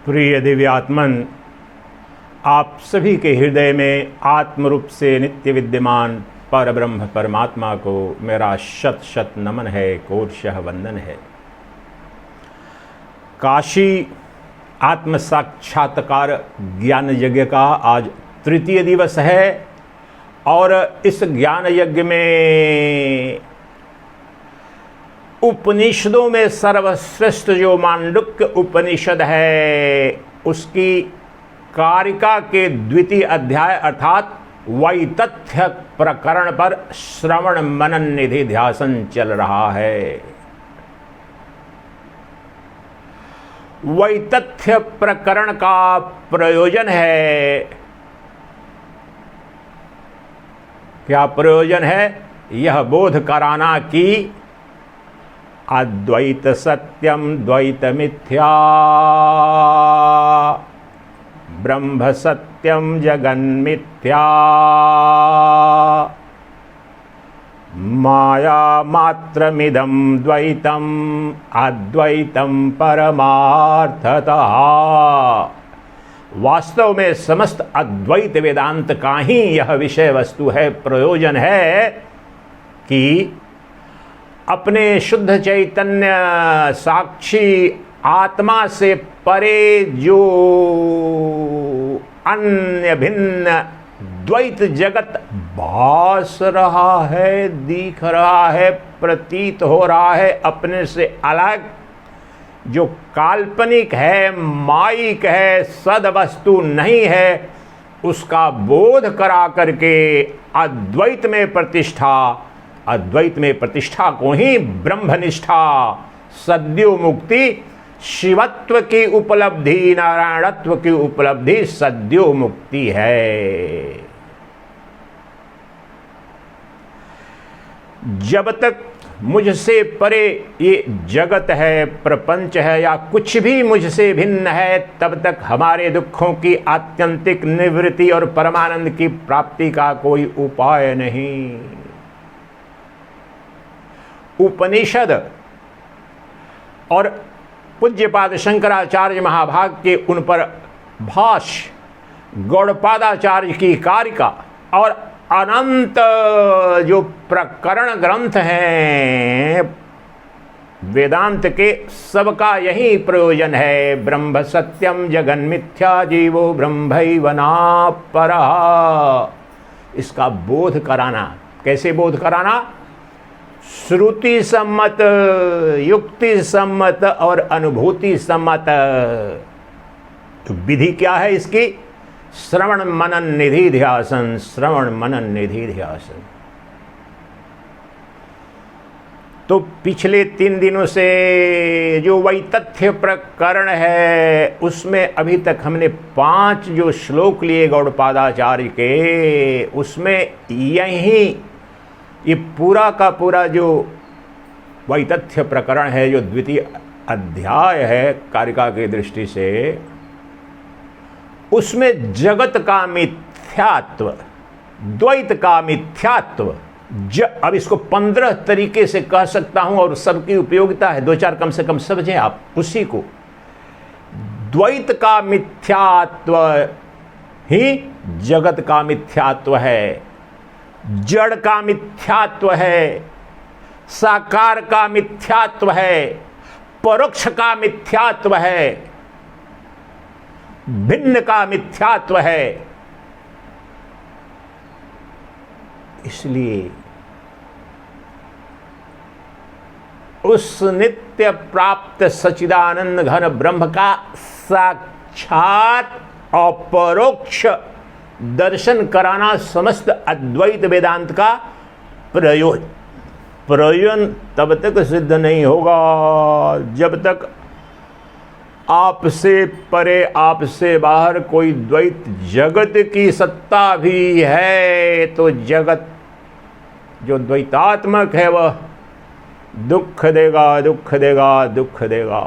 प्रिय दिव्यात्मन, आप सभी के हृदय में आत्मरूप से नित्य विद्यमान परब्रह्म परमात्मा को मेरा शत शत नमन है, कोटशः वंदन है। काशी आत्म साक्षात्कार ज्ञान यज्ञ का आज तृतीय दिवस है और इस ज्ञान यज्ञ में उपनिषदों में सर्वश्रेष्ठ जो मांडुक्य उपनिषद है उसकी कारिका के द्वितीय अध्याय अर्थात वैतथ्य प्रकरण पर श्रवण मनन निधि ध्यासन चल रहा है। वैतथ्य प्रकरण का प्रयोजन है, क्या प्रयोजन है? यह बोध कराना कि अद्वैत सत्यम द्वैत मिथ्या, ब्रह्म सत्यम जगन मिथ्या, माया मात्रमिदं द्वैतम अद्वैतम परमार्थतः। वास्तव में समस्त अद्वैत वेदांत का ही यह विषय वस्तु है, प्रयोजन है कि अपने शुद्ध चैतन्य साक्षी आत्मा से परे जो अन्य भिन्न द्वैत जगत भास रहा है, दिख रहा है, प्रतीत हो रहा है, अपने से अलग जो काल्पनिक है, माइक है, सद वस्तु नहीं है, उसका बोध करा करके अद्वैत में प्रतिष्ठा को ही ब्रह्मनिष्ठा, सद्यो मुक्ति, शिवत्व की उपलब्धि, नारायणत्व की उपलब्धि सद्यो मुक्ति है। जब तक मुझसे परे ये जगत है, प्रपंच है या कुछ भी मुझसे भिन्न है, तब तक हमारे दुखों की आत्यंतिक निवृत्ति और परमानंद की प्राप्ति का कोई उपाय नहीं। उपनिषद और पूज्यपाद शंकराचार्य महाभाग के उन पर भाष्य, गौड़पादाचार्य की कारिका और अनंत जो प्रकरण ग्रंथ हैं वेदांत के, सबका यही प्रयोजन है। ब्रह्म सत्यम जगन मिथ्या जीवो ब्रह्मैव नापरः। इसका बोध कराना। कैसे बोध कराना? श्रुति सम्मत, युक्ति सम्मत और अनुभूति सम्मत। तो विधि क्या है इसकी? श्रवण मनन निधि ध्यासन, श्रवण मनन निधि ध्यासन। तो पिछले 3 दिनों से जो वैतथ्य प्रकरण है उसमें अभी तक हमने 5 जो श्लोक लिए गौड़पादाचार्य के, उसमें ये पूरा का पूरा जो वैतथ्य प्रकरण है, जो द्वितीय अध्याय है कारिका की दृष्टि से, उसमें जगत का मिथ्यात्व, द्वैत का मिथ्यात्व, अब इसको 15 तरीके से कह सकता हूं और सबकी उपयोगिता है, 2-4 कम से कम समझें आप उसी को। द्वैत का मिथ्यात्व ही जगत का मिथ्यात्व है, जड़ का मिथ्यात्व है, साकार का मिथ्यात्व है, परोक्ष का मिथ्यात्व है, भिन्न का मिथ्यात्व है। इसलिए उस नित्य प्राप्त सच्चिदानंद घन ब्रह्म का साक्षात और परोक्ष दर्शन कराना समस्त अद्वैत वेदांत का प्रयोजन तब तक सिद्ध नहीं होगा जब तक आपसे परे, आपसे बाहर कोई द्वैत जगत की सत्ता भी है। तो जगत जो द्वैतात्मक है वह दुख देगा, दुख देगा, दुख देगा,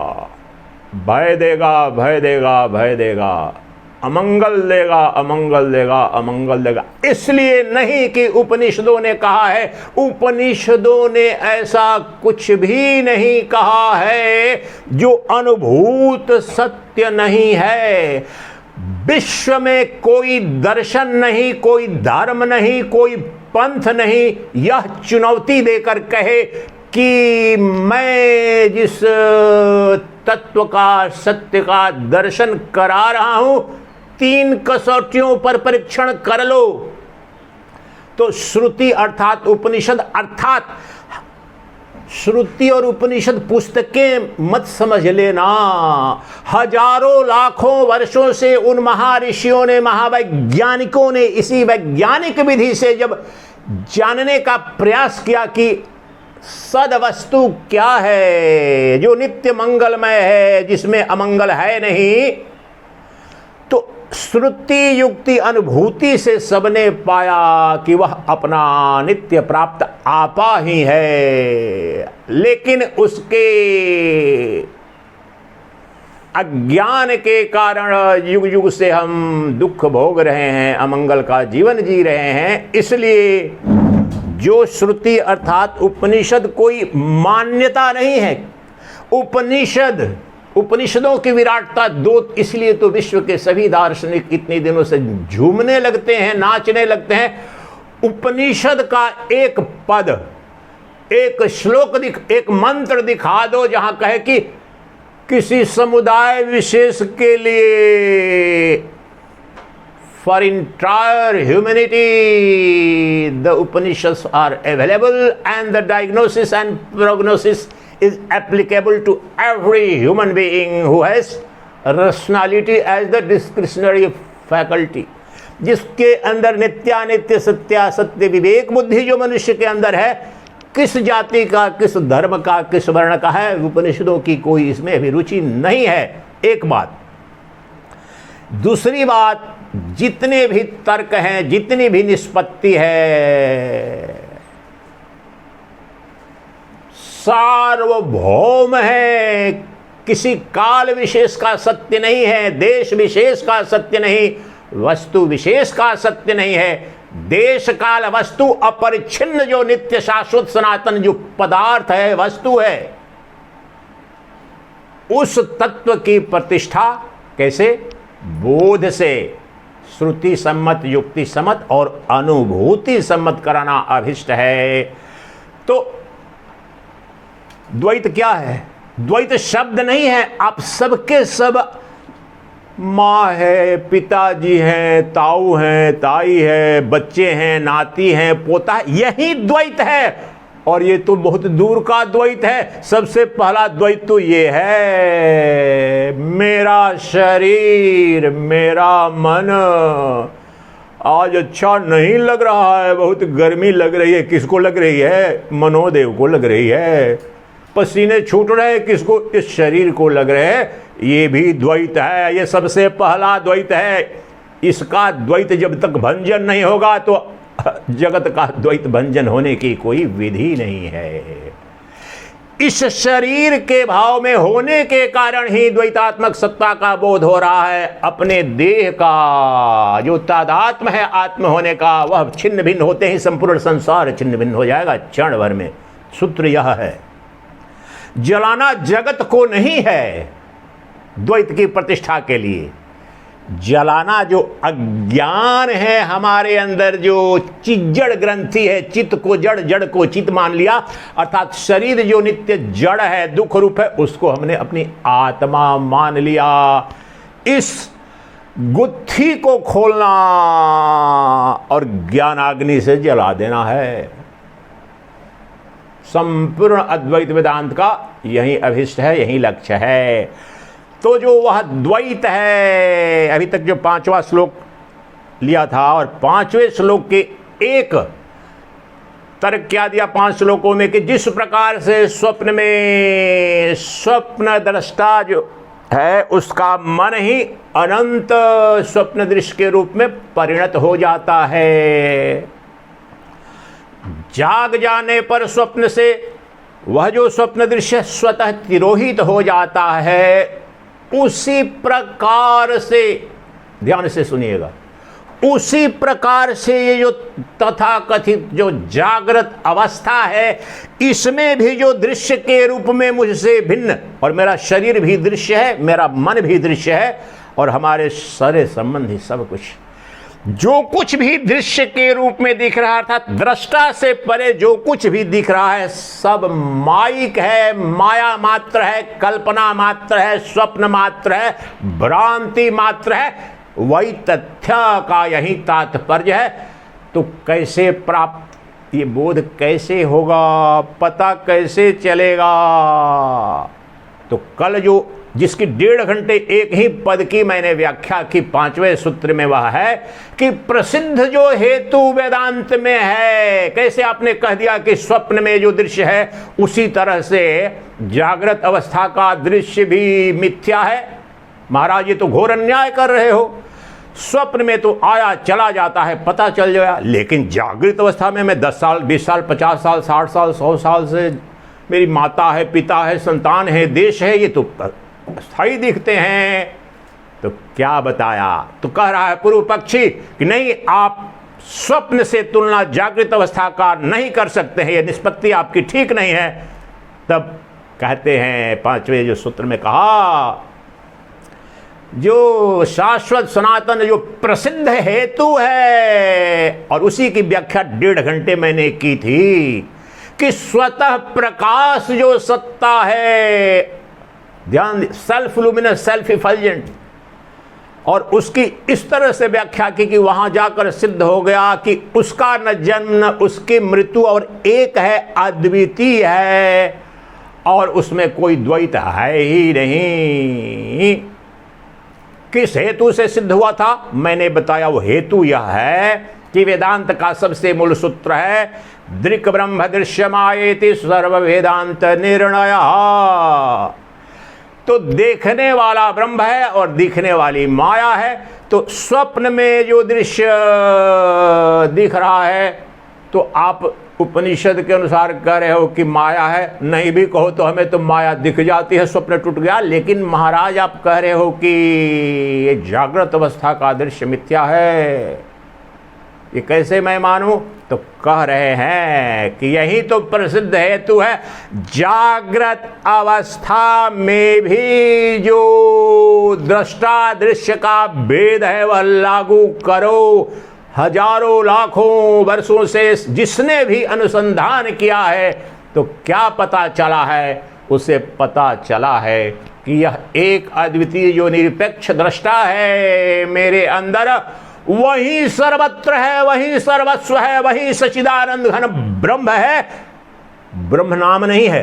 भय देगा, भय देगा, भय देगा। अमंगल देगा, अमंगल देगा, अमंगल देगा। इसलिए नहीं कि उपनिषदों ने कहा है, उपनिषदों ने ऐसा कुछ भी नहीं कहा है जो अनुभूत सत्य नहीं है। विश्व में कोई दर्शन नहीं, कोई धर्म नहीं, कोई पंथ नहीं यह चुनौती देकर कहे कि मैं जिस तत्व का, सत्य का दर्शन करा रहा हूं 3 कसौटियों पर परीक्षण कर लो। तो श्रुति अर्थात उपनिषद, अर्थात श्रुति और उपनिषद पुस्तकें मत समझ लेना। हजारों लाखों वर्षों से उन महर्षियों ने, महावैज्ञानिकों ने इसी वैज्ञानिक विधि से जब जानने का प्रयास किया कि सद वस्तु क्या है, जो नित्य मंगलमय है, जिसमें अमंगल है नहीं, तो श्रुति युक्ति अनुभूति से सबने पाया कि वह अपना नित्य प्राप्त आपा ही है। लेकिन उसके अज्ञान के कारण युग युग से हम दुख भोग रहे हैं, अमंगल का जीवन जी रहे हैं। इसलिए जो श्रुति अर्थात उपनिषद कोई मान्यता नहीं है। उपनिषदों की विराटता दो, इसलिए तो विश्व के सभी दार्शनिक इतने दिनों से झूमने लगते हैं, नाचने लगते हैं। उपनिषद का एक पद, एक श्लोक, एक मंत्र दिखा दो जहां कहे कि किसी समुदाय विशेष के लिए, for entire humanity the Upanishads are available and the diagnosis and prognosis is applicable to every human being who has rationality as the discretionary faculty। जिसके अंदर नित्यानित्य, सत्यासत्य, विवेक बुद्धि जो मनुष्य के अंदर है, किस जाति का, किस धर्म का, किस वर्ण का है, उपनिषदों की कोई इसमें अभिरुचि नहीं है। एक बात। दूसरी बात, जितने भी तर्क हैं, जितनी भी निष्पत्ति है, सार्वभौम है। किसी काल विशेष का सत्य नहीं है, देश विशेष का सत्य नहीं, वस्तु विशेष का सत्य नहीं है। देश काल वस्तु अपरिच्छिन्न जो नित्य शाश्वत सनातन जो पदार्थ है, वस्तु है, उस तत्व की प्रतिष्ठा कैसे? बोध से, श्रुति सम्मत, युक्ति सम्मत और अनुभूति सम्मत कराना अभिष्ट है। तो द्वैत क्या है? द्वैत शब्द नहीं है। आप सबके सब माँ है, पिताजी हैं, ताऊ हैं, ताई है, बच्चे हैं, नाती हैं, पोता है, यही द्वैत है। और ये तो बहुत दूर का द्वैत है। सबसे पहला द्वैत तो ये है, मेरा शरीर, मेरा मन आज अच्छा नहीं लग रहा है, बहुत गर्मी लग रही है। किसको लग रही है? मनोदेव को लग रही है। पसीने छूट रहे, किसको? इस शरीर को लग रहे हैं। ये भी द्वैत है। ये सबसे पहला द्वैत है। इसका द्वैत जब तक भंजन नहीं होगा तो जगत का द्वैत भंजन होने की कोई विधि नहीं है। इस शरीर के भाव में होने के कारण ही द्वैतात्मक सत्ता का बोध हो रहा है। अपने देह का जो तादात्म है आत्म होने का, वह छिन्न भिन्न होते ही संपूर्ण संसार छिन्न भिन्न हो जाएगा क्षण भर में। सूत्र यह है, जलाना जगत को नहीं है द्वैत की प्रतिष्ठा के लिए। जलाना जो अज्ञान है हमारे अंदर, जो चिज्जड़ ग्रंथि है, चित्त को जड़, जड़ को चित्त मान लिया, अर्थात शरीर जो नित्य जड़ है, दुख रूप है, उसको हमने अपनी आत्मा मान लिया। इस गुत्थी को खोलना और ज्ञानाग्नि से जला देना है। संपूर्ण अद्वैत वेदांत का यही अभिष्ट है, यही लक्ष्य है। तो जो वह द्वैत है, अभी तक जो 5वां श्लोक लिया था और 5वें श्लोक के एक तर्क क्या दिया 5 श्लोकों में कि जिस प्रकार से स्वप्न में स्वप्न दृष्टा जो है उसका मन ही अनंत स्वप्न दृश्य के रूप में परिणत हो जाता है, जाग जाने पर स्वप्न से वह जो स्वप्न दृश्य स्वतः तिरोहित हो जाता है, उसी प्रकार से ध्यान से सुनिएगा। उसी प्रकार से ये जो तथाकथित जो जागृत अवस्था है, इसमें भी जो दृश्य के रूप में मुझसे भिन्न, और मेरा शरीर भी दृश्य है, मेरा मन भी दृश्य है, और हमारे सारे संबंधी सब कुछ, जो कुछ भी दृश्य के रूप में दिख रहा, अर्थात दृष्टा से परे जो कुछ भी दिख रहा है, सब माइक है, माया मात्र है, कल्पना मात्र है, स्वप्न मात्र है, भ्रांति मात्र है। वही तथ्य का यही तात्पर्य है। तो कैसे प्राप्त, ये बोध कैसे होगा, पता कैसे चलेगा? तो कल जो जिसकी 1.5 घंटे एक ही पद की मैंने व्याख्या की 5वें सूत्र में, वह है कि प्रसिद्ध जो हेतु वेदांत में है, कैसे आपने कह दिया कि स्वप्न में जो दृश्य है उसी तरह से जागृत अवस्था का दृश्य भी मिथ्या है। महाराज ये तो घोर अन्याय कर रहे हो। स्वप्न में तो आया चला जाता है, पता चल जाएगा, लेकिन जागृत अवस्था में मैं 10 साल 20 साल 50 साल 60 साल 100 साल से मेरी माता है, पिता है, संतान है, देश है, ये तो स्थायी दिखते हैं। तो क्या बताया? तो कह रहा है पूर्व पक्षी कि नहीं, आप स्वप्न से तुलना जागृत अवस्था का नहीं कर सकते हैं, ये निष्पत्ति आपकी ठीक नहीं है। तब कहते हैं 5वें जो सूत्र में कहा, जो शाश्वत सनातन जो प्रसिद्ध हेतु है, और उसी की व्याख्या 1.5 घंटे मैंने की थी कि स्वतः प्रकाश जो सत्ता है, ध्यान, सेल्फ लुमिनस सेल्फ इफल्जेंट, और उसकी इस तरह से व्याख्या की कि वहां जाकर सिद्ध हो गया कि उसका न जन्म न उसकी मृत्यु, और एक है, अद्वितीय है, और उसमें कोई द्वैत है ही नहीं। किस हेतु से सिद्ध हुआ था? मैंने बताया वो हेतु यह है कि वेदांत का सबसे मूल सूत्र है, दृक् ब्रह्म दृश्यमायेति सर्व वेदांत निर्णय। तो देखने वाला ब्रह्म है और दिखने वाली माया है। तो स्वप्न में जो दृश्य दिख रहा है, तो आप उपनिषद के अनुसार कह रहे हो कि माया है, नहीं भी कहो तो हमें तो माया दिख जाती है, स्वप्न टूट गया। लेकिन महाराज आप कह रहे हो कि ये जागृत अवस्था का दृश्य मिथ्या है, ये कैसे मैं मानूं? तो कह रहे हैं कि यही तो प्रसिद्ध हेतु है। जागृत अवस्था में भी जो दृष्टा दृश्य का भेद है वह लागू करो। हजारों लाखों वर्षों से जिसने भी अनुसंधान किया है, तो क्या पता चला है? उसे पता चला है कि यह एक अद्वितीय जो निरपेक्ष दृष्टा है मेरे अंदर, वही सर्वत्र है, वही सर्वस्व है, वही सच्चिदानंद घन ब्रह्म है। ब्रह्म नाम नहीं है,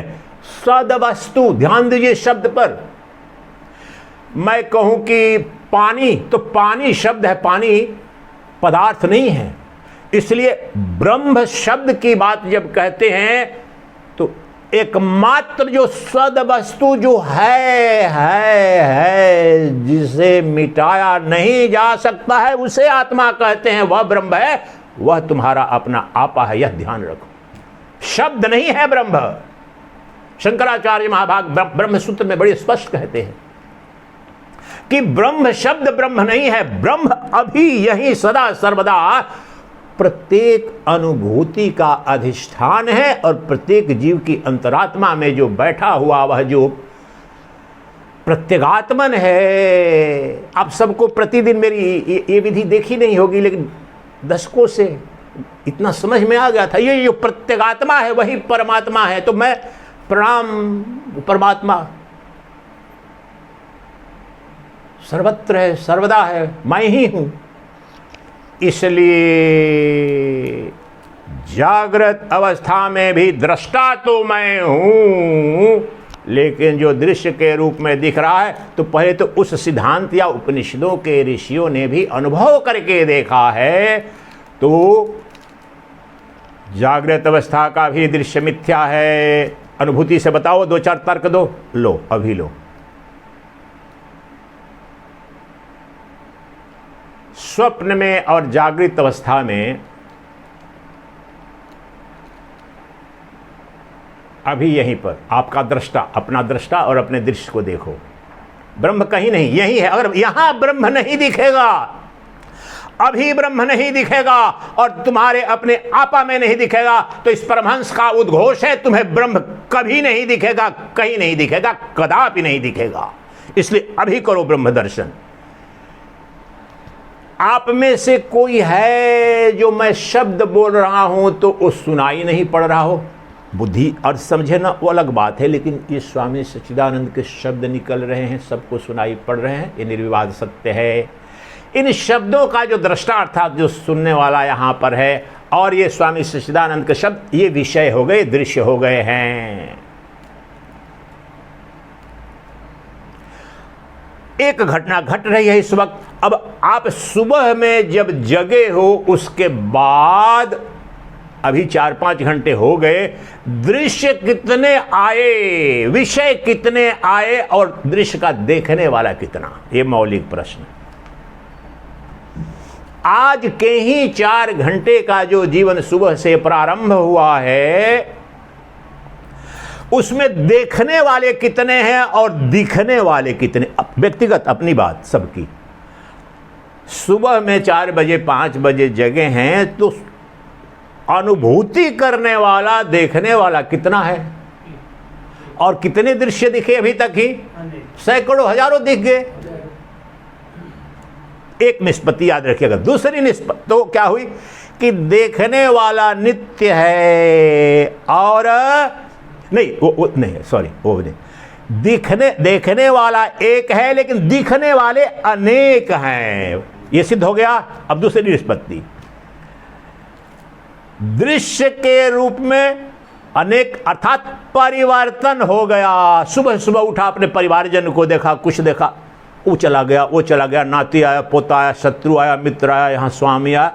सदवस्तु। ध्यान दीजिए शब्द पर। मैं कहूं कि पानी, तो पानी शब्द है, पानी पदार्थ नहीं है। इसलिए ब्रह्म शब्द की बात जब कहते हैं तो एकमात्र जो सद वस्तु जो है, जिसे मिटाया नहीं जा सकता है, उसे आत्मा कहते हैं, वह ब्रह्म है, वह तुम्हारा अपना आपा है, यह ध्यान रखो। शब्द नहीं है ब्रह्म। शंकराचार्य महाभाग ब्रह्म सूत्र में बड़े स्पष्ट कहते हैं कि ब्रह्म शब्द ब्रह्म नहीं है, ब्रह्म अभी यही सदा सर्वदा प्रत्येक अनुभूति का अधिष्ठान है, और प्रत्येक जीव की अंतरात्मा में जो बैठा हुआ वह जो प्रत्यगात्मन है। आप सबको प्रतिदिन मेरी ये विधि देखी नहीं होगी, लेकिन दशकों से इतना समझ में आ गया था, ये जो प्रत्यगात्मा है वही परमात्मा है। तो मैं प्रणाम, परमात्मा सर्वत्र है, सर्वदा है, मैं ही हूं। इसलिए जागृत अवस्था में भी दृष्टा तो मैं हूं, लेकिन जो दृश्य के रूप में दिख रहा है, तो पहले तो उस सिद्धांत या उपनिषदों के ऋषियों ने भी अनुभव करके देखा है। तो जागृत अवस्था का भी दृश्य मिथ्या है। अनुभूति से बताओ, 2-4 तर्क दो। लो, अभी लो। स्वप्न में और जागृत अवस्था में अभी यहीं पर आपका दृष्टा, अपना दृष्टा और अपने दृश्य को देखो। ब्रह्म कहीं नहीं, यही है। अगर यहां ब्रह्म नहीं दिखेगा, अभी ब्रह्म नहीं दिखेगा और तुम्हारे अपने आपा में नहीं दिखेगा, तो इस परमहंस का उद्घोष है, तुम्हें ब्रह्म कभी नहीं दिखेगा, कहीं नहीं दिखेगा, कदापि नहीं दिखेगा। इसलिए अभी करो ब्रह्म दर्शन। आप में से कोई है जो मैं शब्द बोल रहा हूं तो वो सुनाई नहीं पड़ रहा हो? बुद्धि और समझे ना, वो अलग बात है, लेकिन ये स्वामी सच्चिदानंद के शब्द निकल रहे हैं, सबको सुनाई पड़ रहे हैं, ये निर्विवाद सत्य है। इन शब्दों का जो दृष्टा अर्थात जो सुनने वाला यहाँ पर है, और ये स्वामी सच्चिदानंद के शब्द, ये विषय हो गए, दृश्य हो गए हैं। एक घटना घट रही है इस वक्त। अब आप सुबह में जब जगे हो, उसके बाद अभी 4-5 घंटे हो गए, दृश्य कितने आए, विषय कितने आए और दृश्य का देखने वाला कितना? ये मौलिक प्रश्न। आज के ही 4 घंटे का जो जीवन सुबह से प्रारंभ हुआ है, उसमें देखने वाले कितने हैं और दिखने वाले कितने? व्यक्तिगत अपनी बात सबकी। सुबह में 4 बजे 5 बजे जगे हैं, तो अनुभूति करने वाला देखने वाला कितना है? और कितने दृश्य दिखे अभी तक ही? सैकड़ों हजारों दिख गए। एक निष्पत्ति याद रखिएगा। दूसरी निष्पत्ति तो क्या हुई कि देखने वाला नित्य है और नहीं, वो नहीं, सॉरी, वो नहीं, देखने वाला एक है लेकिन दिखने वाले अनेक हैं। ये सिद्ध हो गया। अब दूसरी निष्पत्ति, दृश्य के रूप में अनेक अर्थात परिवर्तन हो गया। सुबह सुबह उठा, अपने परिवारजन को देखा, कुछ देखा, वो चला गया, वो चला गया, नाती आया, पोता आया, शत्रु आया, मित्र आया, यहाँ स्वामी आया,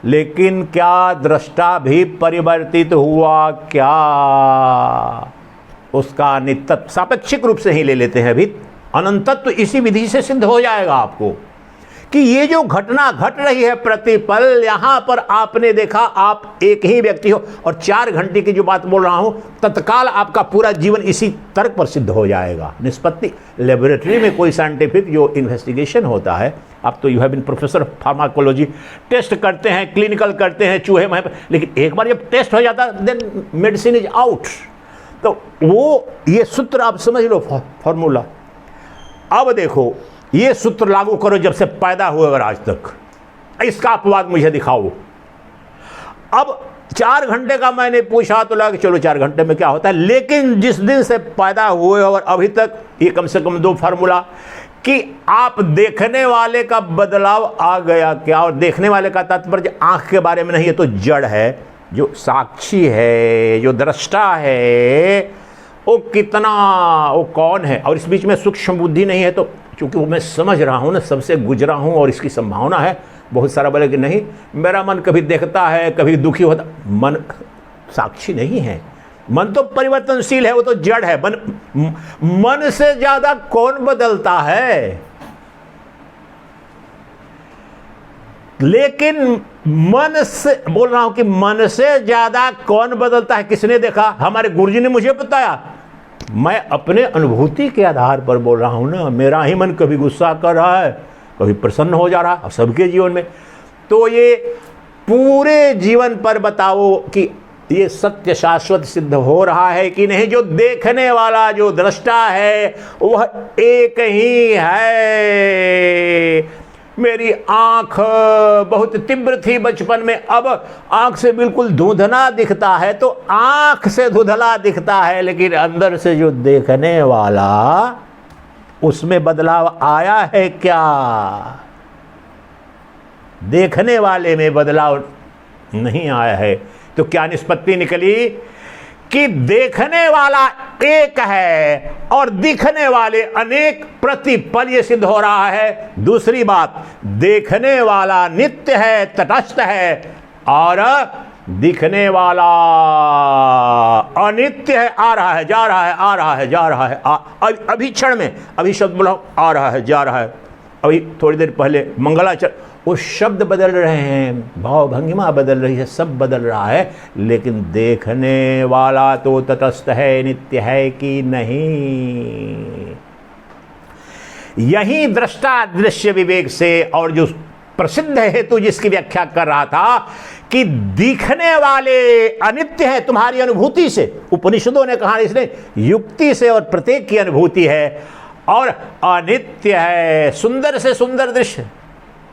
लेकिन क्या दृष्टा भी परिवर्तित हुआ? क्या उसका नित्यत्व सापेक्षिक रूप से ही ले लेते हैं अभी, अनंतत्व इसी विधि से सिद्ध हो जाएगा आपको कि ये जो घटना घट रही है प्रतिपल, यहां पर आपने देखा, आप एक ही व्यक्ति हो, और 4 घंटे की जो बात बोल रहा हूं, तत्काल आपका पूरा जीवन इसी तर्क पर सिद्ध हो जाएगा। निष्पत्ति लेबोरेटरी में कोई साइंटिफिक जो इन्वेस्टिगेशन होता है, आप तो you have been professor of pharmacology, test करते हैं, क्लिनिकल करते हैं चूहे में, लेकिन एक बार जब टेस्ट हो जाता है देन मेडिसिन इज आउट। तो वो ये सूत्र आप समझ लो, फॉर्मूला। अब देखो, ये सूत्र लागू करो जब से पैदा हुए और आज तक, इसका अपवाद मुझे दिखाओ। अब 4 घंटे का मैंने पूछा तो लगा चलो 4 घंटे में क्या होता है, लेकिन जिस दिन से पैदा हुए और अभी तक, ये कम से कम 2 फार्मूला कि आप देखने वाले का बदलाव आ गया क्या? और देखने वाले का तात्पर्य आंख के बारे में नहीं है, तो जड़ है, जो साक्षी है, जो दृष्टा है, वो कितना, वो कौन है? और इस बीच में सूक्ष्म बुद्धि नहीं है, तो चूंकि वो मैं समझ रहा हूँ ना, सबसे गुजरा हूँ और इसकी संभावना है, बहुत सारा बोले कि नहीं मेरा मन कभी देखता है, कभी दुखी होता, मन साक्षी नहीं है, मन तो परिवर्तनशील है, वो तो जड़ है। मन से ज्यादा कौन बदलता है? लेकिन मन से बोल रहा हूं कि मन से ज्यादा कौन बदलता है? किसने देखा? हमारे गुरुजी ने मुझे बताया। मैं अपने अनुभूति के आधार पर बोल रहा हूं ना। मेरा ही मन कभी गुस्सा कर रहा है, कभी प्रसन्न हो जा रहा है, सबके जीवन में। तो ये पूरे जीवन पर बताओ कि ये सत्य शाश्वत सिद्ध हो रहा है कि नहीं? जो देखने वाला, जो दृष्टा है, वह एक ही है। मेरी आंख बहुत तीव्र थी बचपन में, अब आंख से बिल्कुल धुंधला दिखता है, तो आंख से धुंधला दिखता है, लेकिन अंदर से जो देखने वाला, उसमें बदलाव आया है क्या? देखने वाले में बदलाव नहीं आया है। तो क्या निष्पत्ति निकली कि देखने वाला एक है और दिखने वाले अनेक, प्रतिपल ये सिद्ध हो रहा है। दूसरी बात, देखने वाला नित्य है, तटस्थ है, और दिखने वाला अनित्य है, आ रहा है, जा रहा है, आ रहा है, जा रहा है, अभी क्षण में, अभी शब्द बोला, आ रहा है, जा रहा है, अभी थोड़ी देर पहले मंगलाचरण, वो शब्द बदल रहे हैं, भाव भंगिमा बदल रही है, सब बदल रहा है, लेकिन देखने वाला तो तटस्थ है, नित्य है कि नहीं? यही दृष्टा दृश्य विवेक से, और जो प्रसिद्ध हेतु जिसकी व्याख्या कर रहा था कि दिखने वाले अनित्य है तुम्हारी अनुभूति से, उपनिषदों ने कहा इसने युक्ति से और प्रत्येक की अनुभूति है, और अनित्य है सुंदर से सुंदर दृश्य।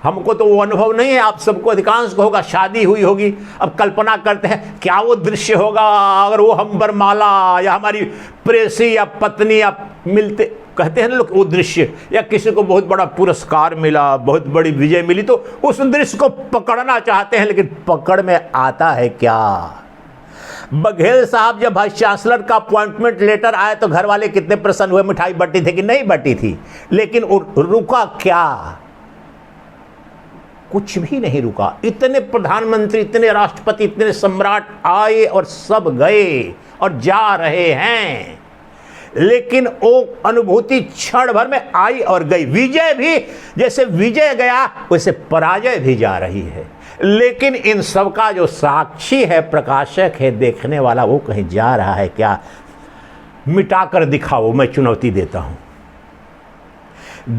हमको तो वो अनुभव नहीं है, आप सबको अधिकांश को होगा, शादी हुई होगी, अब कल्पना करते हैं क्या वो दृश्य होगा अगर वो हम वरमाला या हमारी प्रेसी या पत्नी या मिलते, कहते हैं ना लोग वो दृश्य, या किसी को बहुत बड़ा पुरस्कार मिला, बहुत बड़ी विजय मिली, तो उस दृश्य को पकड़ना चाहते हैं, लेकिन पकड़ में आता है क्या? बघेल साहब जब वाइस चांसलर का अपॉइंटमेंट लेटर आया तो घर वाले कितने प्रसन्न हुए, मिठाई बटी थी कि नहीं बटी थी, लेकिन रुका क्या? कुछ भी नहीं रुका। इतने प्रधानमंत्री, इतने राष्ट्रपति, इतने सम्राट आए और सब गए और जा रहे हैं, लेकिन वो अनुभूति क्षण भर में आई और गई। विजय भी जैसे विजय गया वैसे पराजय भी जा रही है, लेकिन इन सब का जो साक्षी है, प्रकाशक है, देखने वाला, वो कहीं जा रहा है क्या? मिटाकर दिखाओ, मैं चुनौती देता हूं।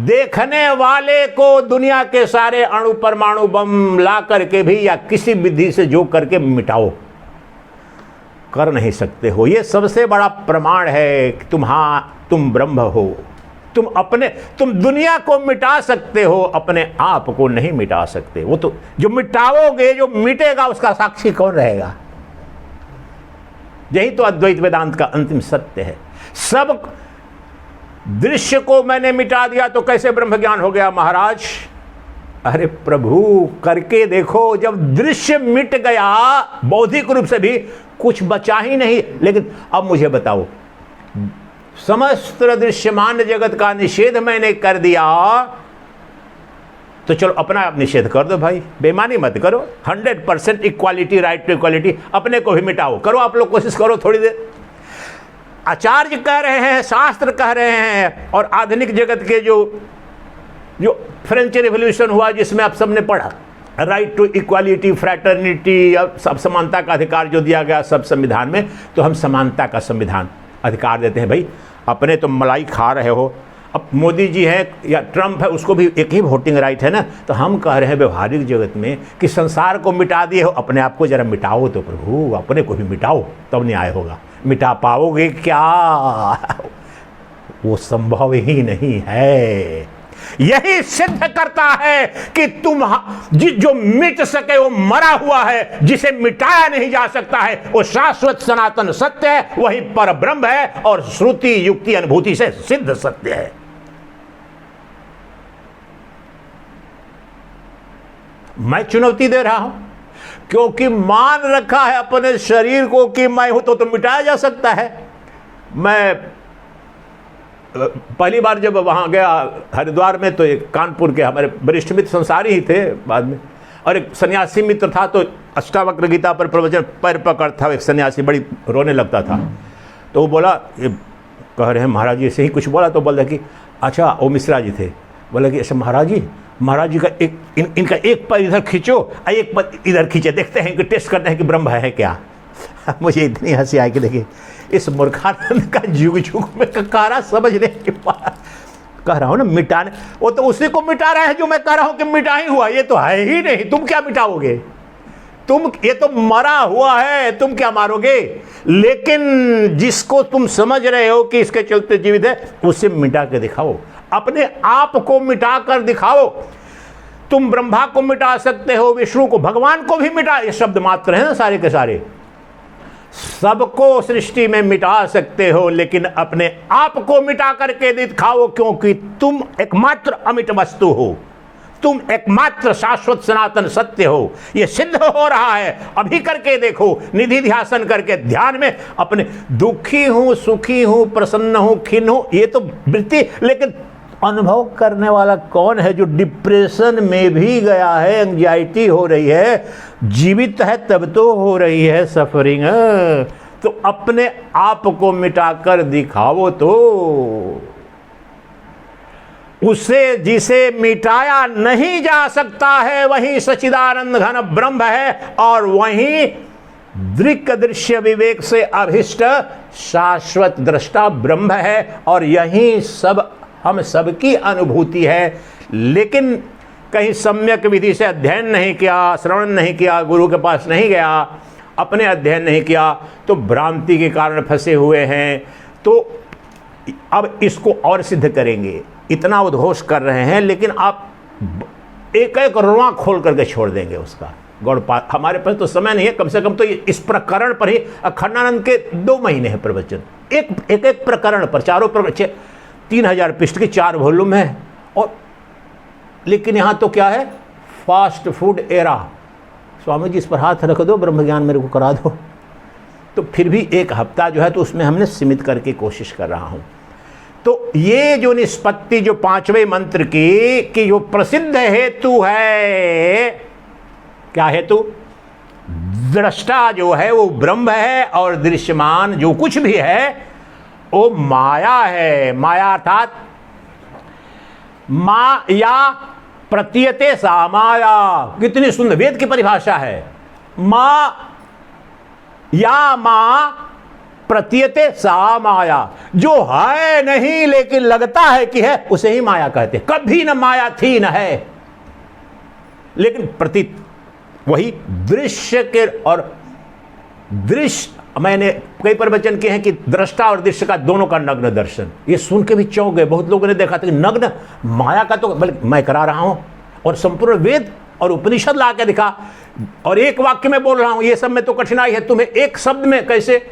देखने वाले को दुनिया के सारे अणु परमाणु बम ला करके भी या किसी विधि से जो करके मिटाओ, कर नहीं सकते हो। ये सबसे बड़ा प्रमाण है कि तुम ब्रह्म हो। तुम दुनिया को मिटा सकते हो, अपने आप को नहीं मिटा सकते। वो तो जो मिटाओगे, जो मिटेगा, उसका साक्षी कौन रहेगा? यही तो अद्वैत वेदांत का अंतिम सत्य है। सब दृश्य को मैंने मिटा दिया तो कैसे ब्रह्म ज्ञान हो गया महाराज? अरे प्रभु, करके देखो। जब दृश्य मिट गया, बौद्धिक रूप से भी कुछ बचा ही नहीं। लेकिन अब मुझे बताओ, समस्त दृश्यमान जगत का निषेध मैंने कर दिया, तो चलो अपना आप निषेध कर दो भाई, बेईमानी मत करो। 100% इक्वालिटी, राइट टू इक्वालिटी, अपने को भी मिटाओ। करो आप लोग, कोशिश करो थोड़ी देर। आचार्य कह रहे हैं, शास्त्र कह रहे हैं, और आधुनिक जगत के जो फ्रेंच रिवॉल्यूशन हुआ, जिसमें आप सबने पढ़ा, राइट टू इक्वालिटी, फ्रैटर्निटी, अब सब समानता का अधिकार जो दिया गया सब संविधान में, तो हम समानता का संविधान अधिकार देते हैं। भाई अपने तो मलाई खा रहे हो, अब मोदी जी हैं या ट्रंप है, उसको भी एक ही वोटिंग राइट है ना। तो हम कह रहे हैं व्यवहारिक जगत में कि संसार को मिटा दिए हो, अपने आप को जरा मिटाओ तो प्रभु, अपने को भी मिटाओ, तब न्याय होगा। मिटा पाओगे क्या? वो संभव ही नहीं है। यही सिद्ध करता है कि जो मिट सके वो मरा हुआ है, जिसे मिटाया नहीं जा सकता है वो शाश्वत सनातन सत्य है, वही पर ब्रह्म है और श्रुति युक्ति अनुभूति से सिद्ध सत्य है। मैं चुनौती दे रहा हूं क्योंकि मान रखा है अपने शरीर को कि मैं हूं तो मिटाया जा सकता है। मैं पहली बार जब वहाँ गया हरिद्वार में, तो एक कानपुर के हमारे वरिष्ठ मित्र संसारी ही थे बाद में, और एक सन्यासी मित्र था, तो अष्टावक्र गीता पर प्रवचन पैर पकड़ था, एक सन्यासी बड़ी रोने लगता था। तो वो बोला, ये कह रहे हैं महाराज जी, ऐसे ही कुछ बोला, तो बोला कि अच्छा, वो मिश्रा जी थे, बोला कि ऐसा महाराज जी का इनका एक पैर इधर खींचो, एक पैर इधर खींचे, देखते हैं कि टेस्ट करते हैं कि ब्रह्म है क्या। मुझे इतनी हंसी आई कि देखिए इस मूर्खानंद का जुग में ककारा समझने के बाद कह रहा हूं ना मिटाने, वो तो उसी को मिटा रहा है जो मैं कह रहा हूं कि मिटा ही हुआ। ये तो है ही नहीं, तुम क्या मिटाओगे? ये तो मरा हुआ है, तुम क्या मारोगे? लेकिन जिसको तुम समझ रहे हो कि इसके चलते जीवित है, उसे मिटा के दिखाओ, अपने आप को मिटा कर दिखाओ। तुम ब्रह्मा को मिटा सकते हो, विष्णु को, भगवान को भी मिटा, ये शब्द मात्र है ना सारे के सारे, सबको सृष्टि में मिटा सकते हो, लेकिन अपने आप को मिटा करके दिखाओ, क्योंकि तुम एकमात्र अमिट वस्तु हो, तुम एकमात्र शाश्वत सनातन सत्य हो। यह सिद्ध हो रहा है, अभी करके देखो, निधि ध्यासन करके ध्यान में अपने दुखी हूं, सुखी हूं, प्रसन्न हूं, खिन्न हूं, ये तो वृत्ति, लेकिन अनुभव करने वाला कौन है? जो डिप्रेशन में भी गया है, एंजाइटी हो रही है, जीवित है तब तो हो रही है सफरिंग। तो अपने आप को मिटाकर दिखाओ तो। उसे जिसे मिटाया नहीं जा सकता है वही सच्चिदानंद घन ब्रह्म है, और वही दृक् दृश्य विवेक से अभिष्ट शाश्वत दृष्टा ब्रह्म है, और यही सब हम सबकी अनुभूति है, लेकिन कहीं सम्यक विधि से अध्ययन नहीं किया, श्रवण नहीं किया, गुरु के पास नहीं गया, अपने अध्ययन नहीं किया, तो भ्रांति के कारण फंसे हुए हैं। तो अब इसको और सिद्ध करेंगे, इतना उद्घोष कर रहे हैं, लेकिन आप एक एक रुआ खोल करके छोड़ देंगे उसका। गौड़पाद, हमारे पास तो समय नहीं है, कम से कम तो इस प्रकरण पर ही अखंडानंद के 2 महीने हैं प्रवचन, एक प्रकरण पर, चारों प्रवचन, 3000 पृष्ठ की 4 वॉल्यूम है। और लेकिन यहाँ तो क्या है, fast food era. Swami ji इस पर हाथ रख दो, ब्रह्म ज्ञान मेरे को करा दो। तो फिर भी 1 हफ्ता जो है तो उसमें हमने सीमित करके कोशिश कर रहा हूँ। तो ये जो निष्पत्ति जो 5वें मंत्र की कि जो प्रसिद्ध हेतु है, क्या हेतु, दृष्टा जो है वो ब्रह्म है और दृश्यमान जो कुछ भी है वो माया है। माया अर्थात माया प्रतीयते सा माया, कितनी सुंदर वेद की परिभाषा है। माँ या माँ प्रतीयते सा माया, जो है नहीं लेकिन लगता है कि है उसे ही माया कहते हैं। कभी न माया थी न है, लेकिन प्रतीत वही दृश्य के, और दृश्य मैंने कई प्रवचन किए हैं कि दृष्टा और दृश्य का दोनों का नग्न दर्शन। ये सुन के भी चौंक गए, बहुत लोगों ने देखा था कि नग्न माया का तो बल्कि मैं करा रहा हूं, और संपूर्ण वेद और उपनिषद ला के दिखा, और एक वाक्य में बोल रहा हूं। ये सब में तो कठिनाई है, तुम्हें एक शब्द में कैसे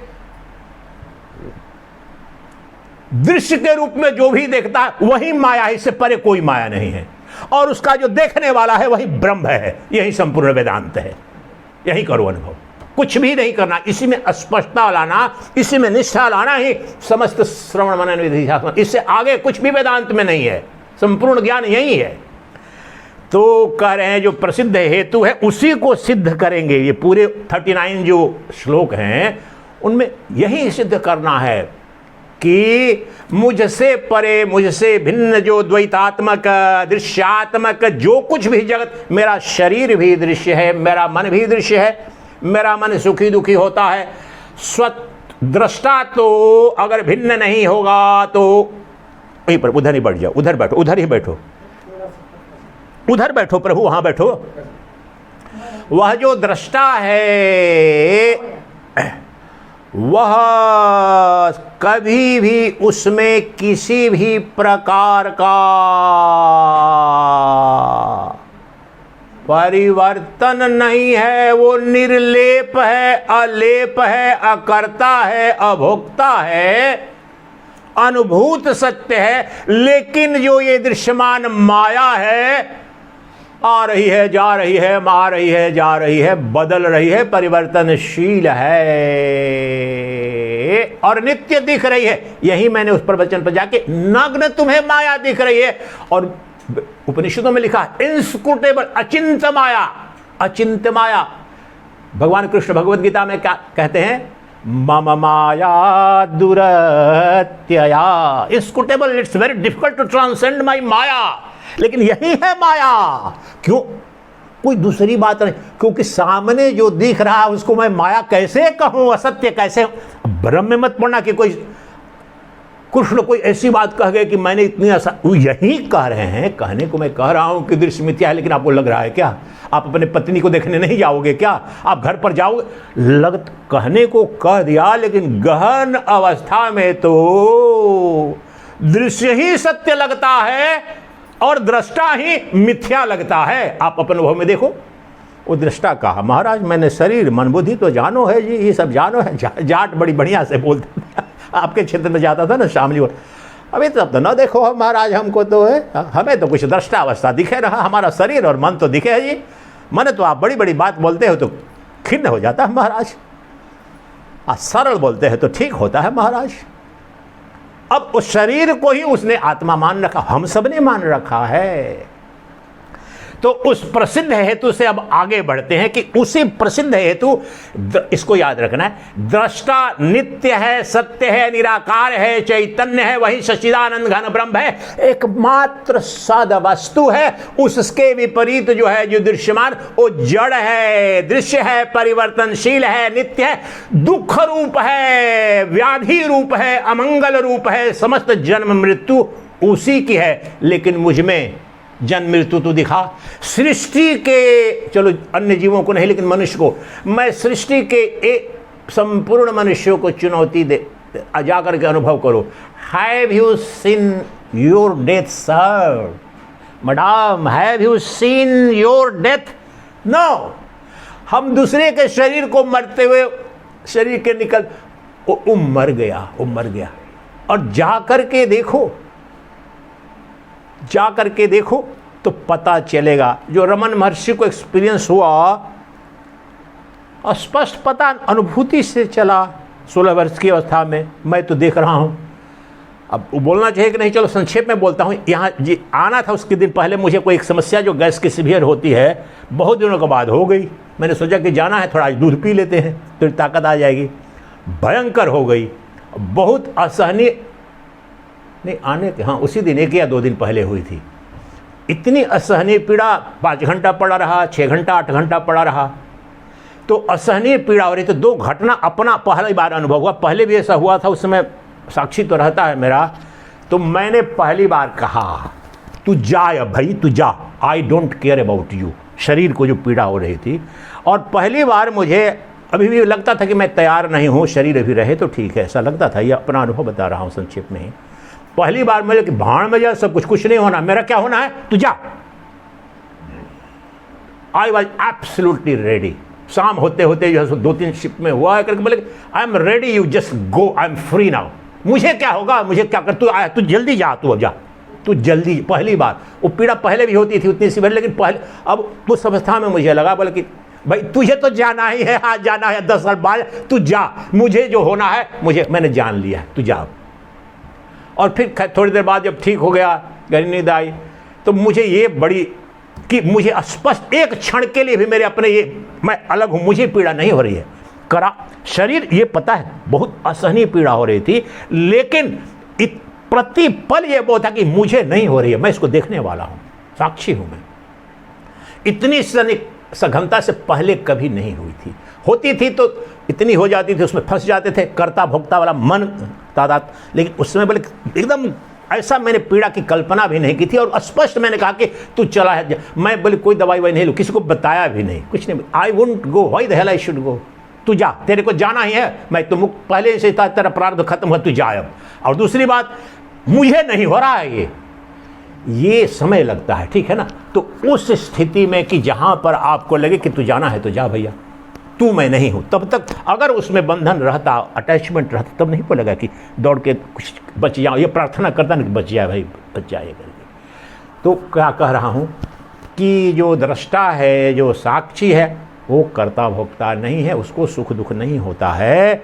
दृश्य के रूप में जो भी देखता है वही माया है, इससे परे कोई माया नहीं है, और उसका जो देखने वाला है वही ब्रह्म है। यही संपूर्ण वेदांत है। यही करो अनुभव, कुछ भी नहीं करना, इसी में स्पष्टता लाना, इसी में निष्ठा लाना ही समस्त श्रवण मनन विधि शास्त्र। इससे आगे कुछ भी वेदांत में नहीं है, संपूर्ण ज्ञान यही है। तो कह रहे हैं जो प्रसिद्ध हेतु है उसी को सिद्ध करेंगे। ये पूरे 39 जो श्लोक हैं उनमें यही सिद्ध करना है कि मुझसे परे, मुझसे भिन्न जो द्वैतात्मक दृश्यात्मक जो कुछ भी जगत, मेरा शरीर भी दृश्य है, मेरा मन भी दृश्य है, मेरा मन सुखी दुखी होता है। स्वदृष्टा तो अगर भिन्न नहीं होगा तो वहीं पर उधर ही बैठ जाओ, उधर बैठो, उधर ही बैठो, उधर बैठो प्रभु, वहां बैठो। वह जो दृष्टा है वह कभी भी उसमें किसी भी प्रकार का परिवर्तन नहीं है। वो निर्लेप है, अलेप है, अकर्ता है, अभोक्ता है, अनुभूत सत्य है। लेकिन जो ये दृश्यमान माया है, आ रही है, जा रही है, आ रही है, जा रही है, बदल रही है, परिवर्तनशील है और नित्य दिख रही है। यही मैंने उस प्रवचन पर जाके, नग्न तुम्हें माया दिख रही है, और उपनिषदों में लिखा है इंस्क्रूटेबल, अचिंत माया, अचिंत माया। भगवान कृष्ण भगवद गीता में क्या कहते हैं, मम माया दुरत्यया, inscrutable, it's very difficult to transcend my maya. लेकिन यही है माया। क्यों? कोई दूसरी बात नहीं, क्योंकि सामने जो दिख रहा है उसको मैं माया कैसे कहूं, असत्य कैसे? भ्रम में मत पड़ना कि कोई कृष्ण कोई ऐसी बात कह गए कि मैंने इतनी वो यही कह रहे हैं। कहने को मैं कह रहा हूं कि दृश्य मिथ्या है, लेकिन आपको लग रहा है क्या? आप अपने पत्नी को देखने नहीं जाओगे क्या? आप घर पर जाओगे? कहने को कह दिया, लेकिन गहन अवस्था में तो दृश्य ही सत्य लगता है और दृष्टा ही मिथ्या लगता है। आप अपने अनुभव में देखो। वो दृष्टा कहा, महाराज मैंने शरीर मन बुद्धि तो जानो है जी, ये सब जानो है। जाट बड़ी बढ़िया से बोलते आपके क्षेत्र में जाता था ना शामली, अभी तो अब तो न देखो हम महाराज, हमको तो है, हमें तो कुछ दृष्टा अवस्था दिखे रहा, हमारा शरीर और मन तो दिखे है जी। मन तो आप बड़ी बड़ी बात बोलते हो तो खिन्न हो जाता है महाराज, आप सरल बोलते हैं तो ठीक होता है महाराज। अब उस शरीर को ही उसने आत्मा मान रखा, हम सब ने मान रखा है। तो उस प्रसिद्ध हेतु से अब आगे बढ़ते हैं कि उसी प्रसिद्ध हेतु, इसको याद रखना है, दृष्टा नित्य है, सत्य है, निराकार है, चैतन्य है, वही सच्चिदानंद घन ब्रह्म है, एकमात्र सद वस्तु है। उसके विपरीत जो है, जो दृश्यमान, वो जड़ है, दृश्य है, परिवर्तनशील है, नित्य है, दुख रूप है, व्याधि रूप है, अमंगल रूप है, समस्त जन्म मृत्यु उसी की है, लेकिन मुझ में जन्म मृत्यु तो दिखा। सृष्टि के, चलो अन्य जीवों को नहीं लेकिन मनुष्य को, मैं सृष्टि के एक संपूर्ण मनुष्यों को चुनौती दे जाकर के अनुभव करो। Have you seen your death sir? Madam, have you seen your death? No. हम दूसरे के शरीर को मरते हुए, शरीर के निकल, वो मर गया, वो मर गया। और जा करके देखो, जा करके देखो तो पता चलेगा। जो रमन महर्षि को एक्सपीरियंस हुआ, स्पष्ट पता, अनुभूति से चला 16 वर्ष की अवस्था में। मैं तो देख रहा हूं। अब बोलना चाहिए कि नहीं, चलो संक्षेप में बोलता हूं। यहाँ जी आना था उसके दिन पहले, मुझे कोई एक समस्या जो गैस की सीवियर होती है, बहुत दिनों के बाद हो गई। मैंने सोचा कि जाना है, थोड़ा आज दूध पी लेते हैं तो ताकत आ जाएगी। भयंकर हो गई, बहुत असहनीय। नहीं आने के, हाँ उसी दिन 1 या 2 दिन पहले हुई थी। इतनी असहनीय पीड़ा, 5 घंटा पड़ा रहा, 6 घंटा 8 घंटा पड़ा रहा, तो असहनीय पीड़ा हो रही। तो 2 घटना अपना पहली बार अनुभव हुआ। पहले भी ऐसा हुआ था, उस समय साक्षी तो रहता है मेरा। तो मैंने पहली बार कहा तू जा, अब भाई तू जा, I don't care about you. शरीर को जो पीड़ा हो रही थी, और पहली बार मुझे अभी भी लगता था कि मैं तैयार नहीं हूँ, शरीर अभी रहे तो ठीक है, ऐसा लगता था। ये अपना अनुभव बता रहा हूँ संक्षेप में ही। पहली बार मुझे कि भाड़ में जा, सब कुछ नहीं होना, मेरा क्या होना है, तू जा। I was absolutely ready. शाम होते होते जो है 2-3 शिफ्ट में हुआ है करके बोले I am ready, you just go, I am free now. मुझे क्या होगा, मुझे क्या कर, तू आया, तू जल्दी जा, तू अब जा, तू जल्दी। पहली बार वो पीड़ा पहले भी होती थी उतनी सी, लेकिन पहले अब उस अवस्था में मुझे लगा, बोले कि भाई तुझे तो जाना ही है, आज जाना है, 10 साल बाद तू जा, मुझे जो होना है मैंने जान लिया, तू जा। और फिर थोड़ी देर बाद जब ठीक हो गया, गहरी नींद आई, तो मुझे ये बड़ी कि मुझे स्पष्ट एक क्षण के लिए भी मेरे अपने ये मैं अलग हूं, मुझे पीड़ा नहीं हो रही है। करा शरीर ये पता है बहुत असहनीय पीड़ा हो रही थी, लेकिन प्रतिपल ये वो था कि मुझे नहीं हो रही है, मैं इसको देखने वाला हूं, साक्षी हूं मैं। इतनी सघनता से पहले कभी नहीं हुई थी। होती थी तो इतनी हो जाती थी, उसमें फंस जाते थे, कर्ता भोक्ता वाला मन तादाद। लेकिन उस समय बोले एकदम ऐसा मैंने पीड़ा की कल्पना भी नहीं की थी। और स्पष्ट मैंने कहा कि तू चला है। मैं बोले कोई दवाई वही नहीं लूँ, किसी को बताया भी नहीं, कुछ नहीं। I won't go, why the hell I should go. तू जा, तेरे को जाना ही है, मैं तो पहले से तेरा प्रारब्ध खत्म हुआ, तू जा अब। और दूसरी बात, मुझे नहीं हो रहा है ये समय लगता है, ठीक है ना। तो उस स्थिति में कि जहां पर आपको लगे कि तू जाना है तो जा भैया, तू मैं नहीं हूं, तब तक अगर उसमें बंधन रहता, अटैचमेंट रहता, तब नहीं बोलेगा कि दौड़ के कुछ बच जाओ। ये प्रार्थना करता ना कि बच जाए भाई, बच जाए करके। तो क्या कह रहा हूं कि जो दृष्टा है, जो साक्षी है, वो कर्ता भोक्ता नहीं है, उसको सुख दुख नहीं होता है।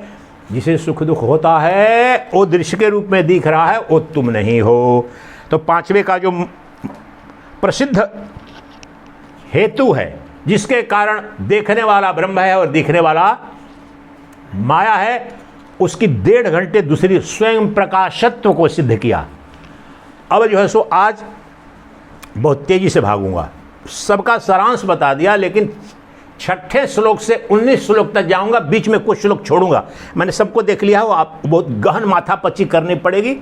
जिसे सुख दुख होता है वो दृश्य के रूप में दिख रहा है, वो तुम नहीं हो। तो 5वें का जो प्रसिद्ध हेतु है, जिसके कारण देखने वाला ब्रह्म है और दिखने वाला माया है, उसकी 1.5 घंटे दूसरी स्वयं प्रकाशत्व को सिद्ध किया। अब जो है सो आज बहुत तेजी से भागूंगा, सबका सारांश बता दिया, लेकिन 6ठे श्लोक से 19 श्लोक तक जाऊंगा, बीच में कुछ श्लोक छोड़ूंगा। मैंने सबको देख लिया हो, आप बहुत गहन माथापच्ची करनी पड़ेगी।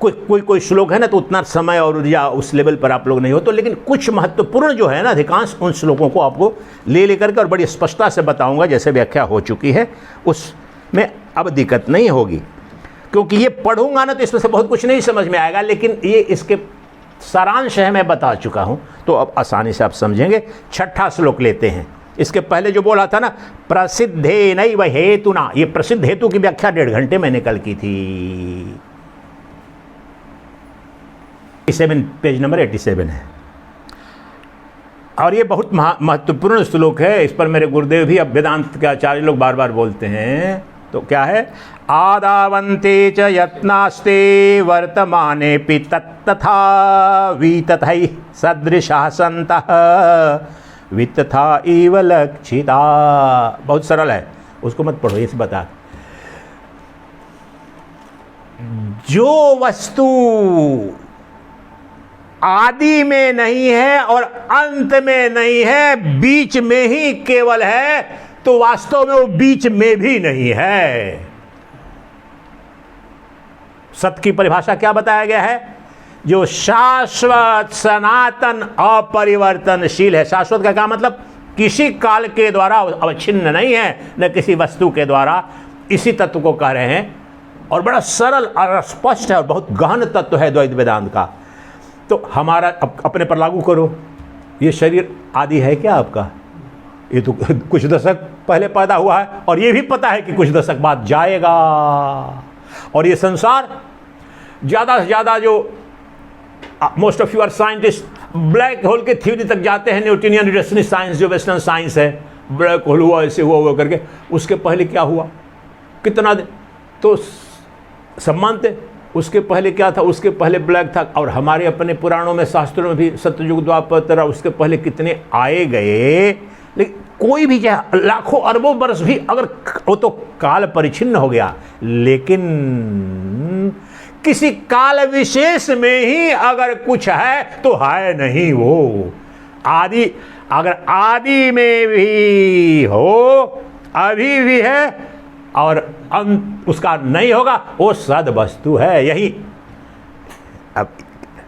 कोई श्लोक है ना, तो उतना समय और ऊर्जा उस लेवल पर आप लोग नहीं हो तो, लेकिन कुछ महत्वपूर्ण जो है ना, अधिकांश उन श्लोकों को आपको ले लेकर के और बड़ी स्पष्टता से बताऊंगा, जैसे व्याख्या हो चुकी है उसमें अब दिक्कत नहीं होगी। क्योंकि ये पढ़ूंगा ना तो इसमें से बहुत कुछ नहीं समझ में आएगा, लेकिन ये इसके सारांश है, मैं बता चुका हूं, तो अब आसानी से आप समझेंगे। 6ठा श्लोक लेते हैं। इसके पहले जो बोला था ना, प्रसिद्धे नैव हेतुना, ये प्रसिद्ध हेतु की व्याख्या 1.5 घंटे मैंने कल की थी। 87 पेज नंबर 87 है। और ये बहुत महत्वपूर्ण श्लोक है। इस पर मेरे गुरुदेव भी, अब वेदांत के आचार्य लोग बार बार बोलते हैं। तो क्या है, आदावन्ते च यत्नास्ते वर्तमानेऽपि तत्तथा वितथै सदृशः सन्तः वितथा इव लक्षिता। बहुत सरल है, उसको मत पढ़ो, इसे बता। जो वस्तु आदि में नहीं है और अंत में नहीं है, बीच में ही केवल है, तो वास्तव में वो बीच में भी नहीं है। सत्य की परिभाषा क्या बताया गया है जो शाश्वत, सनातन, अपरिवर्तनशील है। शाश्वत का क्या मतलब? किसी काल के द्वारा अवच्छिन्न नहीं है, न किसी वस्तु के द्वारा। इसी तत्व को कह रहे हैं, और बड़ा सरल और स्पष्ट है और बहुत गहन तत्व है द्वैत वेदांत का। तो हमारा अपने पर लागू करो। ये शरीर आदि है क्या आपका? ये तो कुछ दशक पहले पैदा हुआ है, और ये भी पता है कि कुछ दशक बाद जाएगा। और ये संसार ज़्यादा से ज़्यादा, जो most of you are scientist, black hole के थ्योरी तक जाते हैं। न्यूटनियन रिलेटिविटी साइंस जो वेस्टर्न साइंस है, ब्लैक होल हुआ, ऐसे हुआ करके। उसके पहले क्या हुआ, कितना दिन, तो सब मानते। उसके पहले क्या था? उसके पहले ब्लैक था। और हमारे अपने पुराणों में, शास्त्रों में भी सत्ययुग, द्वापर, उसके पहले कितने आए गए। लेकिन कोई भी चाहे लाखों अरबों वर्ष भी अगर, वो तो काल परिच्छिन्न हो गया, लेकिन किसी काल विशेष में ही अगर कुछ है तो है नहीं वो आदि। अगर आदि में भी हो, अभी भी है, और अंत उसका नहीं होगा, वो सद वस्तु है। यही अब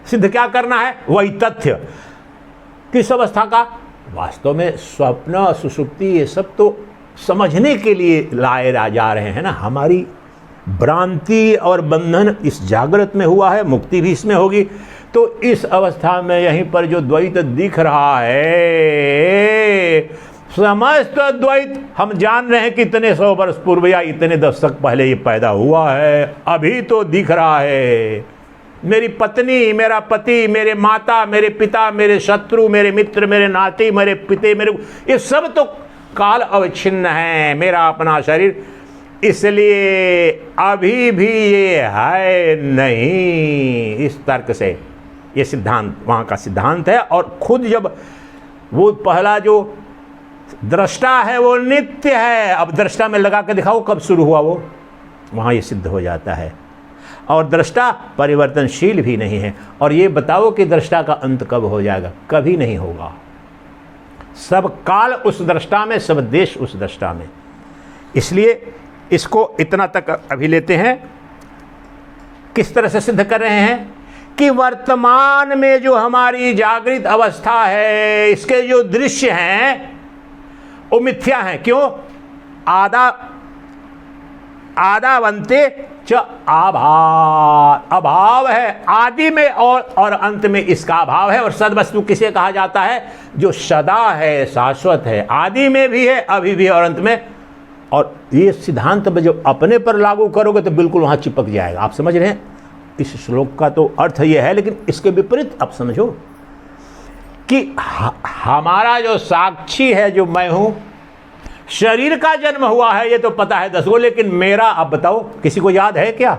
सिद्ध क्या करना है? वही तथ्य। किस अवस्था का? वास्तव में स्वप्न, सुषुप्ति, ये सब तो समझने के लिए लाए जा रहे हैं ना। हमारी भ्रांति और बंधन इस जागृत में हुआ है, मुक्ति भी इसमें होगी। तो इस अवस्था में यहीं पर जो द्वैत दिख रहा है, समस्त द्वैत हम जान रहे हैं कि इतने 100 वर्ष पूर्व या इतने दशक पहले ये पैदा हुआ है, अभी तो दिख रहा है। मेरी पत्नी, मेरा पति, मेरे माता, मेरे पिता, मेरे शत्रु, मेरे मित्र, मेरे नाती, मेरे पिते, मेरे, ये सब तो काल अवच्छिन्न है। मेरा अपना शरीर, इसलिए अभी भी ये है नहीं। इस तर्क से ये सिद्धांत वहाँ का सिद्धांत है। और खुद जब वो पहला जो दृष्टा है वो नित्य है, अब दृष्टा में लगा के दिखाओ कब शुरू हुआ वो, वहाँ ये सिद्ध हो जाता है। और दृष्टा परिवर्तनशील भी नहीं है। और ये बताओ कि दृष्टा का अंत कब हो जाएगा? कभी नहीं होगा। सब काल उस दृष्टा में, सब देश उस दृष्टा में। इसलिए इसको इतना तक अभी लेते हैं। किस तरह से सिद्ध कर रहे हैं कि वर्तमान में जो हमारी जागृत अवस्था है, इसके जो दृश्य हैं वो मिथ्या हैं। क्यों? आदावंते च अभाव है। आदि में और अंत में इसका अभाव है। और सद्वस्तु किसे कहा जाता है? जो सदा है, शाश्वत है, आदि में भी है, अभी भी, और अंत में। और ये सिद्धांत जब अपने पर लागू करोगे तो बिल्कुल वहाँ चिपक जाएगा। आप समझ रहे हैं? इस श्लोक का तो अर्थ ये है, लेकिन इसके विपरीत आप समझो कि हमारा जो साक्षी है, जो मैं हूं, शरीर का जन्म हुआ है ये तो पता है 10 गो, लेकिन मेरा, अब बताओ, किसी को याद है क्या?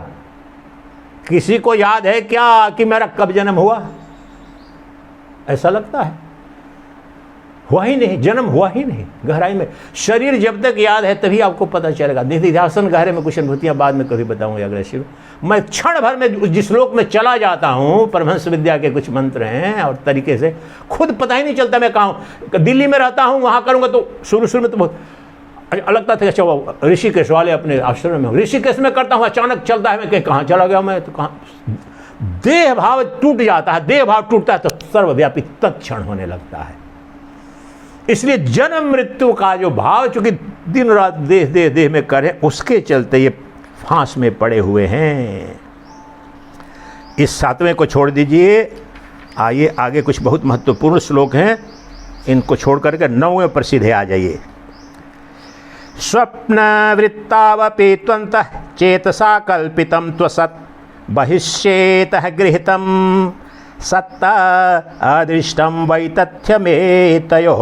किसी को याद है क्या कि मेरा कब जन्म हुआ? ऐसा लगता है हुआ ही नहीं, जन्म हुआ ही नहीं गहराई में। शरीर जब तक याद है तभी आपको पता चलेगा। निधिध्यासन गहरे में कुछ अनुभूतियां बाद में कभी बताऊंगा अगले शिव। मैं क्षण भर में जिस लोक में चला जाता हूं, परमहंस विद्या के कुछ मंत्र हैं और तरीके से खुद पता ही नहीं चलता मैं कहाँ हूं। दिल्ली में रहता हूं, वहां करूंगा तो शुरू में तो बहुत लगता था। अच्छा वो ऋषिकेश वाले अपने आश्रम में, ऋषिकेश में करता हूँ, अचानक चलता है मैं कहाँ चला गया मैं, तो कहाँ देह भाव टूट जाता है। देह भाव टूटता है तो सर्वव्यापी तत्क्षण होने लगता है। इसलिए जन्म मृत्यु का जो भाव, चूंकि दिन रात देह देह देह में करे, उसके चलते ये फांस में पड़े हुए हैं। इस 7वें को छोड़ दीजिए, आइए आगे कुछ बहुत महत्वपूर्ण श्लोक हैं, इनको छोड़ करके 9वें पर सीधे आ जाइए। स्वप्न वृत्तावपि त्वन्तः चेतसा कल्पितं त्वसत् बहिष्येतः गृहीतं सत्ता अदृष्टम वै तथ्यमेतयोः।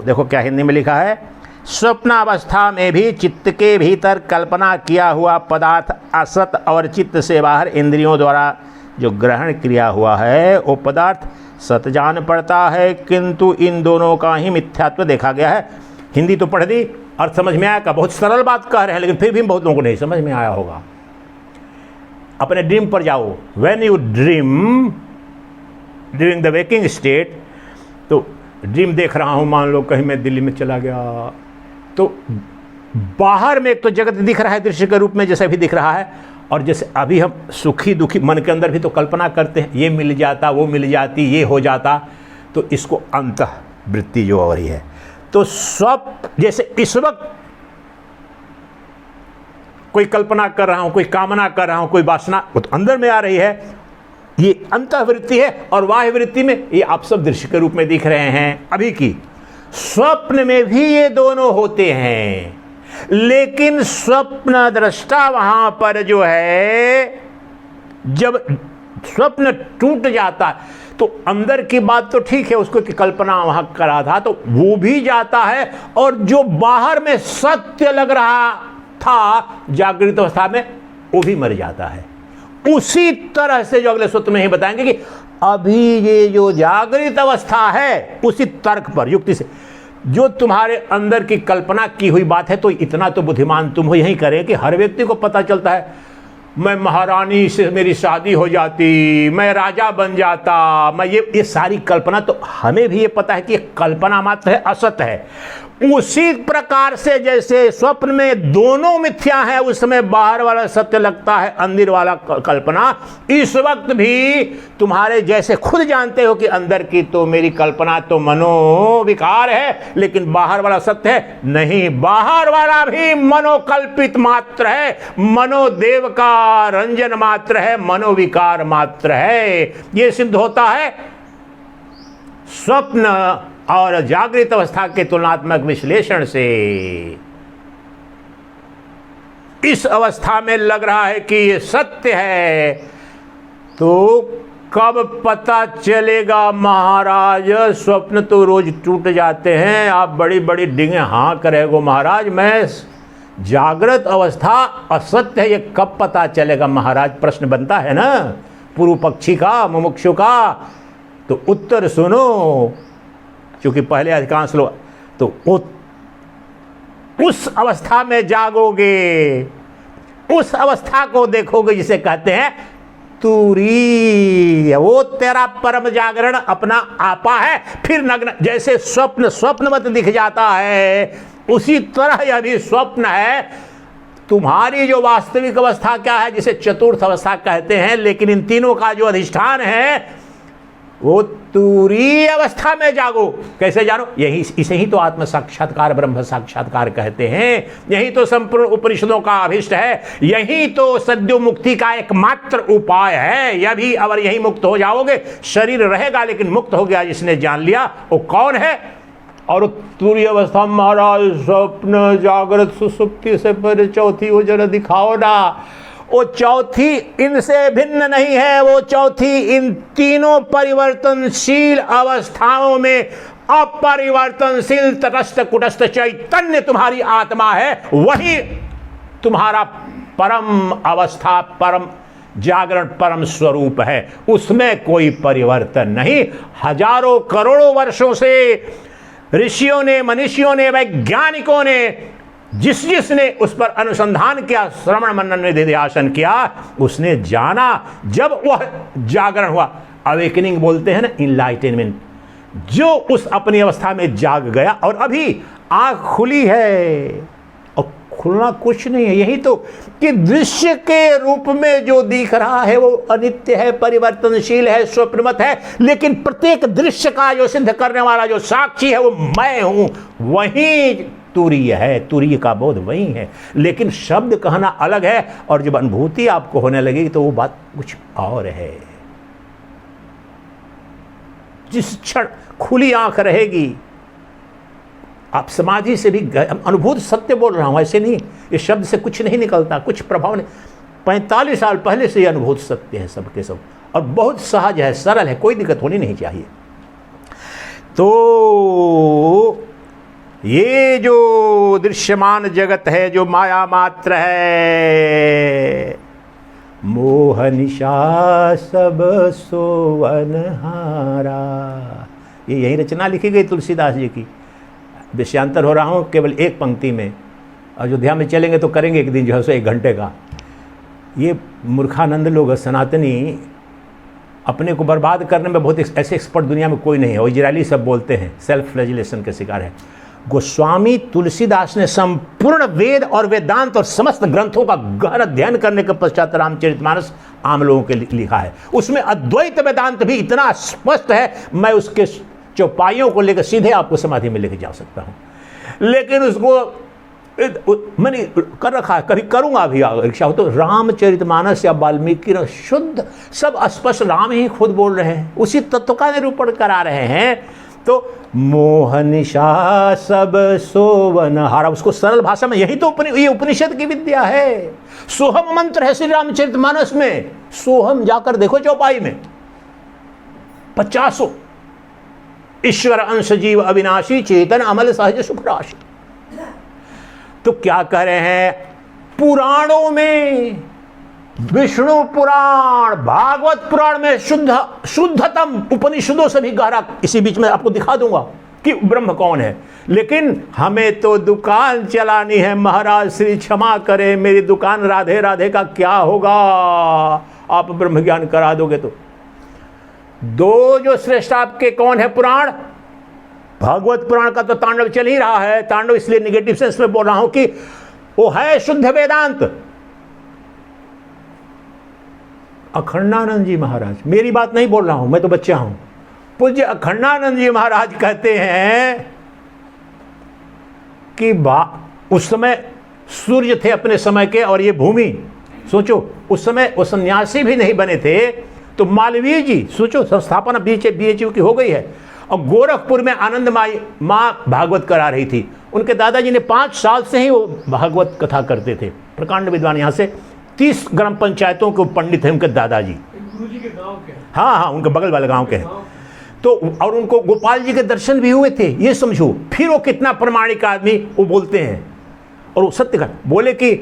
देखो क्या हिंदी में लिखा है। स्वप्नावस्था में भी चित्त के भीतर कल्पना किया हुआ पदार्थ असत और चित्त से बाहर इंद्रियों द्वारा जो ग्रहण किया हुआ है वो पदार्थ सत जान पड़ता है, किंतु इन दोनों का ही मिथ्यात्व देखा गया है। हिंदी तो पढ़ दी, अर्थ समझ में आया का? बहुत सरल बात कह रहे हैं, लेकिन फिर भी बहुत लोगों को नहीं समझ में आया होगा। अपने ड्रीम पर जाओ। When you dream during the waking state, तो ड्रीम देख रहा हूँ, मान लो कहीं मैं दिल्ली में चला गया, तो बाहर में एक तो जगत दिख रहा है दृश्य के रूप में जैसा भी दिख रहा है, और जैसे अभी हम सुखी दुखी मन के अंदर भी तो कल्पना करते हैं, ये मिल जाता, वो मिल जाती, ये हो जाता, तो इसको अंतःवृत्ति जो हो रही है। तो स्वप्न जैसे इस वक्त कोई कल्पना कर रहा हूं, कोई कामना कर रहा हूं, कोई वासना वो तो अंदर में आ रही है, ये अंतःवृत्ति है। और बाह्य वृत्ति में ये आप सब दृश्य के रूप में दिख रहे हैं अभी की। स्वप्न में भी ये दोनों होते हैं, लेकिन स्वप्न दृष्टा वहां पर जो है, जब स्वप्न टूट जाता है तो अंदर की बात तो ठीक है, उसको की कल्पना वहां करा था तो वो भी जाता है, और जो बाहर में सत्य लग रहा था जागृत अवस्था में वो भी मर जाता है। उसी तरह से जो अगले सूत्र में ही बताएंगे कि अभी ये जो जागृत अवस्था है, उसी तर्क पर युक्ति से जो तुम्हारे अंदर की कल्पना की हुई बात है, तो इतना तो बुद्धिमान तुम हो यही करें कि हर व्यक्ति को पता चलता है, मैं महारानी से मेरी शादी हो जाती, मैं राजा बन जाता, मैं ये सारी कल्पना, तो हमें भी ये पता है कि ये कल्पना मात्र है, असत है। उसी प्रकार से जैसे स्वप्न में दोनों मिथ्या है, उस समय बाहर वाला सत्य लगता है, अंदर वाला कल्पना। इस वक्त भी तुम्हारे जैसे खुद जानते हो कि अंदर की तो मेरी कल्पना तो मनोविकार है, लेकिन बाहर वाला सत्य है नहीं, बाहर वाला भी मनोकल्पित मात्र है, मनोदेव का रंजन मात्र है, मनोविकार मात्र है। यह सिद्ध होता है स्वप्न और जागृत अवस्था के तुलनात्मक विश्लेषण से। इस अवस्था में लग रहा है कि ये सत्य है, तो कब पता चलेगा महाराज? स्वप्न तो रोज टूट जाते हैं, आप बड़ी बड़ी डिंगे हाँ करेगो महाराज, मैं जागृत अवस्था असत्य है, ये कब पता चलेगा महाराज? प्रश्न बनता है ना पूर्व पक्षी का, मुमुक्षु का। तो उत्तर सुनो, क्योंकि पहले अधिकांश लोग तो उस अवस्था में जागोगे, उस अवस्था को देखोगे जिसे कहते हैं तुरी, वो तेरा परम जागरण अपना आपा है। फिर नग्न जैसे स्वप्न स्वप्नवत दिख जाता है, उसी तरह यह भी स्वप्न है। तुम्हारी जो वास्तविक अवस्था क्या है, जिसे चतुर्थ अवस्था कहते हैं, लेकिन इन तीनों का जो अधिष्ठान है वो तुरीय अवस्था में जागो। कैसे जानो? यही, इसे ही तो आत्म साक्षात्कार, ब्रह्म साक्षात्कार कहते हैं। यही तो संपूर्ण उपनिषदों का अभिष्ट है, यही तो सद्यो मुक्ति का एकमात्र उपाय है। यह भी अगर यही मुक्त हो जाओगे, शरीर रहेगा लेकिन मुक्त हो गया जिसने जान लिया, वो कौन है? और तुरीय अवस्था महाराज स्वप्न जागृत सुसुप्ति से पर चौथी वो जरा दिखाओ ना। वो चौथी इनसे भिन्न नहीं है, वो चौथी इन तीनों परिवर्तनशील अवस्थाओं में अपरिवर्तनशील तटस्थ कुटस्थ चैतन्य तुम्हारी आत्मा है, वही तुम्हारा परम अवस्था, परम जागरण, परम स्वरूप है। उसमें कोई परिवर्तन नहीं। हजारों करोड़ों वर्षों से ऋषियों ने, मनीषियों ने, वैज्ञानिकों ने जिसने उस पर अनुसंधान किया, श्रवण मनन निधिध्यासन किया, उसने जाना। जब वह जागरण हुआ, अवेकनिंग बोलते हैं ना, इनलाइटनमेंट, जो उस अपनी अवस्था में जाग गया और अभी आंख खुली है, और खुलना कुछ नहीं है, यही तो कि दृश्य के रूप में जो दिख रहा है वो अनित्य है, परिवर्तनशील है, स्वप्नवत है, लेकिन प्रत्येक दृश्य का जो सिद्ध करने वाला जो साक्षी है वो मैं हूं। वही तुरीय है, तुरीय का बोध वही है, लेकिन शब्द कहना अलग है, और जब अनुभूति आपको होने लगेगी तो वो बात कुछ और है। जिस क्षण खुली आंख रहेगी, आप समाधि से भी अनुभूत सत्य बोल रहा हूं, ऐसे नहीं, इस शब्द से कुछ नहीं निकलता, कुछ प्रभाव नहीं। 45 साल पहले से ये अनुभूत सत्य है सबके सब, और बहुत सहज है, सरल है, कोई दिक्कत होनी नहीं चाहिए। तो ये जो दृश्यमान जगत है, जो माया मात्र है, मोह निशा सब सोवनहारा, ये यही रचना लिखी गई तुलसीदास जी की। विषयांतर हो रहा हूँ केवल एक पंक्ति में, अयोध्या में चलेंगे तो करेंगे एक दिन जो है सो 1 घंटे का। ये मूर्खानंद लोग, सनातनी, अपने को बर्बाद करने में बहुत ऐसे एक्सपर्ट दुनिया में कोई नहीं है। वो इजरायली सब बोलते हैं, सेल्फ फ्लैजिलेशन के शिकार है। गोस्वामी तुलसीदास ने संपूर्ण वेद और वेदांत और समस्त ग्रंथों का गहन अध्ययन करने के पश्चात रामचरितमानस आम लोगों के लिए लिखा है। उसमें अद्वैत वेदांत भी इतना स्पष्ट है, मैं उसके चौपाइयों को लेकर सीधे आपको समाधि में लेकर जा सकता हूं, लेकिन उसको मैंने कर रखा है, कभी करूंगा भी अगर इच्छा हो तो। रामचरितमानस या वाल्मीकि शुद्ध सब स्पष्ट राम ही खुद बोल रहे हैं, उसी तत्व का निरूपण करा रहे हैं। तो मोहनिशा सब सोवन हारा, उसको सरल भाषा में, यही तो ये उपनिषद की विद्या है। सोहम मंत्र है श्री रामचरितमानस में, सोहम जाकर देखो चौपाई में 50 ईश्वर अंश जीव अविनाशी चेतन अमल सहज सुख राशि। तो क्या कह रहे हैं, पुराणों में विष्णु पुराण, भागवत पुराण में शुद्धतम उपनिषदों से भी गहरा, इसी बीच में आपको दिखा दूंगा कि ब्रह्म कौन है। लेकिन हमें तो दुकान चलानी है महाराज, श्री क्षमा करें, मेरी दुकान राधे राधे का क्या होगा, आप ब्रह्म ज्ञान करा दोगे तो। दो जो श्रेष्ठ आपके कौन है पुराण, भागवत पुराण का तो तांडव चल ही रहा है। तांडव इसलिए निगेटिव सेंस में बोल रहा हूं कि वो है शुद्ध वेदांत। अखंडानंद जी महाराज, मेरी बात नहीं बोल रहा हूं, मैं तो बच्चा हूं, पूज्य अखंडानंद जी महाराज कहते हैं कि उस समय सूर्य थे अपने समय के, और ये भूमि, सोचो उस समय वो सन्यासी भी नहीं बने थे, तो मालवीय जी सोचो संस्थापना बीएचयू की हो गई है, और गोरखपुर में आनंदमाई माँ भागवत करा रही थी। उनके दादाजी ने 5 साल से ही वो भागवत कथा करते थे, प्रकांड विद्वान, यहाँ से 30 ग्राम पंचायतों के पंडित हैं उनके दादाजी, गुरुजी के गांव के, हाँ, उनके बगल वाले गांव के हैं। तो और उनको गोपाल जी के दर्शन भी हुए थे, ये समझो। फिर वो कितना प्रामाणिक आदमी वो बोलते हैं, और वो सत्य का बोले कि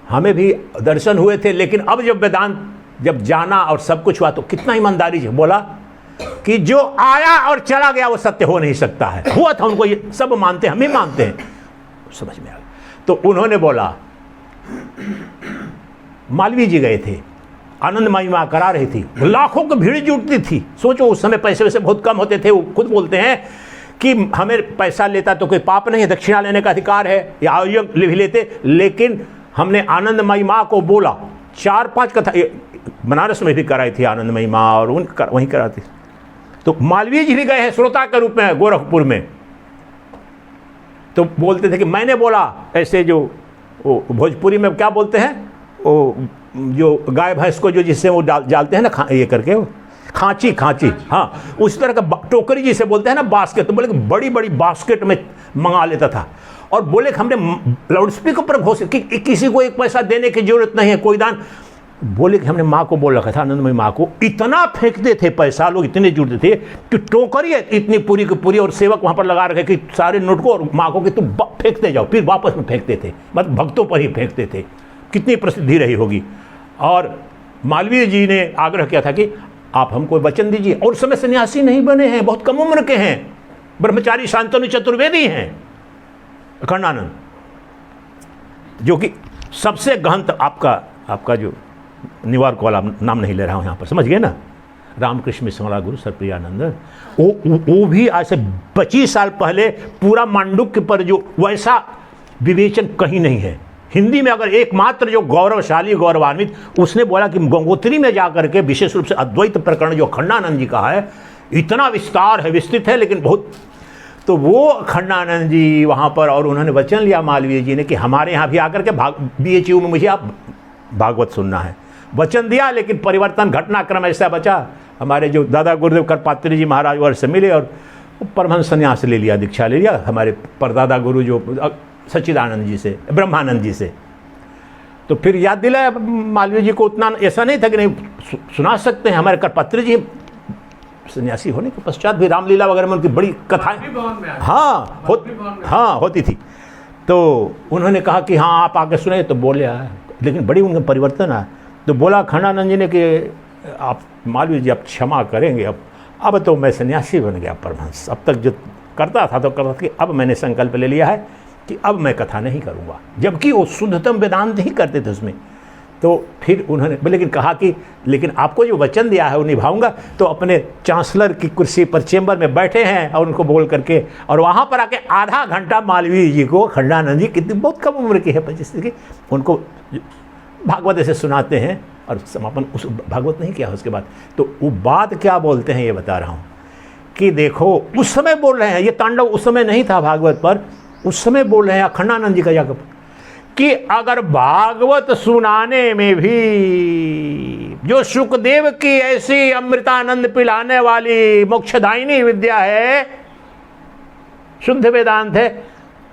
हमें भी दर्शन हुए थे, लेकिन अब जब वेदांत जब जाना और सब कुछ हुआ तो कितना ईमानदारी से बोला कि जो आया और चला गया वो सत्य हो नहीं सकता है। हुआ था, उनको ये सब मानते हैं, हम ही मानते हैं, समझ में आ गया। तो उन्होंने बोला, मालवीय जी गए थे, आनंदमयी मां करा रही थी, लाखों की भीड़ जुटती थी। सोचो उस समय पैसे वैसे बहुत कम होते थे। वो खुद बोलते हैं कि हमें पैसा लेता तो कोई पाप नहीं है, दक्षिणा लेने का अधिकार है, या आयोग भी लेते, लेकिन हमने आनंदमयी मां को बोला। 4-5 कथा बनारस में भी कराई थी आनंदमयी मां, और वहीं कराती। तो मालवीय जी भी गए हैं श्रोता के रूप में गोरखपुर में, तो बोलते थे कि मैंने बोला ऐसे, जो वो भोजपुरी में क्या बोलते हैं, वो जो गाय भैंस को जो जिससे वो डालते हैं ना, ये करके वो खांची, हाँ, उस तरह का टोकरी जिसे बोलते हैं ना, बास्केट। तो बोले कि बड़ी बड़ी बास्केट में मंगा लेता था, और बोले कि हमने लाउडस्पीकर पर घोषित कि किसी को 1 पैसा देने की जरूरत नहीं है, कोई दान। बोले कि हमने माँ को बोल रखा था, आनंदमयी माँ को, इतना फेंकते थे पैसा, लोग इतने जुड़ते थे कि टोकरी है इतनी पूरी की पूरी, और सेवक वहाँ पर लगा रखे कि सारे नोट को, और माँ को कि तुम फेंकते जाओ, फिर वापस में फेंकते थे, मतलब भक्तों पर ही फेंकते थे। कितनी प्रसिद्धि रही होगी। और मालवीय जी ने आग्रह किया था कि आप हमको वचन दीजिए, और उस समय सन्यासी नहीं बने हैं, बहुत कम उम्र के हैं, ब्रह्मचारी शांतनु चतुर्वेदी हैं अखंडानंद, जो कि सबसे गहन आपका जो निवारक वाला नाम नहीं ले रहा हूँ यहाँ पर, समझ गए ना, रामकृष्ण मिश्रा गुरु सरप्रियानंद, वो भी आज से 25 साल पहले पूरा मांडुक्य पर जो वैसा विवेचन कहीं नहीं है। हिंदी में अगर एकमात्र जो गौरवशाली गौरवान्वित, उसने बोला कि गंगोत्री में जाकर के विशेष रूप से अद्वैत प्रकरण जो अखंडानंद जी का है, इतना विस्तार है, विस्तृत है, लेकिन बहुत। तो वो अखंडानंद जी वहाँ पर, और उन्होंने वचन लिया मालवीय जी ने कि हमारे यहाँ भी आकर के बीएचयू में मुझे आप भागवत सुनना है। वचन दिया, लेकिन परिवर्तन घटनाक्रम ऐसा बचा, हमारे जो दादा गुरुदेव करपात्री जी महाराज वर्ष से मिले और परमहंस संन्यास ले लिया, दीक्षा ले लिया, हमारे परदादा गुरु जो सच्चिदानंद जी से, ब्रह्मानंद जी से। तो फिर याद दिलाया मालवीय जी को, उतना ऐसा नहीं था कि नहीं सुना सकते हैं। हमारे करपात्री जी सन्यासी होने के पश्चात भी रामलीला वगैरह में उनकी बड़ी कथाएं होती थी। तो उन्होंने कहा कि हाँ आप आगे सुने, तो बोले आया, लेकिन बड़ी उनका परिवर्तन आया। तो बोला अखंडानंद जी ने कि आप मालवीय जी आप क्षमा करेंगे, अब तो मैं सन्यासी बन गया परमहंस, अब तक जो करता था तो करता था, कि अब मैंने संकल्प ले लिया है कि अब मैं कथा नहीं करूँगा। जबकि वो शुद्धतम वेदांत ही करते थे उसमें, तो फिर उन्होंने लेकिन कहा कि लेकिन आपको जो वचन दिया है वो निभाऊंगा। तो अपने चांसलर की कुर्सी पर चेंबर में बैठे हैं और उनको बोल करके, और वहाँ पर आके आधा घंटा मालवीय जी को, अखंडानंद जी कितनी बहुत कम उम्र की है, 25 की, उनको भागवत ऐसे सुनाते हैं और समापन उस भागवत नहीं किया उसके बाद। तो वो बात क्या बोलते हैं ये बता रहा हूँ कि देखो उस समय बोल रहे हैं, ये तांडव उस समय नहीं था भागवत पर, उस समय बोल रहे हैं अखंडानंद जी का जाकर कि अगर भागवत सुनाने में भी जो सुखदेव की ऐसी अमृतानंद पिलाने वाली मोक्षदायिनी विद्या है, शुद्ध वेदांत है,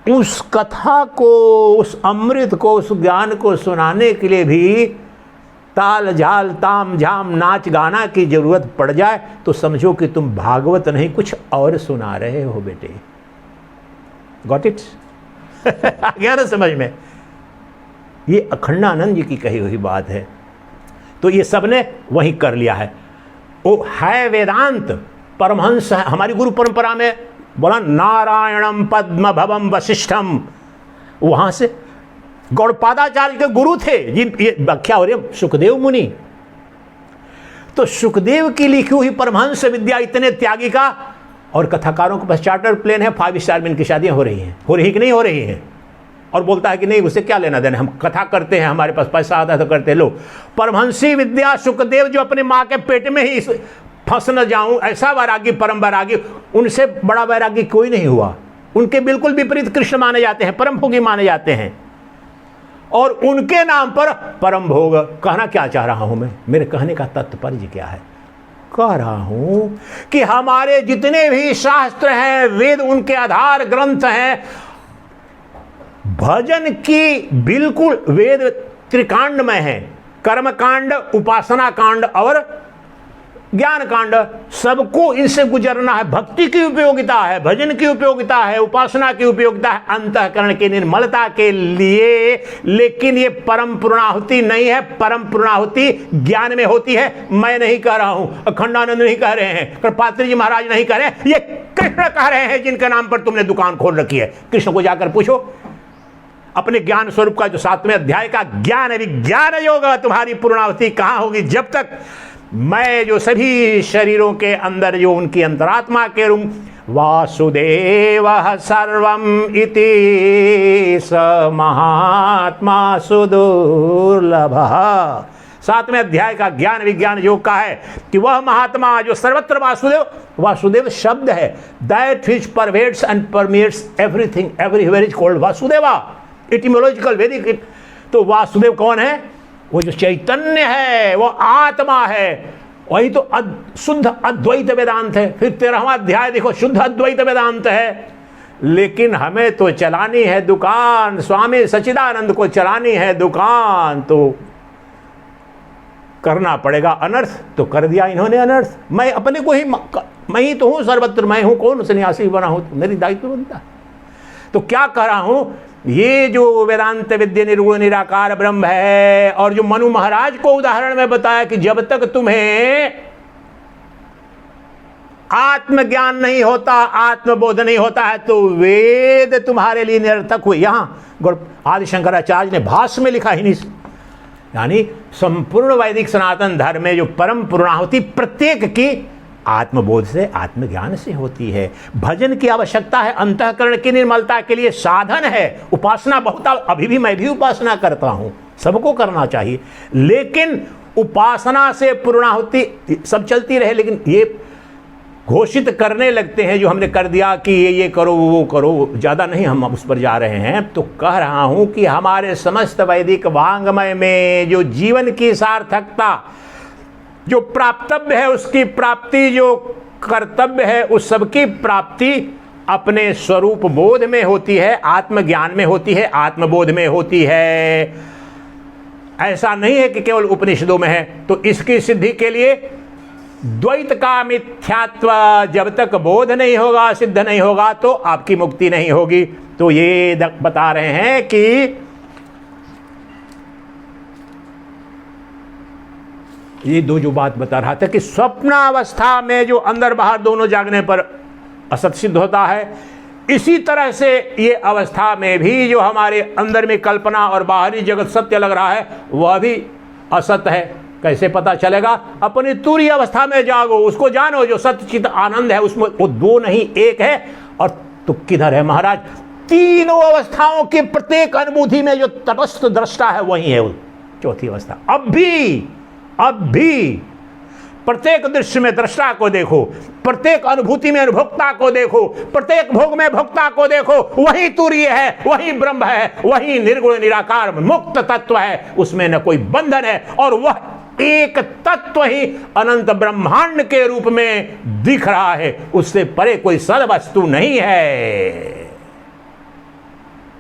उस कथा को, उस अमृत को, उस ज्ञान को सुनाने के लिए भी ताल झाल ताम झाम नाच गाना की जरूरत पड़ जाए तो समझो कि तुम भागवत नहीं कुछ और सुना रहे हो बेटे। Got it? आ गया ना समझ में? ये अखंडानंद जी की कही हुई बात है। तो ये सबने वही कर लिया है। वो है वेदांत, परमहंस है। हमारी गुरु परंपरा में बोला नारायणम पद्म भवम वशिष्ठम, वहां से गौड़पादाचार्य के गुरु थे जिन, ये व्याख्या हो रही है सुखदेव मुनि। तो सुखदेव की लिखी हुई परमहंस विद्या इतने त्यागी का, और कथाकारों के पास चार्टर प्लेन है, 5 स्टार में इनकी शादियां हो रही कि नहीं हो रही हैं, और बोलता है कि नहीं उससे क्या लेना देना, हम कथा करते हैं, हमारे पास पैसा आता है तो करते हैं। लो परमहंसी विद्या सुखदेव जो अपने माँ के पेट में ही फंस न जाऊं, ऐसा वैरागी, परम वैरागी, उनसे बड़ा वैरागी कोई नहीं हुआ। उनके बिल्कुल विपरीत कृष्ण माने जाते हैं, परम भोगी माने जाते हैं, और उनके नाम पर परम भोग। कहना क्या चाह रहा हूं मैं, मेरे कहने का तात्पर्य क्या है? कह रहा हूं कि हमारे जितने भी शास्त्र हैं, वेद उनके आधार ग्रंथ हैं, भजन की बिल्कुल वेद त्रिकांड में है, कर्म कांड, उपासना कांड और ज्ञान कांड। सबको इनसे गुजरना है। भक्ति की उपयोगिता है, भजन की उपयोगिता है, उपासना की उपयोगिता है अंतःकरण की निर्मलता के लिए, लेकिन ये परम पूर्णाहुति नहीं है। परम पूर्णाहुति ज्ञान में होती है। मैं नहीं कह रहा हूं, अखंडानंद नहीं कह रहे हैं, कृपात्री जी महाराज नहीं कह रहे हैं, ये कृष्ण कह रहे हैं जिनके नाम पर तुमने दुकान खोल रखी है। कृष्ण को जाकर पूछो, अपने ज्ञान स्वरूप का जो 7वें अध्याय का ज्ञान है, विज्ञान योग, तुम्हारी पूर्णाहुति कहां होगी? जब तक मैं जो सभी शरीरों के अंदर जो उनकी अंतरात्मा के रूप वासुदेव सर्वम इति स महात्मा सुदुर्लभ, 7वें अध्याय का ज्ञान विज्ञान योग का है कि वह महात्मा जो सर्वत्र वासुदेव, वासुदेव शब्द है, that which pervades and permeates everything everywhere is called Vasudeva, etymological Vedic. तो वासुदेव कौन है? वो जो चैतन्य है, वो आत्मा है। वही तो शुद्ध अद्वैत वेदांत है। फिर 13वां अध्याय देखो, शुद्ध अद्वैत वेदांत है। लेकिन हमें तो चलानी है दुकान, स्वामी सच्चिदानंद को चलानी है दुकान, तो करना पड़ेगा अनर्थ। तो कर दिया इन्होंने अनर्थ। मैं अपने को ही, मैं ही तो हूं सर्वत्र, मैं हूं कौन सन्यासी बना हूं, मेरी दायित्व बनता। तो क्या कह रहा हूं, ये जो वेदांत विद्या निर्गुण निराकार ब्रह्म है, और जो मनु महाराज को उदाहरण में बताया कि जब तक तुम्हें आत्मज्ञान नहीं होता, आत्मबोध नहीं होता है, तो वेद तुम्हारे लिए निरर्थक हुए। यहां आदि शंकराचार्य ने भाष्य में लिखा ही नहीं, यानी संपूर्ण वैदिक सनातन धर्म में जो परम पूर्णाहुति प्रत्येक की आत्मबोध से, आत्मज्ञान से होती है। भजन की आवश्यकता है अंतःकरण की निर्मलता के लिए, साधन है। उपासना बहुत, अभी भी मैं भी उपासना करता हूं, सबको करना चाहिए, लेकिन उपासना से पूर्णाहुति सब चलती रहे। लेकिन ये घोषित करने लगते हैं जो हमने कर दिया कि ये करो वो करो, ज़्यादा नहीं हम उस पर जा रहे हैं। तो कह रहा हूं कि हमारे समस्त वैदिक वाङ्मय में जो जीवन की सार्थकता, जो प्राप्तव्य है उसकी प्राप्ति, जो कर्तव्य है उस सब की प्राप्ति अपने स्वरूप बोध में होती है, आत्मज्ञान में होती है, आत्मबोध में होती है। ऐसा नहीं है कि केवल उपनिषदों में है। तो इसकी सिद्धि के लिए द्वैत का मिथ्यात्व जब तक बोध नहीं होगा, सिद्ध नहीं होगा, तो आपकी मुक्ति नहीं होगी। तो ये बता रहे हैं कि ये दो जो बात बता रहा था कि स्वप्नावस्था में जो अंदर बाहर दोनों जागने पर असत सिद्ध होता है, इसी तरह से ये अवस्था में भी जो हमारे अंदर में कल्पना और बाहरी जगत सत्य लग रहा है, वह भी असत है। कैसे पता चलेगा? अपनी तुरीय अवस्था में जागो, उसको जानो जो सच्चित आनंद है, उसमें वो दो नहीं एक है। और तू किधर है महाराज? तीनों अवस्थाओं की प्रत्येक अनुभूति में जो तटस्थ दृष्टा है वही है वो चौथी अवस्था। अब भी प्रत्येक दृश्य में दृष्टा को देखो, प्रत्येक अनुभूति में अनुभोक्ता को देखो, प्रत्येक भोग में भोक्ता को देखो, वही तुरीय है, वही ब्रह्म है, वही निर्गुण निराकार मुक्त तत्व है, उसमें न कोई बंधन है, और वह एक तत्व ही अनंत ब्रह्मांड के रूप में दिख रहा है, उससे परे कोई सद वस्तु नहीं है।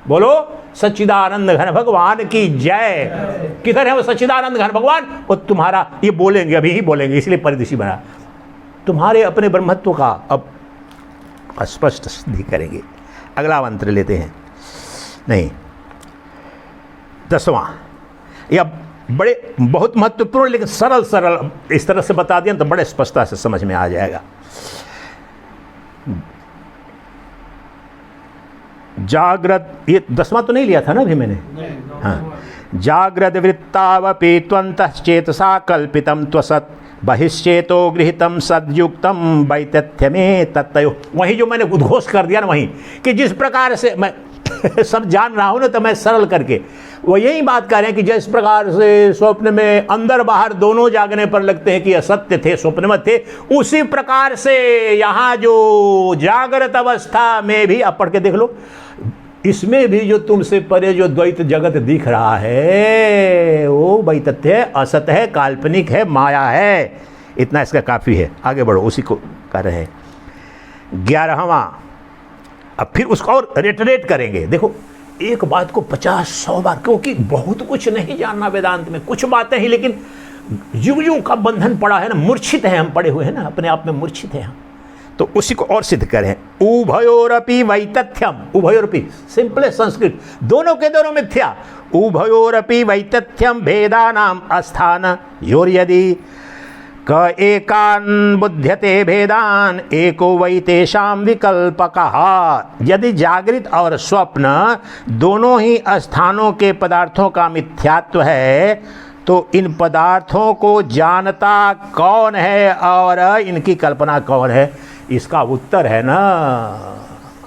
बोलो सच्चिदानंद घन भगवान की जय। किधर है वो सच्चिदानंद घन भगवान? वो तुम्हारा, ये बोलेंगे, अभी ही बोलेंगे, इसलिए परिदृश्य बना, तुम्हारे अपने ब्रह्मत्व का अब स्पष्ट सिद्धि करेंगे। अगला मंत्र लेते हैं, नहीं 10वां, यह बड़े बहुत महत्वपूर्ण लेकिन सरल इस तरह से बता दिया तो बड़े स्पष्टता से समझ में आ जाएगा। जागृत, ये 10वां तो नहीं लिया था ना अभी मैंने? हाँ, जागृत वृत्तावपि त्वन्तश्चेतसा कल्पितम त्वसत् बहिश्चेतो गृहीतम सद्युक्तम वैतथ्यमे तत्तयो। वही जो मैंने उद्घोष कर दिया ना, वही कि जिस प्रकार से मैं सब जान रहा हूं ना, तो मैं सरल करके वो यही बात कर रहे हैं कि जिस प्रकार से स्वप्न में अंदर बाहर दोनों जागने पर लगते हैं कि असत्य थे, स्वप्न में थे, उसी प्रकार से यहाँ जो जागृत अवस्था में भी, अब पढ़ के देख लो, इसमें भी जो तुमसे परे जो द्वैत जगत दिख रहा है वो वैतथ्य है, असत है, काल्पनिक है, माया है। इतना इसका काफी है, आगे बढ़ो, उसी को कर रहे हैं। 11वां, अब फिर उसको और रेटरेट करेंगे। देखो एक बात को 50-100 बार, क्योंकि बहुत कुछ नहीं जानना वेदांत में, कुछ बातें ही, लेकिन युग युग का बंधन पड़ा है ना, मूर्छित है, हम पड़े हुए हैं ना, अपने आप में मूर्छित है हम, तो उसी को और सिद्ध करें। उभयोरपि वैतथ्यम, उभयोरपि सिंपल संस्कृत, दोनों के दोनों मिथ्या। उभयोरपि वैतथ्यम भेदानाम अस्थान योर्यदि क एकान बुध्यते भेदान एको वै तेषां विकल्पकः। यदि जागृत और स्वप्न दोनों ही स्थानों के पदार्थों का मिथ्यात्व है, तो इन पदार्थों को जानता कौन है और इनकी कल्पना कौन है? इसका उत्तर है ना,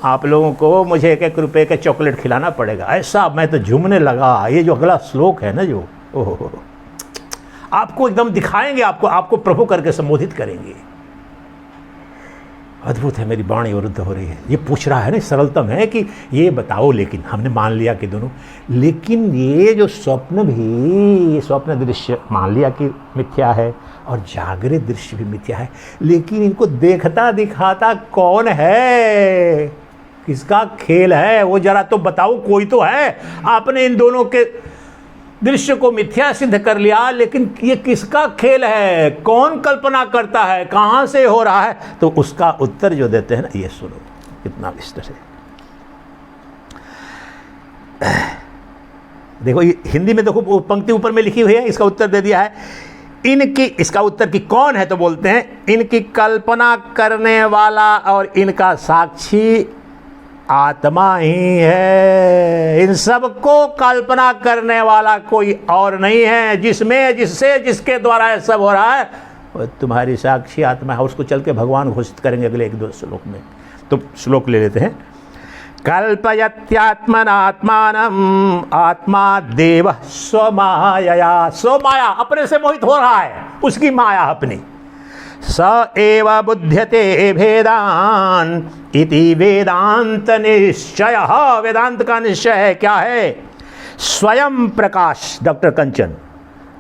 आप लोगों को मुझे 1-1 रुपए के चॉकलेट खिलाना पड़ेगा। ऐसा मैं तो झूमने लगा। ये जो अगला श्लोक है ना, जो ओहो, आपको एकदम दिखाएंगे, आपको प्रभु करके संबोधित करेंगे। अद्भुत है, मेरी वाणी वरुद्ध हो रही है। ये पूछ रहा है ना, सरलतम है कि ये बताओ, लेकिन हमने मान लिया कि दोनों, लेकिन ये जो स्वप्न भी, स्वप्न दृश्य मान लिया कि मिथ्या है और जागृत दृश्य भी मिथ्या है, लेकिन इनको देखता दिखाता कौन है? किसका खेल है वो जरा तो बताओ, कोई तो है। आपने इन दोनों के दृश्य को मिथ्या सिद्ध कर लिया, लेकिन ये किसका खेल है? कौन कल्पना करता है? कहां से हो रहा है? तो उसका उत्तर जो देते हैं ना, ये सुनो कितना विस्तार से। देखो ये हिंदी में देखो, पंक्ति ऊपर में लिखी हुई है, इसका उत्तर दे दिया है। इनकी, इसका उत्तर की कौन है? तो बोलते हैं इनकी कल्पना करने वाला और इनका साक्षी आत्मा ही है। इन सबको कल्पना करने वाला कोई और नहीं है। जिसमें, जिससे, जिसके द्वारा ये सब हो रहा है वो तुम्हारी साक्षी आत्मा है। उसको चल के भगवान घोषित करेंगे अगले 1-2 श्लोक में। तो श्लोक ले लेते हैं। कल्पयत्यात्मनात्मानम् आत्मा देव स्वमायया। स्वमाया, अपने से मोहित हो रहा है, उसकी माया अपनी। स एव बुध्यते भेदान इति वेदांत निश्चय। वेदांत का निश्चय है, क्या है? स्वयं प्रकाश। डॉक्टर कंचन,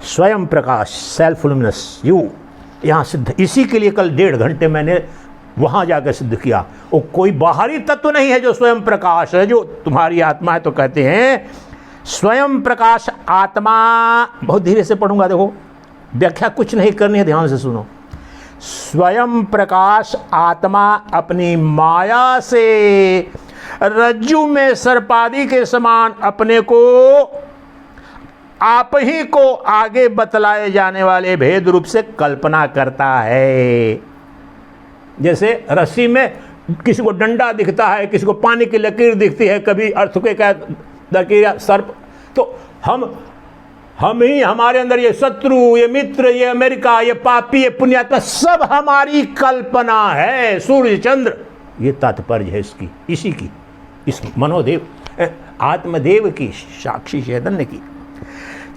स्वयं प्रकाश, सेल्फ लुमिनस यू, यहाँ सिद्ध। इसी के लिए कल 1.5 घंटे मैंने वहाँ जाकर सिद्ध किया। वो कोई बाहरी तत्व नहीं है जो स्वयं प्रकाश है, जो तुम्हारी आत्मा है। तो कहते हैं स्वयं प्रकाश आत्मा। बहुत धीरे से पढ़ूंगा, देखो व्याख्या कुछ नहीं करनी है, ध्यान से सुनो। स्वयं प्रकाश आत्मा अपनी माया से रज्जु में सर्पादि के समान अपने को, आप ही को आगे बतलाए जाने वाले भेद रूप से कल्पना करता है। जैसे रस्सी में किसी को डंडा दिखता है, किसी को पानी की लकीर दिखती है, कभी अर्थक्वेक का लकीर, सर्प। तो हम ही, हमारे अंदर ये शत्रु, ये मित्र, ये अमेरिका, ये पापी, ये पुण्यात्मा, सब हमारी कल्पना है। सूर्य चंद्र, ये तात्पर्य है इसकी, इसी की, इस मनोदेव आत्मदेव की, साक्षी चैतन्य की।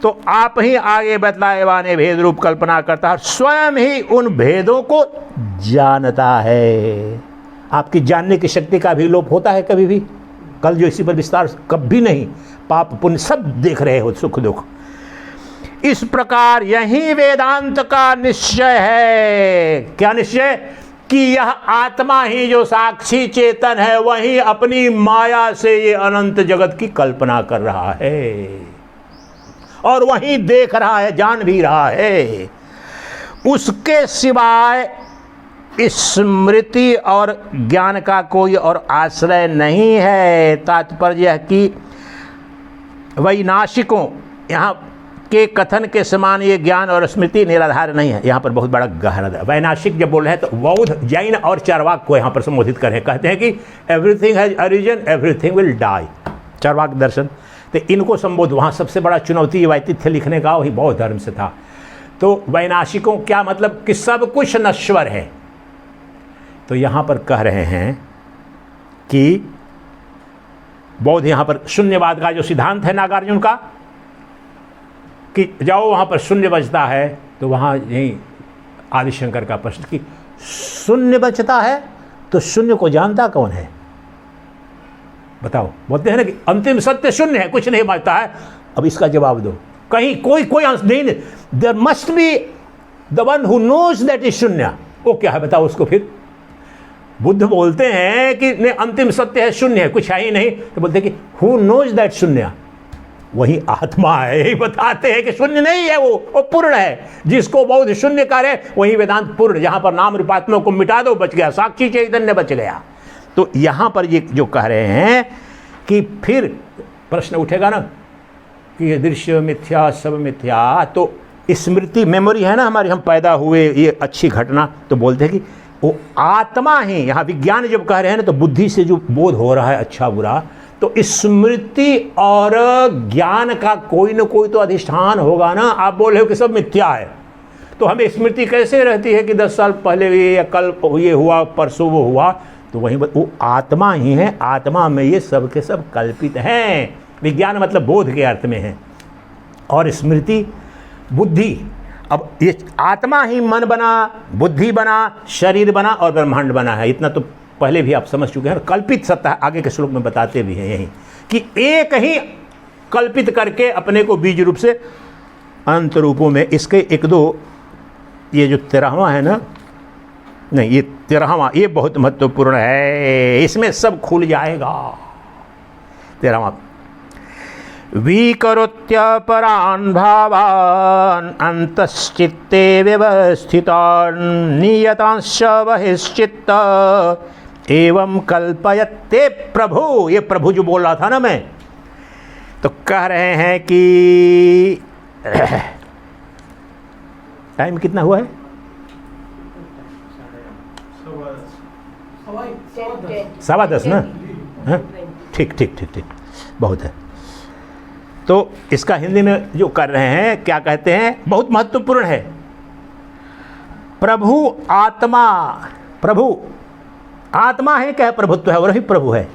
तो आप ही आगे बतलाए वाने भेद रूप कल्पना करता है, स्वयं ही उन भेदों को जानता है। आपकी जानने की शक्ति का भी लोप होता है कभी भी? कल जो इसी पर विस्तार, कभी नहीं। पाप पुण्य सब देख रहे हो, सुख दुख। इस प्रकार यही वेदांत का निश्चय है। क्या निश्चय? कि यह आत्मा ही जो साक्षी चेतन है, वही अपनी माया से ये अनंत जगत की कल्पना कर रहा है और वही देख रहा है, जान भी रहा है। उसके सिवाय स्मृति और ज्ञान का कोई और आश्रय नहीं है। तात्पर्य है कि वैनाशिकों यहाँ के कथन के समान ये ज्ञान और स्मृति निराधार नहीं है। यहाँ पर बहुत बड़ा गहरा है। वैनाशिक जब बोल रहे हैं तो बौद्ध, जैन और चार्वाक को यहाँ पर संबोधित कर रहे हैं। कहते हैं कि everything has origin, everything will die, Charvak दर्शन। तो इनको संबोध, वहाँ सबसे बड़ा चुनौती ये वैतिथ्य लिखने का वही बौद्ध धर्म से था। तो वैनाशिकों क्या मतलब? कि सब कुछ नश्वर है। तो यहाँ पर कह रहे हैं कि बौद्ध यहाँ पर शून्यवाद का जो सिद्धांत है नागार्जुन का, कि जाओ वहाँ पर शून्य बचता है, तो वहाँ यही आदिशंकर का प्रश्न कि शून्य बचता है तो शून्य को जानता कौन है? बताओ। बोलते हैं ना कि अंतिम सत्य शून्य है, कुछ नहीं बचता है। अब इसका जवाब दो। कहीं कोई अंश नहीं। There must be the one who knows that is शून्य। वो क्या है बताओ उसको फिर? बुद्ध बोलते हैं कि नहीं, अंतिम सत्य है, शून्य है, कुछ है ही नहीं। तो बोलते हैं कि हु नोज दैट शून्य, वही आत्मा है। यही बताते हैं कि शून्य नहीं है, वो पूर्ण है। जिसको बौद्ध शून्य करे वही वेदांत पूर्ण। जहाँ पर नाम रूपात्मा को मिटा दो, बच गया, साक्षी चैतन्य बच गया। तो यहाँ पर ये जो कह रहे हैं कि फिर प्रश्न उठेगा ना कि ये दृश्य मिथ्या, सब मिथ्या। तो स्मृति, मेमोरी है ना हमारी, हम पैदा हुए, ये अच्छी घटना, तो बोलते हैं कि वो आत्मा ही, यहाँ विज्ञान जब कह रहे हैं ना, तो बुद्धि से जो बोध हो रहा है अच्छा बुरा, तो स्मृति और ज्ञान का कोई न कोई तो अधिष्ठान होगा ना। आप बोल रहे हो कि सब मिथ्या है, तो हमें स्मृति कैसे रहती है कि 10 साल पहले ये, या कल ये हुआ, परसों वो हुआ? तो वहीं वो आत्मा ही है। आत्मा में ये सब के सब कल्पित हैं। विज्ञान मतलब बोध के अर्थ में है, और स्मृति बुद्धि। अब ये आत्मा ही मन बना, बुद्धि बना, शरीर बना और ब्रह्मांड बना है। इतना तो पहले भी आप समझ चुके हैं। कल्पित सत्ता, आगे के श्लोक में बताते भी हैं यही, कि एक ही कल्पित करके अपने को बीज रूप से अनंत रूपों में। इसके एक दो, ये जो 13वां है ना, नहीं ये 13वां, ये बहुत महत्वपूर्ण है, इसमें सब खुल जाएगा। 13वां, विकरोत्यपरान् भावान् अन्तश्चित्ते व्यवस्थितान् नियतांश्च बहिश्चित्त एवं कल्पयते प्रभु। ये प्रभु जो बोल रहा था ना मैं, तो कह रहे हैं कि टाइम कितना हुआ है? 10:15 ना? ठीक, बहुत है। तो इसका हिंदी में जो कर रहे हैं, क्या कहते हैं, बहुत महत्वपूर्ण है। प्रभु आत्मा, प्रभु आत्मा है, क्या प्रभुत्व है, वही प्रभु है।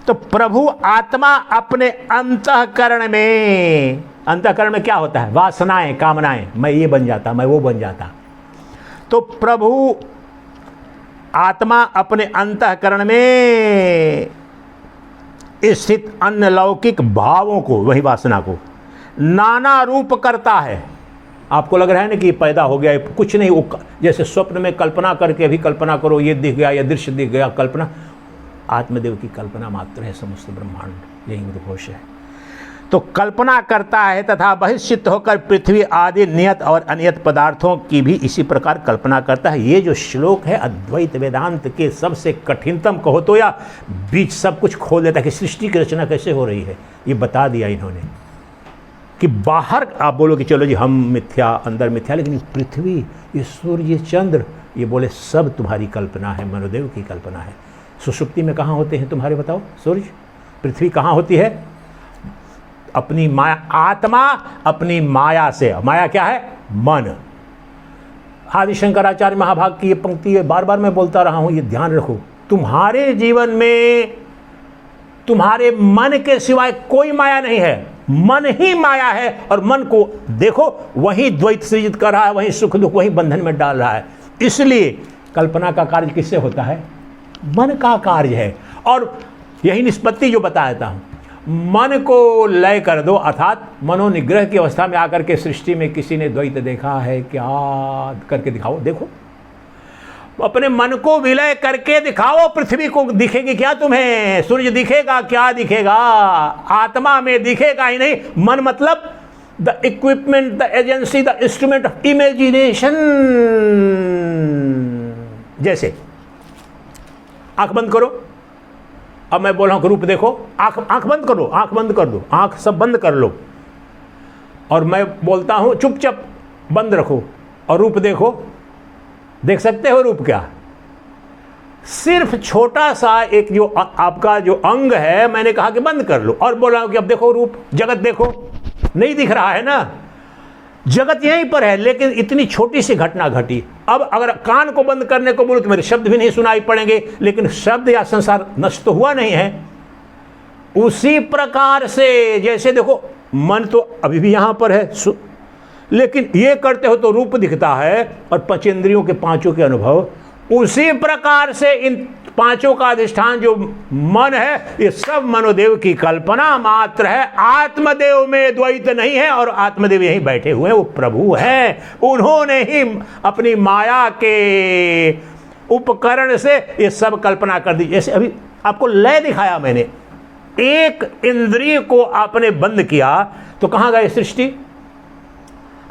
तो प्रभु आत्मा अपने अंतःकरण में क्या होता है? वासनाएं, कामनाएं। मैं ये बन जाता, मैं वो बन जाता। तो प्रभु आत्मा अपने अंतःकरण में स्थित अन्य लौकिक भावों को, वही वासना को, नाना रूप करता है। आपको लग रहा है ना कि पैदा हो गया, कुछ नहीं। वो जैसे स्वप्न में कल्पना करके अभी कल्पना करो, ये दिख गया, या दृश्य दिख गया, कल्पना आत्मदेव की कल्पना मात्र है समस्त ब्रह्मांड, यही उद्घोष है। तो कल्पना करता है तथा बहिश्चित्त होकर पृथ्वी आदि नियत और अनियत पदार्थों की भी इसी प्रकार कल्पना करता है। ये जो श्लोक है अद्वैत वेदांत के सबसे कठिनतम कहो तो, या बीच सब कुछ खोल देता है कि सृष्टि की रचना कैसे हो रही है। ये बता दिया इन्होंने कि बाहर आप बोलो कि चलो जी हम मिथ्या, अंदर मिथ्या, लेकिन पृथ्वी, ये सूर्य, ये चंद्र, ये बोले सब तुम्हारी कल्पना है, मनोदेव की कल्पना है। सुषुप्ति में कहाँ होते हैं तुम्हारे, बताओ? सूर्य, पृथ्वी कहाँ होती है? अपनी माया, आत्मा अपनी माया से, माया क्या है? मन। आदि शंकराचार्य महाभाग की ये पंक्ति है, बार बार मैं बोलता रहा हूं, ये ध्यान रखो। तुम्हारे जीवन में तुम्हारे मन के सिवाय कोई माया नहीं है, मन ही माया है। और मन को देखो, वही द्वैत सृजित कर रहा है, वही सुख दुख, वही बंधन में डाल रहा है। इसलिए कल्पना का कार्य किससे होता है? मन का कार्य है। और यही निष्पत्ति जो बताता हूं, मन को लय कर दो, अर्थात मनोनिग्रह की अवस्था में आकर के सृष्टि में किसी ने द्वैत देखा है क्या? करके दिखाओ, देखो, अपने मन को विलय करके दिखाओ। पृथ्वी को दिखेगी क्या तुम्हें? सूर्य दिखेगा क्या? दिखेगा, आत्मा में दिखेगा ही नहीं। मन मतलब the equipment, the agency, the instrument of imagination. जैसे आंख बंद करो, अब मैं बोल रहा हूं रूप देखो, आंख बंद करो, आंख बंद कर दो, आंख सब बंद कर लो, और मैं बोलता हूं चुपचाप बंद रखो और रूप देखो। देख सकते हो रूप क्या? सिर्फ छोटा सा एक जो आपका जो अंग है, मैंने कहा कि बंद कर लो, और बोला कि अब देखो रूप, जगत देखो, नहीं दिख रहा है ना? जगत यहीं पर है, लेकिन इतनी छोटी सी घटना घटी। अब अगर कान को बंद करने को बोलो तो मेरे शब्द भी नहीं सुनाई पड़ेंगे, लेकिन शब्द या संसार नष्ट तो हुआ नहीं है। उसी प्रकार से जैसे देखो, मन तो अभी भी यहां पर है, लेकिन ये करते हो तो रूप दिखता है और पंचेंद्रियों के पांचों के अनुभव। उसी प्रकार से इन पांचों का अधिष्ठान जो मन है, ये सब मनोदेव की कल्पना मात्र है। आत्मदेव में द्वैत नहीं है, और आत्मदेव यहीं बैठे हुए हैं, वो प्रभु हैं। उन्होंने ही अपनी माया के उपकरण से ये सब कल्पना कर दी। जैसे अभी आपको लय दिखाया मैंने, एक इंद्रिय को आपने बंद किया तो कहां गई सृष्टि?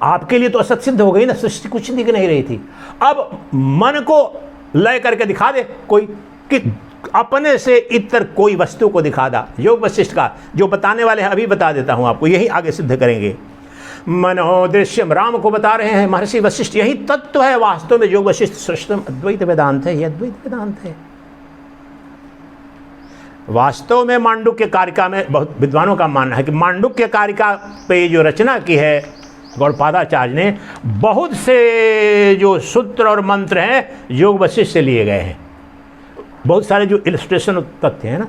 आपके लिए तो असत सिद्ध हो गई ना, सृष्टि कुछ दिख नहीं रही थी। अब मन को लय करके दिखा दे कोई, कि अपने से इतर कोई वस्तु को दिखा दा। योग वशिष्ठ का जो बताने वाले हैं, अभी बता देता हूं आपको, यही आगे सिद्ध करेंगे। मनोदृश्यम, राम को बता रहे हैं महर्षि वशिष्ठ। यही तत्व है वास्तव में योग वशिष्ठ श्रेष्ठतम अद्वैत वेदांत है। यह अद्वैत वेदांत है वास्तव में। मांडुक्य कारिका में बहुत विद्वानों का मानना है कि मांडुक्य कारिका पे जो रचना की है गौड़पादाचार्य ने, बहुत से जो सूत्र और मंत्र हैं योग वशिष्ठ से लिए गए हैं। बहुत सारे जो इलस्ट्रेशन तथ्य हैं ना,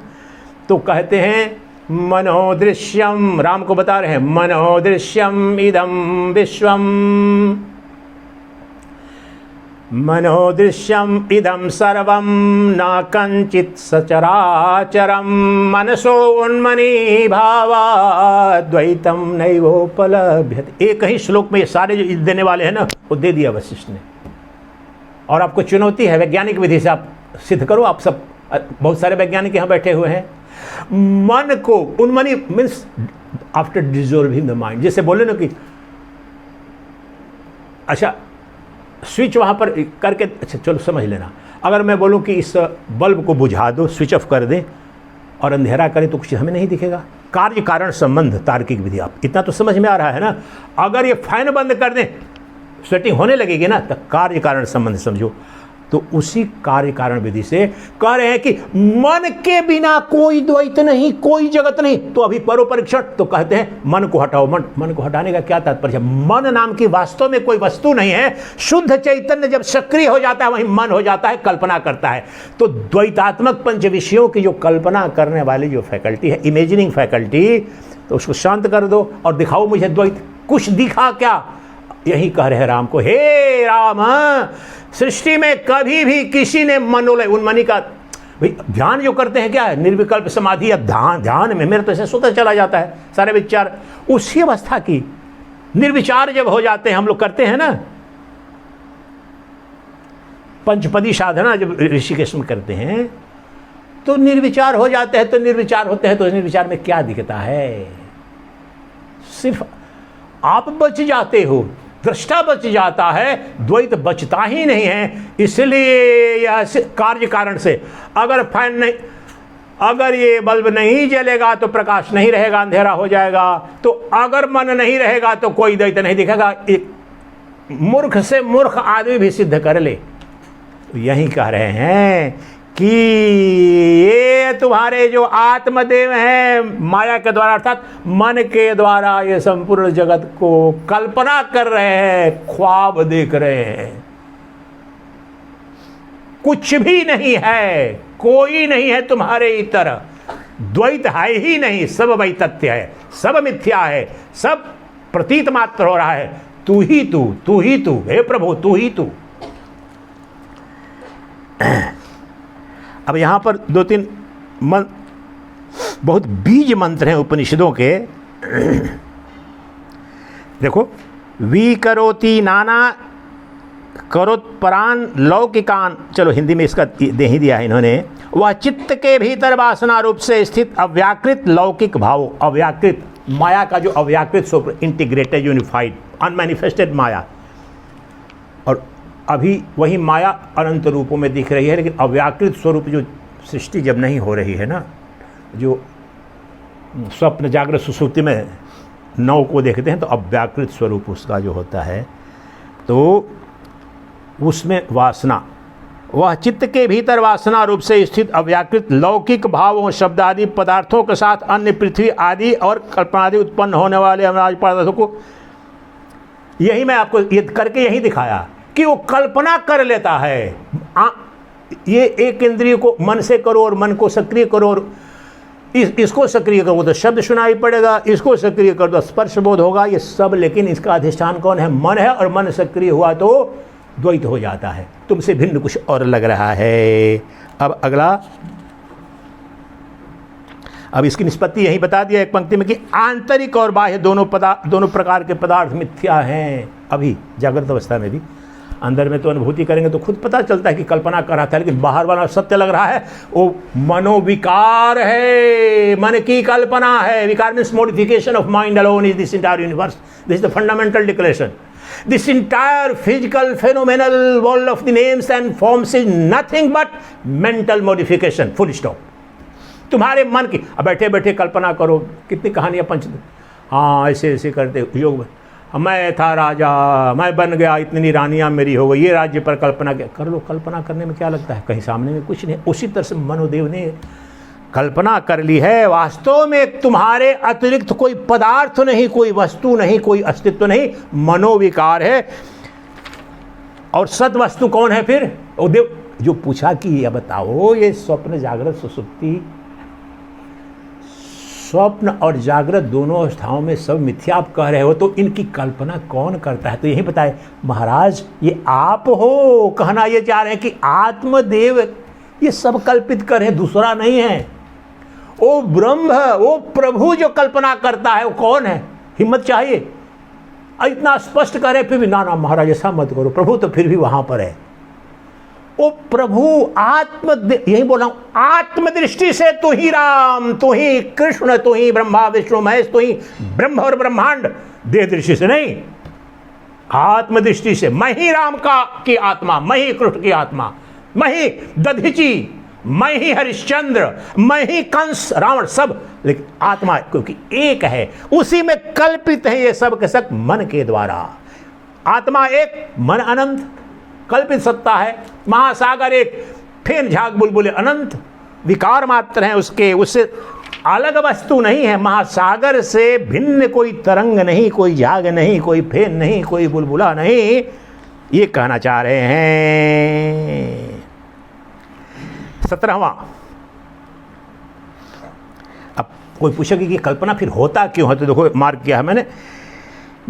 तो कहते हैं मनोदृश्यम, राम को बता रहे हैं, मनोदृश्यम इदम विश्वम, मनोदृश्यम इदम सर्वम न कंचित सचराचरम, मनसो उन्मनी भावा द्वैतम नैवोपलभ्यते। एक ही श्लोक में ये सारे जो देने वाले हैं ना, वो दे दिया वशिष्ठ ने। और आपको चुनौती है, वैज्ञानिक विधि से आप सिद्ध करो। आप सब, बहुत सारे वैज्ञानिक यहाँ बैठे हुए हैं। मन को उन्मनी means after dissolving the mind. जैसे बोले ना कि अच्छा स्विच वहाँ पर करके, अच्छा चलो समझ लेना, अगर मैं बोलूँ कि इस बल्ब को बुझा दो, स्विच ऑफ कर दें और अंधेरा करें तो कुछ हमें नहीं दिखेगा। कार्य कारण संबंध, तार्किक विधि, आप इतना तो समझ में आ रहा है ना। अगर ये फैन बंद कर दें, स्वेटिंग होने लगेगी ना, तो कार्य कारण संबंध समझो। तो उसी कार्य कारण विधि से कह रहे हैं कि मन के बिना कोई द्वैत नहीं, कोई जगत नहीं। तो अभी परोपरीक्षण तो कहते हैं मन को हटाओ। मन को हटाने का क्या तात्पर्य? मन नाम की वास्तव में कोई वस्तु नहीं है। शुद्ध चैतन्य जब सक्रिय हो जाता है, वहीं मन हो जाता है, कल्पना करता है। तो द्वैतात्मक पंच विषयों की जो कल्पना करने वाली जो फैकल्टी है, इमेजिनिंग फैकल्टी, तो उसको शांत कर दो और दिखाओ मुझे द्वैत। कुछ दिखा क्या? यही कह रहे हैं राम को, हे राम, सृष्टि में कभी भी किसी ने मनोलय, उन्मनी का भाई ध्यान जो करते हैं क्या है, निर्विकल्प समाधि या ध्यान में मेरे तो ऐसे स्वतः चला जाता है सारे विचार। उसी अवस्था की निर्विचार जब हो जाते हैं, हम लोग करते हैं ना पंचपदी साधना, जब ऋषिकेश में करते हैं तो निर्विचार हो जाते हैं। तो निर्विचार होते हैं तो निर्विचार में क्या दिखता है? सिर्फ आप बच जाते हो, दृष्टा बच जाता है, द्वैत बचता ही नहीं है। इसलिए यह कार्य कारण से, अगर फैन नहीं, अगर ये बल्ब नहीं जलेगा तो प्रकाश नहीं रहेगा, अंधेरा हो जाएगा। तो अगर मन नहीं रहेगा तो कोई द्वैत नहीं दिखेगा। एक मूर्ख से मूर्ख आदमी भी सिद्ध कर ले। यही कह रहे हैं कि ये ये तुम्हारे जो आत्मदेव हैं माया के द्वारा अर्थात मन के द्वारा ये संपूर्ण जगत को कल्पना कर रहे हैं, ख्वाब देख रहे हैं। कुछ भी नहीं है, कोई नहीं है तुम्हारे इतर, द्वैत है ही नहीं, सब वैतथ्य है, सब मिथ्या है, सब प्रतीत मात्र हो रहा है। तू ही तू, तू ही तू, हे प्रभु तू ही तू। अब यहां पर दो तीन बहुत बीज मंत्र हैं उपनिषदों के। देखो, विकरोति नाना करोत्परान लौकिकान, चलो हिंदी में इसका दे ही दिया है इन्होंने। वह चित्त के भीतर वासना रूप से स्थित अव्याकृत लौकिक भाव, अव्याकृत माया का जो अव्याकृत स्वरूप, इंटीग्रेटेड यूनिफाइड अनमैनिफेस्टेड माया, और अभी वही माया अनंत रूपों में दिख रही है, लेकिन अव्याकृत स्वरूप जो सृष्टि जब नहीं हो रही है ना, जो स्वप्न जागृत सुसुप्ति में नौ को देखते हैं तो अव्याकृत स्वरूप उसका जो होता है, तो उसमें वासना, वह चित्त के भीतर वासना रूप से स्थित अव्याकृत लौकिक भावों, शब्द आदि पदार्थों के साथ अन्य पृथ्वी आदि और कल्पना आदि उत्पन्न होने वाले अनाज पदार्थों को, यही मैं आपको ये करके यही दिखाया कि वो कल्पना कर लेता है। ये एक इंद्रिय को मन से करो और मन को सक्रिय करो, और इसको सक्रिय करो तो शब्द सुनाई पड़ेगा, इसको सक्रिय कर दो स्पर्श बोध होगा, ये सब, लेकिन इसका अधिष्ठान कौन है? मन है, और मन सक्रिय हुआ तो द्वैत हो जाता है, तुमसे भिन्न कुछ और लग रहा है। अब अगला, अब इसकी निष्पत्ति यही बता दिया एक पंक्ति में कि आंतरिक और बाह्य दोनों प्रकार के पदार्थ मिथ्या हैं। अभी जागृत अवस्था में भी अंदर में तो अनुभूति करेंगे तो खुद पता चलता है कि कल्पना कर रहा था, लेकिन बाहर वाला सत्य लग रहा है, वो मनोविकार है, मन की कल्पना है। विकार means modification of mind alone is this entire universe, this is the fundamental declaration. This entire physical phenomenal world of the names and forms is nothing but mental modification, full stop। तुम्हारे मन की, अब बैठे बैठे कल्पना करो, कितनी कहानियाँ हाँ ऐसे ऐसे करते योग में, मैं था राजा, मैं बन गया, इतनी रानियाँ मेरी हो गई, ये राज्य पर कल्पना कर लो। कल्पना करने में क्या लगता है, कहीं सामने में कुछ नहीं। उसी तरह से मनोदेव ने कल्पना कर ली है, वास्तव में तुम्हारे अतिरिक्त कोई पदार्थ नहीं, कोई वस्तु नहीं, कोई अस्तित्व नहीं, मनोविकार है। और सत वस्तु कौन है फिर? वो देव जो पूछा कि ये बताओ, ये स्वप्न जागृत सुसुप्ति, स्वप्न और जागृत दोनों अवस्थाओं में सब मिथ्या आप कह रहे हो, तो इनकी कल्पना कौन करता है? तो यही बताए महाराज, ये आप हो। कहना ये चाह रहे हैं कि आत्मदेव ये सब कल्पित कर रहे, दूसरा नहीं है। वो ब्रह्म, वो प्रभु जो कल्पना करता है, वो कौन है? हिम्मत चाहिए। इतना स्पष्ट करे फिर भी ना महाराज ऐसा मत करो, प्रभु तो फिर भी वहां पर है। वो प्रभु यही बोल रहा हूं, आत्मदृष्टि से तू ही राम, तू ही कृष्ण, तू ही ब्रह्मा विष्णु महेश, तू ही ब्रह्म और ब्रह्मांड। देह दृष्टि से नहीं, आत्मदृष्टि से। मैं ही राम की आत्मा, मैं ही कृष्ण की आत्मा, मैं ही दधीची, मैं ही हरिश्चंद्र, मैं ही कंस रावण, सब, लेकिन आत्मा क्योंकि एक है, उसी में कल्पित है ये सब के सब मन के द्वारा। आत्मा एक, मन अनंत, कल्पित सत्ता है। महासागर एक, फेन झाग बुलबुले अनंत, विकार मात्र हैं उसके, उससे अलग वस्तु नहीं है। महासागर से भिन्न कोई तरंग नहीं, कोई झाग नहीं, कोई फेन नहीं, कोई बुलबुला नहीं, ये कहना चाह रहे हैं। 17वां, अब कोई पूछेगा कि कल्पना फिर होता क्यों है, तो देखो मार्क किया है मैंने,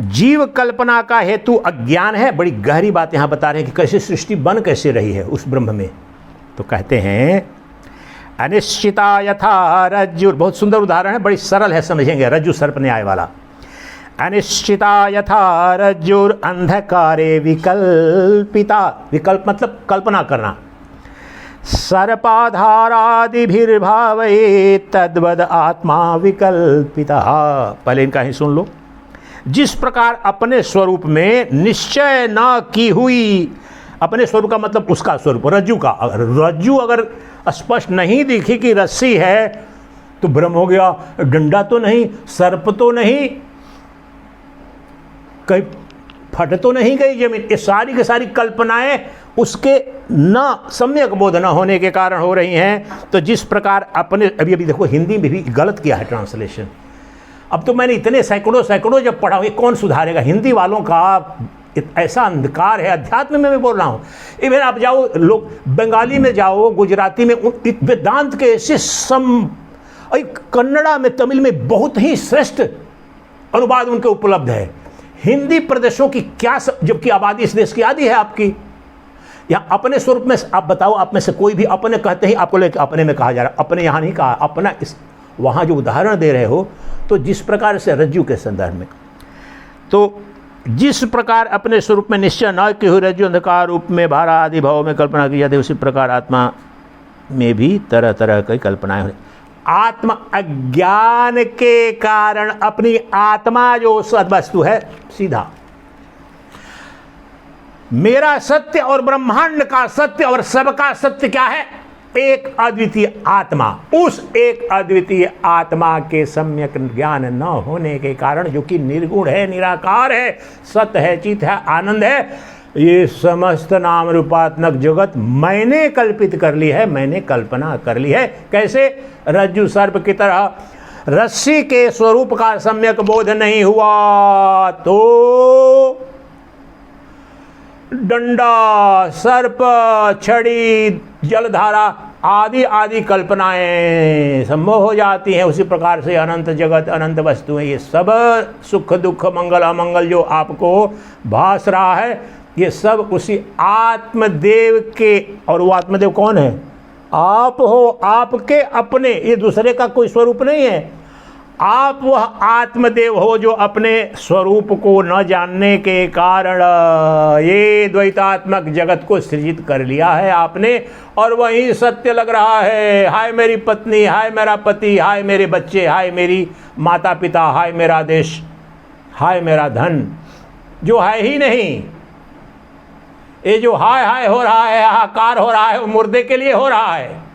जीव कल्पना का हेतु अज्ञान है। बड़ी गहरी बात यहां बता रहे हैं कि कैसे सृष्टि बन कैसे रही है उस ब्रह्म में। तो कहते हैं अनिश्चिता यथा रज्जु, बहुत सुंदर उदाहरण है, बड़ी सरल है, समझेंगे, रज्जु सर्प न्याय वाला। अनिश्चिता यथा रज्जुर अंधकारे विकल्पिता, विकल्प मतलब कल्पना करना, सर्पाधारादिभिर्भावे तद्वद आत्मा विकल्पिता। पहले इनका ही सुन लो। जिस प्रकार अपने स्वरूप में निश्चय न की हुई, अपने स्वरूप का मतलब उसका स्वरूप, रज्जु का, रज्जु अगर स्पष्ट नहीं दिखी कि रस्सी है तो भ्रम हो गया, डंडा तो नहीं, सर्प तो नहीं, कहीं फट तो नहीं गई जमीन, ये सारी की सारी कल्पनाएं उसके न सम्यक बोध न होने के कारण हो रही हैं। तो जिस प्रकार अपने अभी देखो हिंदी में भी गलत किया है ट्रांसलेशन। अब तो मैंने इतने सैकड़ों जब पढ़ा, ये कौन सुधारेगा? हिंदी वालों का ऐसा अंधकार है अध्यात्म में मैं बोल रहा हूँ। इवन आप जाओ, लोग बंगाली में जाओ, गुजराती में, वेदांत के ऐसे कन्नड़ा में, तमिल में बहुत ही श्रेष्ठ अनुवाद उनके उपलब्ध है। हिंदी प्रदेशों की क्या जबकि आबादी इस देश की आधी है आपकी। या अपने स्वरूप में आप बताओ, आप में से कोई भी अपने कहते ही आपको लेकर अपने में कहा जा रहा, अपने यहाँ नहीं कहा, अपना इस वहाँ जो उदाहरण दे रहे हो, तो जिस प्रकार से रज्जु के संदर्भ में, तो जिस प्रकार अपने स्वरूप में निश्चय न कि हुई रज्जु अंधकार रूप में भारा आदि भावों में कल्पना की जाती है, उसी प्रकार आत्मा में भी तरह तरह की कल्पनाएं हो। आत्म अज्ञान के कारण अपनी आत्मा जो सद्वस्तु है, सीधा मेरा सत्य और ब्रह्मांड का सत्य और सबका सत्य क्या है? एक अद्वितीय आत्मा। उस एक अद्वितीय आत्मा के सम्यक ज्ञान न होने के कारण, जो कि निर्गुण है, निराकार है, सत्य है, चित है, आनंद है, ये समस्त नाम रूपात्मक जगत मैंने कल्पित कर ली है, मैंने कल्पना कर ली है। कैसे? रज्जु सर्प की तरह रस्सी के स्वरूप का सम्यक बोध नहीं हुआ तो डंडा, सर्प, छड़ी, जलधारा आदि आदि कल्पनाएं संभव हो जाती हैं। उसी प्रकार से अनंत जगत, अनंत वस्तुएं, ये सब सुख दुख मंगल अमंगल जो आपको भास रहा है, ये सब उसी आत्मदेव के, और वो आत्मदेव कौन है? आप हो, आपके अपने, ये दूसरे का कोई स्वरूप नहीं है। आप वह आत्मदेव हो जो अपने स्वरूप को न जानने के कारण ये द्वैतात्मक जगत को सृजित कर लिया है आपने, और वही सत्य लग रहा है। हाय मेरी पत्नी, हाय मेरा पति, हाय मेरे बच्चे, हाय मेरी माता पिता, हाय मेरा देश, हाय मेरा धन, जो है ही नहीं। ये जो हाय हाय हो रहा है, हाहाकार हो रहा है, वो मुर्दे के लिए हो रहा है।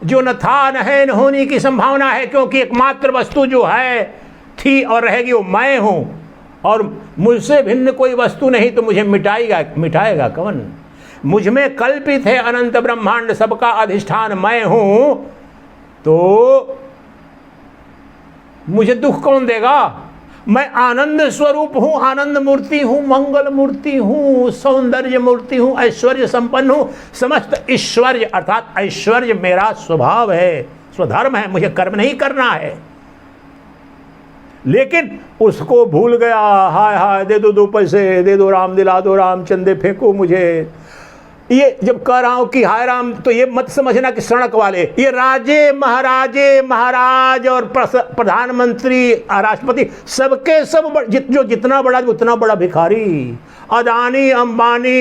जो न था, न है, न होने की संभावना है, क्योंकि एकमात्र वस्तु जो है, थी और रहेगी, वो मैं हूं, और मुझसे भिन्न कोई वस्तु नहीं तो मुझे मिटाएगा कौन? मुझ में कल्पित है अनंत ब्रह्मांड, सबका अधिष्ठान मैं हूं, तो मुझे दुख कौन देगा? मैं आनंद स्वरूप हूं, आनंद मूर्ति हूं, मंगल मूर्ति हूं, सौंदर्य मूर्ति हूं, ऐश्वर्य संपन्न हूं। समस्त ऐश्वर्य अर्थात ऐश्वर्य मेरा स्वभाव है, स्वधर्म है, मुझे कर्म नहीं करना है। लेकिन उसको भूल गया। हाय हाय, दे दो 2 पैसे, दे दो राम, दिला दो राम, चंदे फेंको मुझे। ये जब कह रहा हूं कि हाय राम, तो ये मत समझना कि सड़क वाले, ये राजे महाराजे महाराज और प्रधानमंत्री राष्ट्रपति सबके सब जो जितना बड़ा उतना बड़ा भिखारी, अदानी, अंबानी,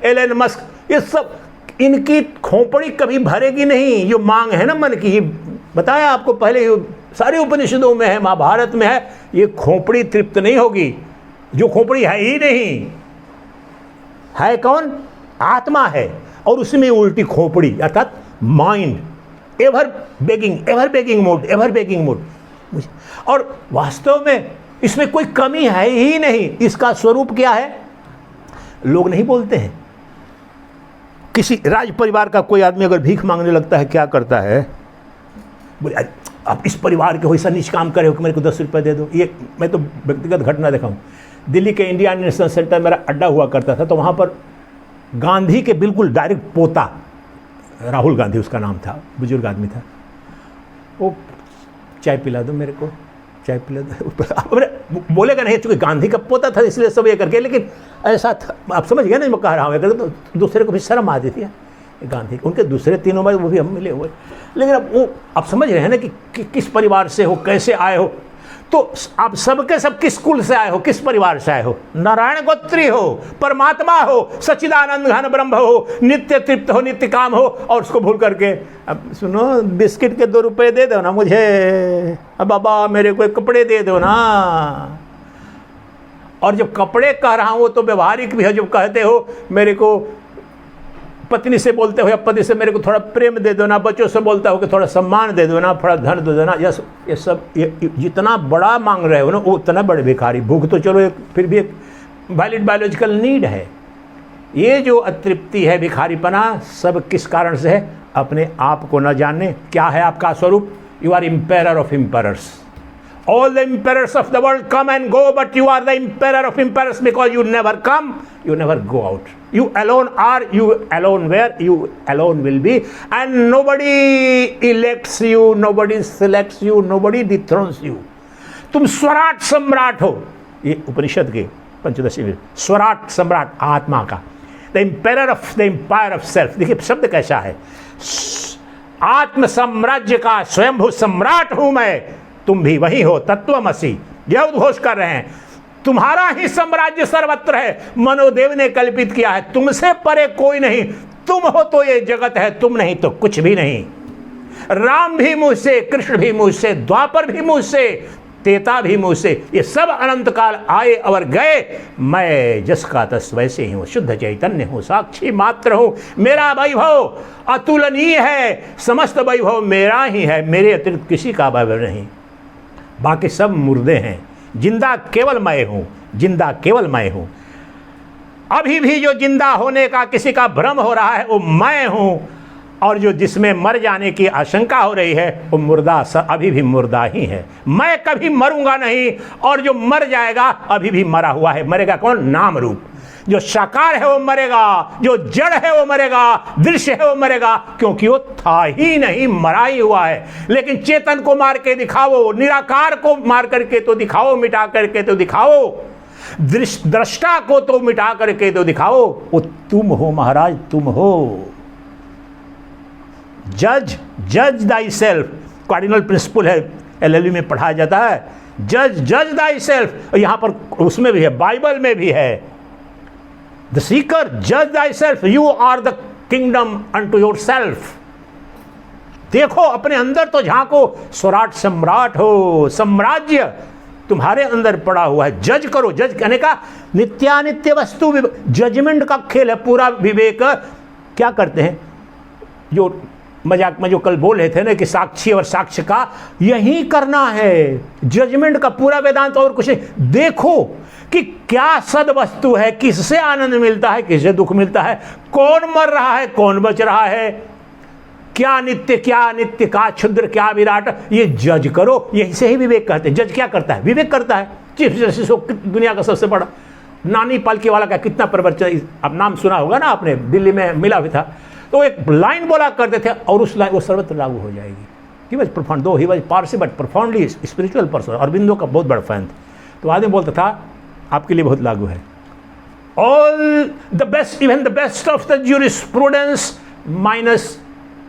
एलन मस्क, ये सब, इनकी खोपड़ी कभी भरेगी नहीं। जो मांग है ना मन की, बताया आपको पहले, सारे उपनिषदों में है, महाभारत में है, ये खोपड़ी तृप्त नहीं होगी। जो खोपड़ी है ही नहीं, है कौन? आत्मा है, और उसमें उल्टी खोपड़ी अर्थात माइंड, एवर बेगिंग मोड। और वास्तव में इसमें कोई कमी है ही नहीं। इसका स्वरूप क्या है? लोग नहीं बोलते हैं। किसी राज परिवार का कोई आदमी अगर भीख मांगने लगता है, क्या करता है? बोले आप इस परिवार के हो, ऐसा नीच काम करे हो कि मेरे को 10 रुपये दे दो। ये मैं तो व्यक्तिगत घटना देखा हूँ। दिल्ली के इंडियन नेशनल सेंटर मेरा अड्डा हुआ करता था, तो वहाँ पर गांधी के बिल्कुल डायरेक्ट पोता, राहुल गांधी उसका नाम था, बुजुर्ग आदमी था, वो चाय पिला दो मेरे को, चाय पिला दो। बोलेगा नहीं, चूंकि गांधी का पोता था इसलिए सब ये करके, लेकिन ऐसा था, आप समझ गए ना मैं कह रहा हूँ। तो दूसरे को भी शर्म आती थी गांधी, उनके दूसरे 3 भाई वो भी हम मिले हुए। लेकिन अब वो आप समझ रहे हैं ना कि किस परिवार से हो, कैसे आए हो। तो आप सबके सब किस कुल से आए हो, किस परिवार से आए हो? नारायण गोत्री हो, परमात्मा हो, सच्चिदानंद घन ब्रह्म हो, नित्य तृप्त हो, नित्य काम हो, और उसको भूल करके अब सुनो, बिस्किट के 2 रुपए दे दो ना मुझे, अब बाबा मेरे को कपड़े दे दो ना। और जब कपड़े कह रहा हूँ वो तो व्यवहारिक भी है। जब कहते हो मेरे को, पत्नी से बोलते हो या पति से मेरे को थोड़ा प्रेम दे दो ना, बच्चों से बोलता हो कि थोड़ा सम्मान दे दो ना, थोड़ा धन दे दो ना, ये सब जितना बड़ा मांग रहे हो ना, वो उतना बड़े भिखारी। भूख तो चलो फिर भी एक वैलिड बायोलॉजिकल नीड है, ये जो अतृप्ति है, भिखारीपना, सब किस कारण से है? अपने आप को न जानने। क्या है आपका स्वरूप? You are empire of empires. All the emperors of the world come and go, but you are the emperor of emperors because you never come, you never go out. You alone are, you alone where, you alone will be, and nobody elects you, nobody selects you, nobody dethrones you. तुम स्वराट सम्राट हो। ये उपनिषद के पंचदशी में स्वराट सम्राट आत्मा का, the empire of the empire of self. देखिए शब्द कैसा है, आत्म साम्राज्य का स्वयंभू सम्राट हूं मैं, तुम भी वही हो, तत्वमसि। यह उद्घोष कर रहे हैं, तुम्हारा ही साम्राज्य सर्वत्र है, मनोदेव ने कल्पित किया है, तुमसे परे कोई नहीं, तुम हो तो ये जगत है, तुम नहीं तो कुछ भी नहीं। राम भी मुझसे, कृष्ण भी मुझसे, द्वापर भी मुझसे, तेता भी मुझसे, ये सब अनंत काल आए और गए, मैं जस का तस वैसे ही हूँ, शुद्ध चैतन्य हूँ, साक्षी मात्र हूँ। मेरा वैभव अतुलनीय है, समस्त वैभव मेरा ही है, मेरे अतिरिक्त किसी का वैभव नहीं, बाकी सब मुर्दे हैं। जिंदा केवल मैं हूं, जिंदा केवल मैं हूं। अभी भी जो जिंदा होने का किसी का भ्रम हो रहा है वो मैं हूं, और जो जिसमें मर जाने की आशंका हो रही है वो मुर्दा अभी भी मुर्दा ही है। मैं कभी मरूंगा नहीं, और जो मर जाएगा अभी भी मरा हुआ है। मरेगा कौन? नाम रूप। जो साकार है वो मरेगा, जो जड़ है वो मरेगा, दृश्य है वो मरेगा, क्योंकि वो था ही नहीं, मरा ही हुआ है। लेकिन चेतन को मार के दिखाओ, निराकार को मार करके तो दिखाओ, मिटा करके तो दिखाओ, दृष्टा को तो मिटा करके तो दिखाओ, वो तुम हो महाराज, तुम हो। जज दाई सेल्फ, कार्डिनल प्रिंसिपल है, एलएलबी में पढ़ाया जाता है। जज दाई सेल्फ, यहां पर उसमें भी है, बाइबल में भी है। The seeker, judge thyself, you are the kingdom unto yourself. देखो अपने अंदर तो झांको, स्वराट सम्राट हो, साम्राज्य तुम्हारे अंदर पड़ा हुआ है। जज करो, जज कहने का नित्यानित्य वस्तु, जजमेंट का खेल है पूरा। विवेक क्या करते हैं, जो मजाक में जो कल बोल रहे थे ना कि साक्षी और साक्ष्य का यही करना है, जजमेंट का पूरा वेदांत और कुछ नहीं। देखो कि क्या सद वस्तु है, किससे आनंद मिलता है, किससे दुख मिलता है, कौन मर रहा है, कौन बच रहा है, क्या नित्य क्या अनित्य, क्या क्षुद्र क्या विराट, ये जज करो। यही से ही विवेक कहते हैं। जज क्या करता है? विवेक करता है। चीफ जस्टिस दुनिया का सबसे बड़ा, नानी पालकी वाला का कितना प्रवचन, अब नाम सुना होगा ना आपने, दिल्ली में मिला भी था, तो एक लाइन बोला करते थे और उस लाइन वो सर्वत्र लागू हो जाएगी। ही वॉज प्रोफाउंड, दो he was Parsi but profoundly spiritual person. Aurobindo का बहुत बड़ा फैन था, तो आदमी बोलता था आपके लिए बहुत लागू है। All the best, even the best of the jurisprudence minus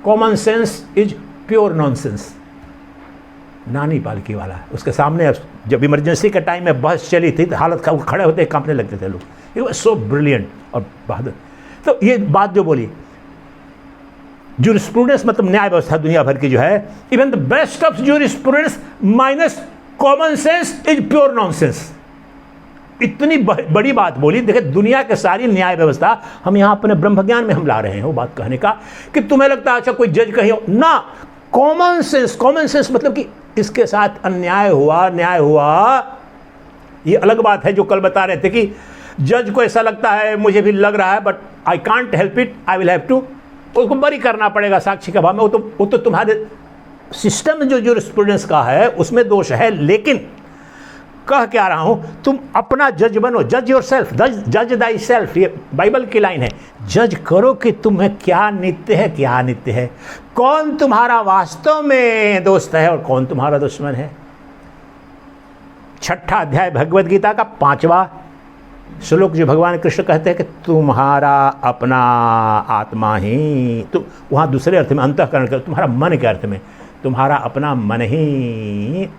common sense is pure nonsense. नानी पालकी वाला, उसके सामने जब इमरजेंसी के टाइम में बहस चली थी तो हालत खड़े होते कांपने लगते थे लोग। इट वाज सो ब्रिलियंट और बहादुर। तो ये बात जो बोली, ज्यूरिस्प्रूडेंस मतलब न्याय व्यवस्था दुनिया भर की जो है, even the best of jurisprudence minus common sense is pure nonsense. इतनी बड़ी बात बोली। देखिए दुनिया के सारी न्याय व्यवस्था हम यहाँ अपने ब्रह्म ज्ञान में हम ला रहे हैं। वो बात कहने का कि तुम्हें लगता है अच्छा कोई जज कही हो ना, कॉमन सेंस। कॉमन सेंस मतलब कि इसके साथ अन्याय हुआ, न्याय हुआ, ये अलग बात है। जो कल बता रहे थे कि जज को ऐसा लगता है, मुझे भी लग रहा है, but I can't help it, I will have to, उसको बरी करना पड़ेगा साक्षी के भाव में। वो तो तुम्हारे सिस्टम जो ज्यूरिस्प्रूडेंस का है उसमें दोष है। लेकिन कह क्या रहा हूं, तुम अपना जज बनो, जज योर सेल्फ, जज दाई सेल्फ। ये बाइबल की लाइन है। जज करो कि तुम्हें क्या नित्य है, क्या अनित्य है, कौन तुम्हारा वास्तव में दोस्त है और कौन तुम्हारा दुश्मन है। 6वां अध्याय भगवद गीता का 5वां श्लोक जो भगवान कृष्ण कहते हैं कि तुम्हारा अपना आत्मा ही, तो वहाँ दूसरे अर्थ में अंतःकरण कर, तुम्हारा मन के अर्थ में, तुम्हारा अपना मन ही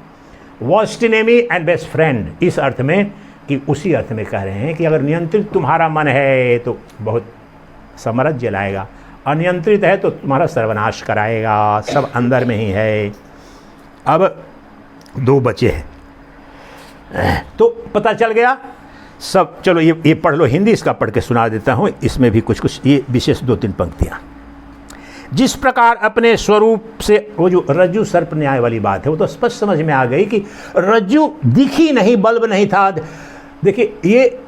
worst enemy and best friend, इस अर्थ में कि उसी अर्थ में कह रहे हैं कि अगर नियंत्रित तुम्हारा मन है तो बहुत साम्राज्य लाएगा, अनियंत्रित है तो तुम्हारा सर्वनाश कराएगा। सब अंदर में ही है। अब 2 बचे हैं तो पता चल गया सब। चलो ये पढ़ लो, हिंदी इसका पढ़ के सुना देता हूँ। इसमें भी कुछ ये विशेष 2-3 पंक्तियाँ। जिस प्रकार अपने स्वरूप से, वो जो रज्जु सर्प न्याय वाली बात है वो तो स्पष्ट समझ में आ गई कि रज्जु दिखी नहीं, बल्ब नहीं था। देखिए ये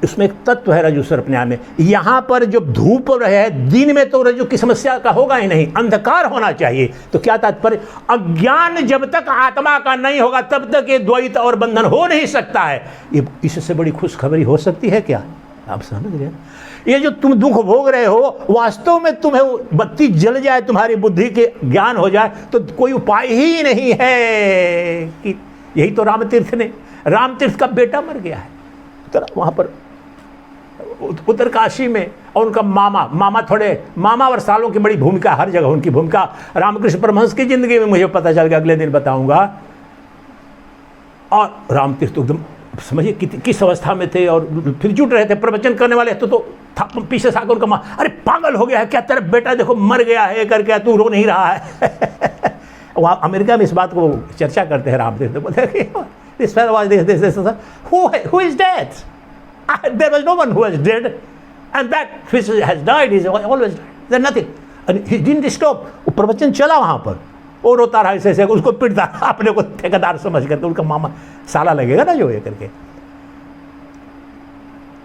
इसमें एक तत्व है रज्जु सर्प न्याय में। यहाँ पर जब धूप रहे, दिन में तो रज्जु की समस्या का होगा ही नहीं, अंधकार होना चाहिए। तो क्या तात्पर्य, अज्ञान जब तक आत्मा का नहीं होगा तब तक ये द्वैत और बंधन हो नहीं सकता है। ये इससे बड़ी खुशखबरी हो सकती है क्या? आप समझ गए? ये जो तुम दुख भोग रहे हो, वास्तव में तुम्हें बत्ती जल जाए, तुम्हारी बुद्धि के ज्ञान हो जाए, तो कोई उपाय ही नहीं है। कि यही तो रामतीर्थ ने, रामतीर्थ का बेटा मर गया है वहाँ पर उत्तरकाशी में, और उनका मामा थोड़े मामा और सालों की बड़ी भूमिका, हर जगह उनकी भूमिका। रामकृष्ण परमहंस की जिंदगी में मुझे पता चल गया, अगले दिन बताऊंगा। और रामतीर्थ एकदम समझिए किस अवस्था में थे, और फिर जुट रहे थे प्रवचन करने वाले। तो पीछे से आकर उनका माँ, अरे पागल हो गया है क्या, तेरा बेटा देखो मर गया है करके, तू रो नहीं रहा है। वहाँ अमेरिका में इस बात को चर्चा करते हैं रामतीर्थ, बोलते this fellow was this. Who is dead? There was no one who was dead, and that which has died is always died. There's nothing. And he didn't stop. वो प्रवचन चला वहाँ पर, वो रोता रहा ऐसे, उसको पिटता, अपने को ठेकेदार समझ करके, उनका मामा साला लगेगा ना जो ये करके।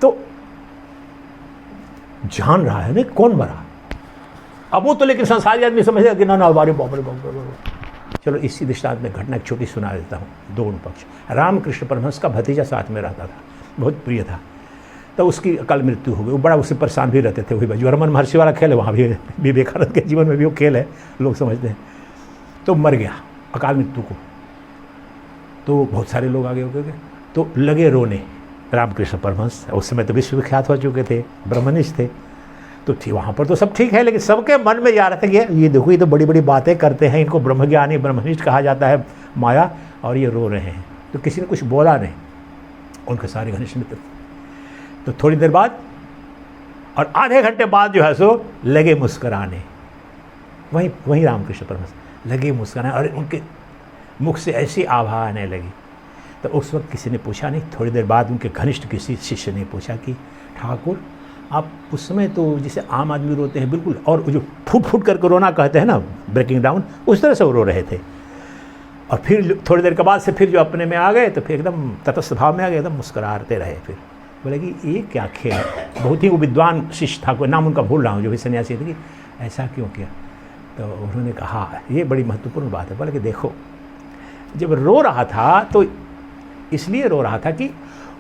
तो जान रहा है ना कौन मरा। अब वो तो लेकिन संसारी आदमी समझेगा कि ना हमारे बाप रे बाप। चलो इसी दृष्टांत में घटना एक छोटी सुना देता हूँ। दोनों पक्ष, रामकृष्ण परमहंस का भतीजा साथ में रहता था, बहुत प्रिय था। तो उसकी अकाल मृत्यु हो गई। वो बड़ा उससे परेशान भी रहते थे। वही बाजू रमन महर्षि वाला खेल है, वहाँ भी विवेकानंद के जीवन में भी वो खेल है, लोग समझते हैं। तो मर गया अकाल मृत्यु को, तो बहुत सारे लोग आगे हो गए, तो लगे रोने। रामकृष्ण परमहंस उस समय तो विश्व विख्यात हो चुके थे, ब्रह्मनिष्ठ थे। तो ठीक वहाँ पर तो सब ठीक है, लेकिन सबके मन में जा रहा था कि ये देखो, ये तो बड़ी बड़ी बातें करते हैं, इनको ब्रह्मज्ञानी ब्रह्मनिष्ठ कहा जाता है माया, और ये रो रहे हैं। तो किसी ने कुछ बोला नहीं, उनके सारे घनिष्ठ मित्र। तो थोड़ी देर बाद और आधे घंटे बाद जो है सो लगे मुस्कुराने, वहीं रामकृष्ण परमहंस लगे मुस्कुराने, और उनके मुख से ऐसी आभा आने लगी। तो उस वक्त किसी ने पूछा नहीं। थोड़ी देर बाद उनके घनिष्ठ किसी शिष्य ने पूछा कि ठाकुर, आप उस समय तो जिसे आम आदमी रोते हैं बिल्कुल, और जो फूट फूट करके रोना कहते हैं ना, ब्रेकिंग डाउन, उस तरह से वो रो रहे थे। और फिर थोड़ी देर के बाद से फिर जो अपने में आ गए, तो फिर एकदम तटस्थ भाव में आ गए, एकदम मुस्कुराते रहे। फिर बोले कि ये क्या खेल है। बहुत ही वो विद्वान शिष्य था, कोई नाम उनका भूल रहा हूँ, जो भी सन्यासी थे, कि ऐसा क्यों किया। तो उन्होंने कहा ये बड़ी महत्वपूर्ण बात है। बोले कि देखो, जब रो रहा था तो इसलिए रो रहा था कि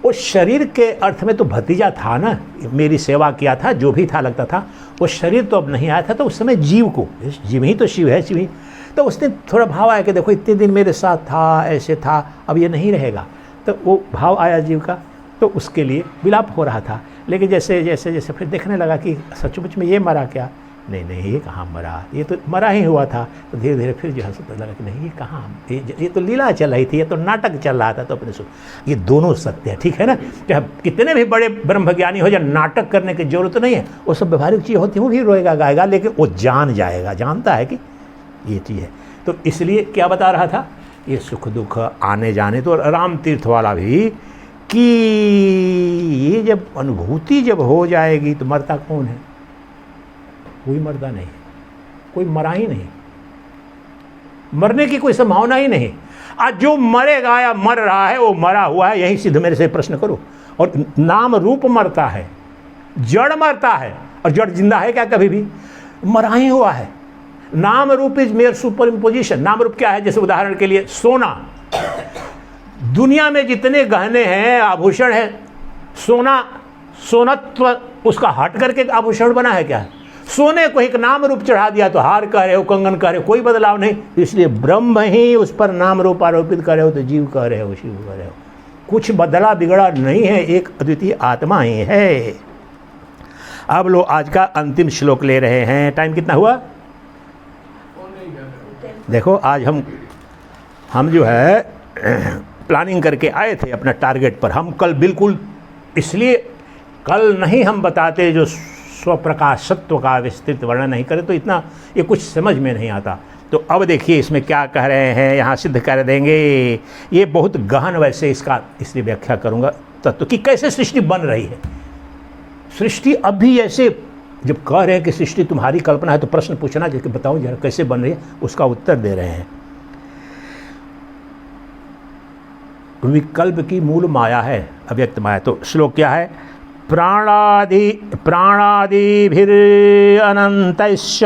वो शरीर के अर्थ में तो भतीजा था ना, मेरी सेवा किया था, जो भी था लगता था। वो शरीर तो अब नहीं आया था, तो उस समय जीव को, जीव ही तो शिव है, शिव ही। तो उसने थोड़ा भाव आया कि देखो इतने दिन मेरे साथ था, ऐसे था, अब ये नहीं रहेगा। तो वो भाव आया जीव का, तो उसके लिए विलाप हो रहा था। लेकिन जैसे जैसे जैसे फिर देखने लगा कि सचमुच में ये मरा क्या, नहीं ये कहाँ मरा, ये तो मरा ही हुआ था। तो धीरे धीरे फिर जो है तो लगा कि नहीं ये कहाँ, ये तो लीला चल रही थी, ये तो नाटक चल रहा था। तो अपने सुन, ये दोनों सत्य है, ठीक है ना। चाहे कितने भी बड़े ब्रह्मज्ञानी हो जाए, नाटक करने की जरूरत नहीं है। वो सब व्यवहारिक चीज़ होती है, वो भी रोएगा गाएगा, लेकिन वो जान जाएगा, जानता है कि ये चीज़ है। तो इसलिए क्या बता रहा था, ये सुख दुख आने जाने। तो राम तीर्थ वाला भी कि ये जब अनुभूति जब हो जाएगी तो मरता कौन है, कोई मरता नहीं, कोई मरा ही नहीं, मरने की कोई संभावना ही नहीं। आज जो मरेगा या मर रहा है वो मरा हुआ है, यही सिद्ध मेरे से प्रश्न करो। और नाम रूप मरता है, जड़ मरता है, और जड़ जिंदा है क्या कभी भी, मरा ही हुआ है। नाम रूप इज मेयर सुपर इम्पोजिशन। नाम रूप क्या है, जैसे उदाहरण के लिए सोना, दुनिया में जितने गहने हैं, आभूषण है, सोना सोनत्व उसका हट करके आभूषण बना है क्या, सोने को एक नाम रूप चढ़ा दिया तो हार कह रहे हो, कंगन कह रहे हो, कोई बदलाव नहीं। इसलिए ब्रह्म ही उस पर नाम रूप आरोपित कर रहे हो, तो जीव कह रहे हो, शिव कह रहे हो, कुछ बदला बिगड़ा नहीं है, एक अद्वितीय आत्मा ही है। अब लोग आज का अंतिम श्लोक ले रहे हैं। टाइम कितना हुआ देखो, आज हम जो है प्लानिंग करके आए थे अपना टारगेट पर। हम कल बिल्कुल, इसलिए कल नहीं हम बताते, जो स्वप्रकाशत्व का विस्तृत वर्णन नहीं करें तो इतना ये कुछ समझ में नहीं आता। तो अब देखिए इसमें क्या कह रहे हैं, यहाँ सिद्ध कर देंगे। ये बहुत गहन, वैसे इसका इसलिए व्याख्या करूँगा तत्व कि कैसे सृष्टि बन रही है। सृष्टि अब भी ऐसे जब कह रहे हैं कि सृष्टि तुम्हारी कल्पना है, तो प्रश्न पूछना जैसे बताओ जरा कैसे बन रही है, उसका उत्तर दे रहे हैं। विकल्प की मूल माया है, अव्यक्त माया। तो श्लोक क्या है, प्राणादिभिरनन्तश्च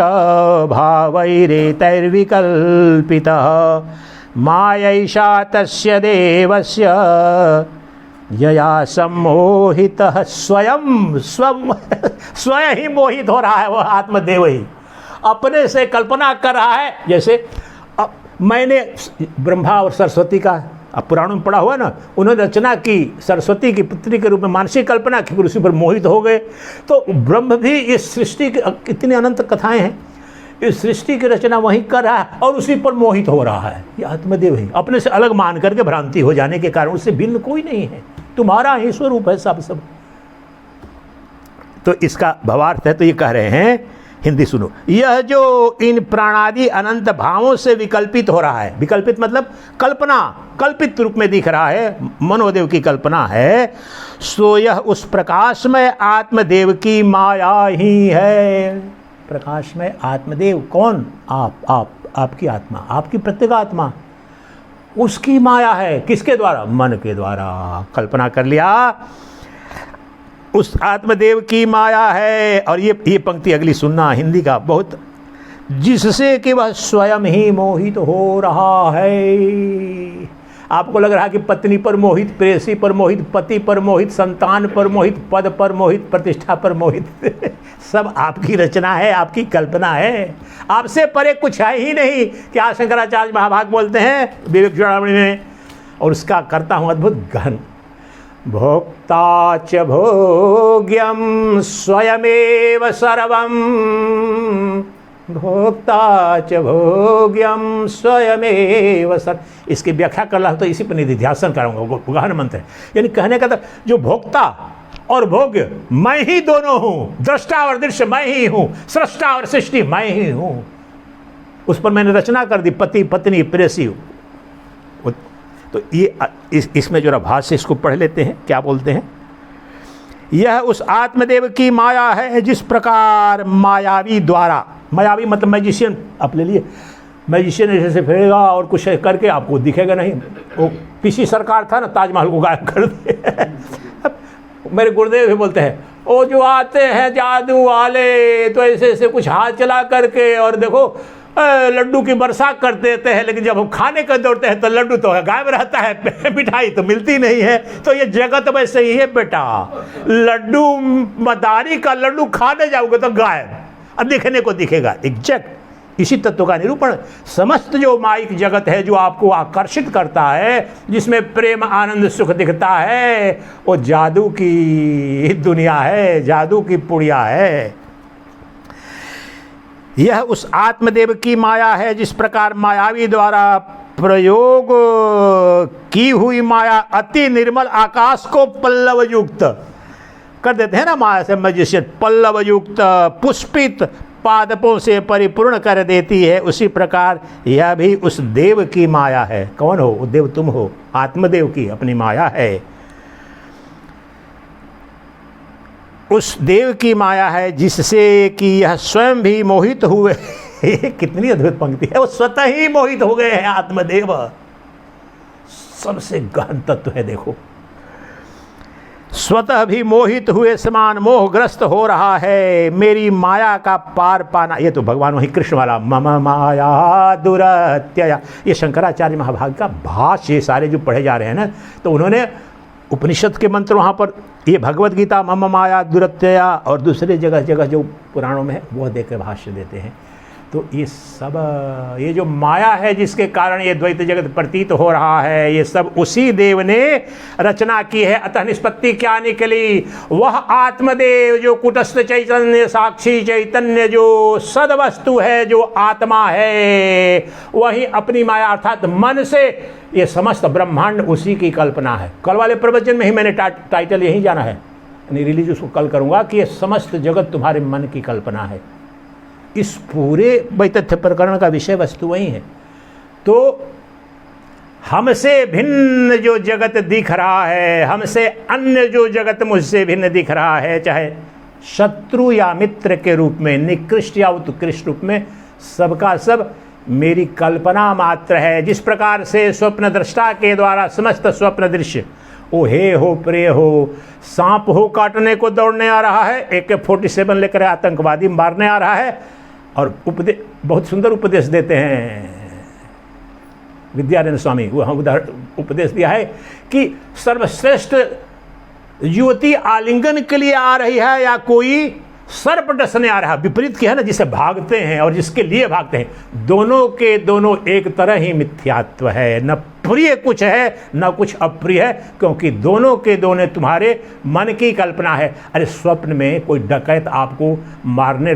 भावैरेतैर्विकल्पितः मायैषा तस्य देवस्य यया सम्मोहितः स्वयं स्वयं ही मोहित हो रहा है। वह आत्मदेव ही अपने से कल्पना कर रहा है। जैसे अब मैंने ब्रह्मा और सरस्वती का अब पुराणों में पढ़ा हुआ ना, उन्होंने रचना की, सरस्वती की पुत्री के रूप में मानसिक कल्पना की, फिर उसी पर मोहित हो गए। तो ब्रह्म भी इस सृष्टि की कितनी अनंत कथाएं हैं, इस सृष्टि की रचना वही कर रहा है और उसी पर मोहित हो रहा है। ये आत्मदेव है, अपने से अलग मान करके भ्रांति हो जाने के कारण उससे भिन्न कोई नहीं है, तुम्हारा ही स्वरूप है सब। तो इसका भावार्थ है, तो ये कह रहे हैं, हिंदी सुनो, यह जो इन प्राणादि अनंत भावों से विकल्पित हो रहा है, विकल्पित मतलब कल्पना, कल्पित रूप में दिख रहा है, मनोदेव की कल्पना है, सो यह उस प्रकाशमय आत्मदेव की माया ही है। प्रकाशमय आत्मदेव कौन? आपकी आत्मा, आपकी प्रत्येगात्मा, उसकी माया है। किसके द्वारा? मन के द्वारा। कल्पना कर लिया, उस आत्मदेव की माया है। और ये पंक्ति अगली सुनना, हिंदी का बहुत, जिससे कि वह स्वयं ही मोहित हो रहा है। आपको लग रहा है कि पत्नी पर मोहित, प्रेयसी पर मोहित, पति पर मोहित, संतान पर मोहित, पद पर मोहित, प्रतिष्ठा पर मोहित सब आपकी रचना है, आपकी कल्पना है, आपसे परे कुछ है ही नहीं। क्या शंकराचार्य महाभाग बोलते हैं विवेक चूड़ामणि में, और उसका करता हूँ अद्भुत गहन। भोक्ता च भोग्यम स्वयमेव सर्वम, भोक्ता च भोग्यम स्वयमेव सर्वम। इसकी व्याख्या कर रहा तो इसी पर निधिध्यासन करूँगा, गहन मंत्र है। यानी कहने का जो भोक्ता और भोग्य मैं ही दोनों हूँ, दृष्टा और दृश्य मैं ही हूँ, सृष्टा और सृष्टि मैं ही हूँ। उस पर मैंने रचना कर दी, पति पत्नी प्रेयसी। तो ये इसमें जो भाष्य, इसको पढ़ लेते हैं, क्या बोलते हैं। यह उस आत्मदेव की माया है, जिस प्रकार मायावी द्वारा, मायावी मतलब मैजिशियन, आप ले लिए, मैजिशियन ऐसे फेरेगा और कुछ करके आपको दिखेगा नहीं। वो पीसी सरकार था ना, ताजमहल को गायब कर दिया। मेरे गुरुदेव भी बोलते हैं, वो जो आते हैं जादू वाले तो ऐसे ऐसे कुछ हाथ चला करके और देखो लड्डू की बरसा कर देते हैं, लेकिन जब हम खाने का दौड़ते हैं तो लड्डू तो गायब रहता है, मिठाई तो मिलती नहीं है। तो ये जगत वैसे ही है बेटा, लड्डू मदारी का लड्डू खाने जाओगे तो गायब, अब दिखने को दिखेगा। एग्जैक्ट इसी तत्व का निरूपण। समस्त जो माइक जगत है, जो आपको आकर्षित करता है, जिसमें प्रेम आनंद सुख दिखता है, वो जादू की दुनिया है, जादू की पुड़िया है। यह उस आत्मदेव की माया है, जिस प्रकार मायावी द्वारा प्रयोग की हुई माया अति निर्मल आकाश को पल्लव युक्त कर देते हैं ना, माया से मैजिशियन, पल्लव युक्त पुष्पित पादपों से परिपूर्ण कर देती है, उसी प्रकार यह भी उस देव की माया है। कौन हो? वो देव तुम हो, आत्मदेव की अपनी माया है। उस देव की माया है जिससे कि यह स्वयं भी मोहित हुए। कितनी अद्भुत पंक्ति है, वो स्वतः ही मोहित हो गए हैं आत्मदेव। सबसे गहन तत्व है, देखो, स्वतः भी मोहित हुए समान मोहग्रस्त हो रहा है। मेरी माया का पार पाना, ये तो भगवान वही कृष्ण वाला, मम माया दुरत्यया, ये शंकराचार्य महाभाग का भाष्य। ये सारे जो पढ़े जा रहे हैं ना, तो उन्होंने उपनिषद के मंत्र वहाँ पर, ये भगवत गीता मम माया दुरत्यया, और दूसरे जगह जगह जो पुराणों में है वह देकर भाष्य देते हैं। तो ये सब, ये जो माया है जिसके कारण ये द्वैत जगत प्रतीत हो रहा है, ये सब उसी देव ने रचना की है। अतः निष्पत्ति क्या निकली? वह आत्मदेव जो कुटस्थ चैतन्य साक्षी चैतन्य जो सदवस्तु है, जो आत्मा है, वही अपनी माया अर्थात मन से ये समस्त ब्रह्मांड उसी की कल्पना है। कल वाले प्रवचन में ही मैंने टाइटल यही जाना है, रिलीज उसको कल करूँगा कि ये समस्त जगत तुम्हारे मन की कल्पना है। इस पूरे वैतथ्य प्रकरण का विषय वस्तु वही है। तो हमसे भिन्न जो जगत दिख रहा है, हमसे अन्य जो जगत मुझसे भिन्न दिख रहा है, चाहे शत्रु या मित्र के रूप में, निकृष्ट या उत्कृष्ट रूप में, सबका सब मेरी कल्पना मात्र है। जिस प्रकार से स्वप्न दृष्टा के द्वारा समस्त स्वप्न दृश्य ओ हे हो प्रे हो, सांप हो काटने को दौड़ने आ रहा है, AK-47 लेकर आतंकवादी मारने आ रहा है, और बहुत सुंदर उपदेश देते हैं विद्यारण्य स्वामी। वहाँ उधर उपदेश दिया है कि सर्वश्रेष्ठ युवती आलिंगन के लिए आ रही है या कोई सर्प डसने आ रहा है। विपरीत क्या है ना, जिसे भागते हैं और जिसके लिए भागते हैं, दोनों के दोनों एक तरह ही मिथ्यात्व है। न प्रिय कुछ है न कुछ अप्रिय है, क्योंकि दोनों के दोनों तुम्हारे मन की कल्पना है। अरे स्वप्न में कोई डकैत आपको मारने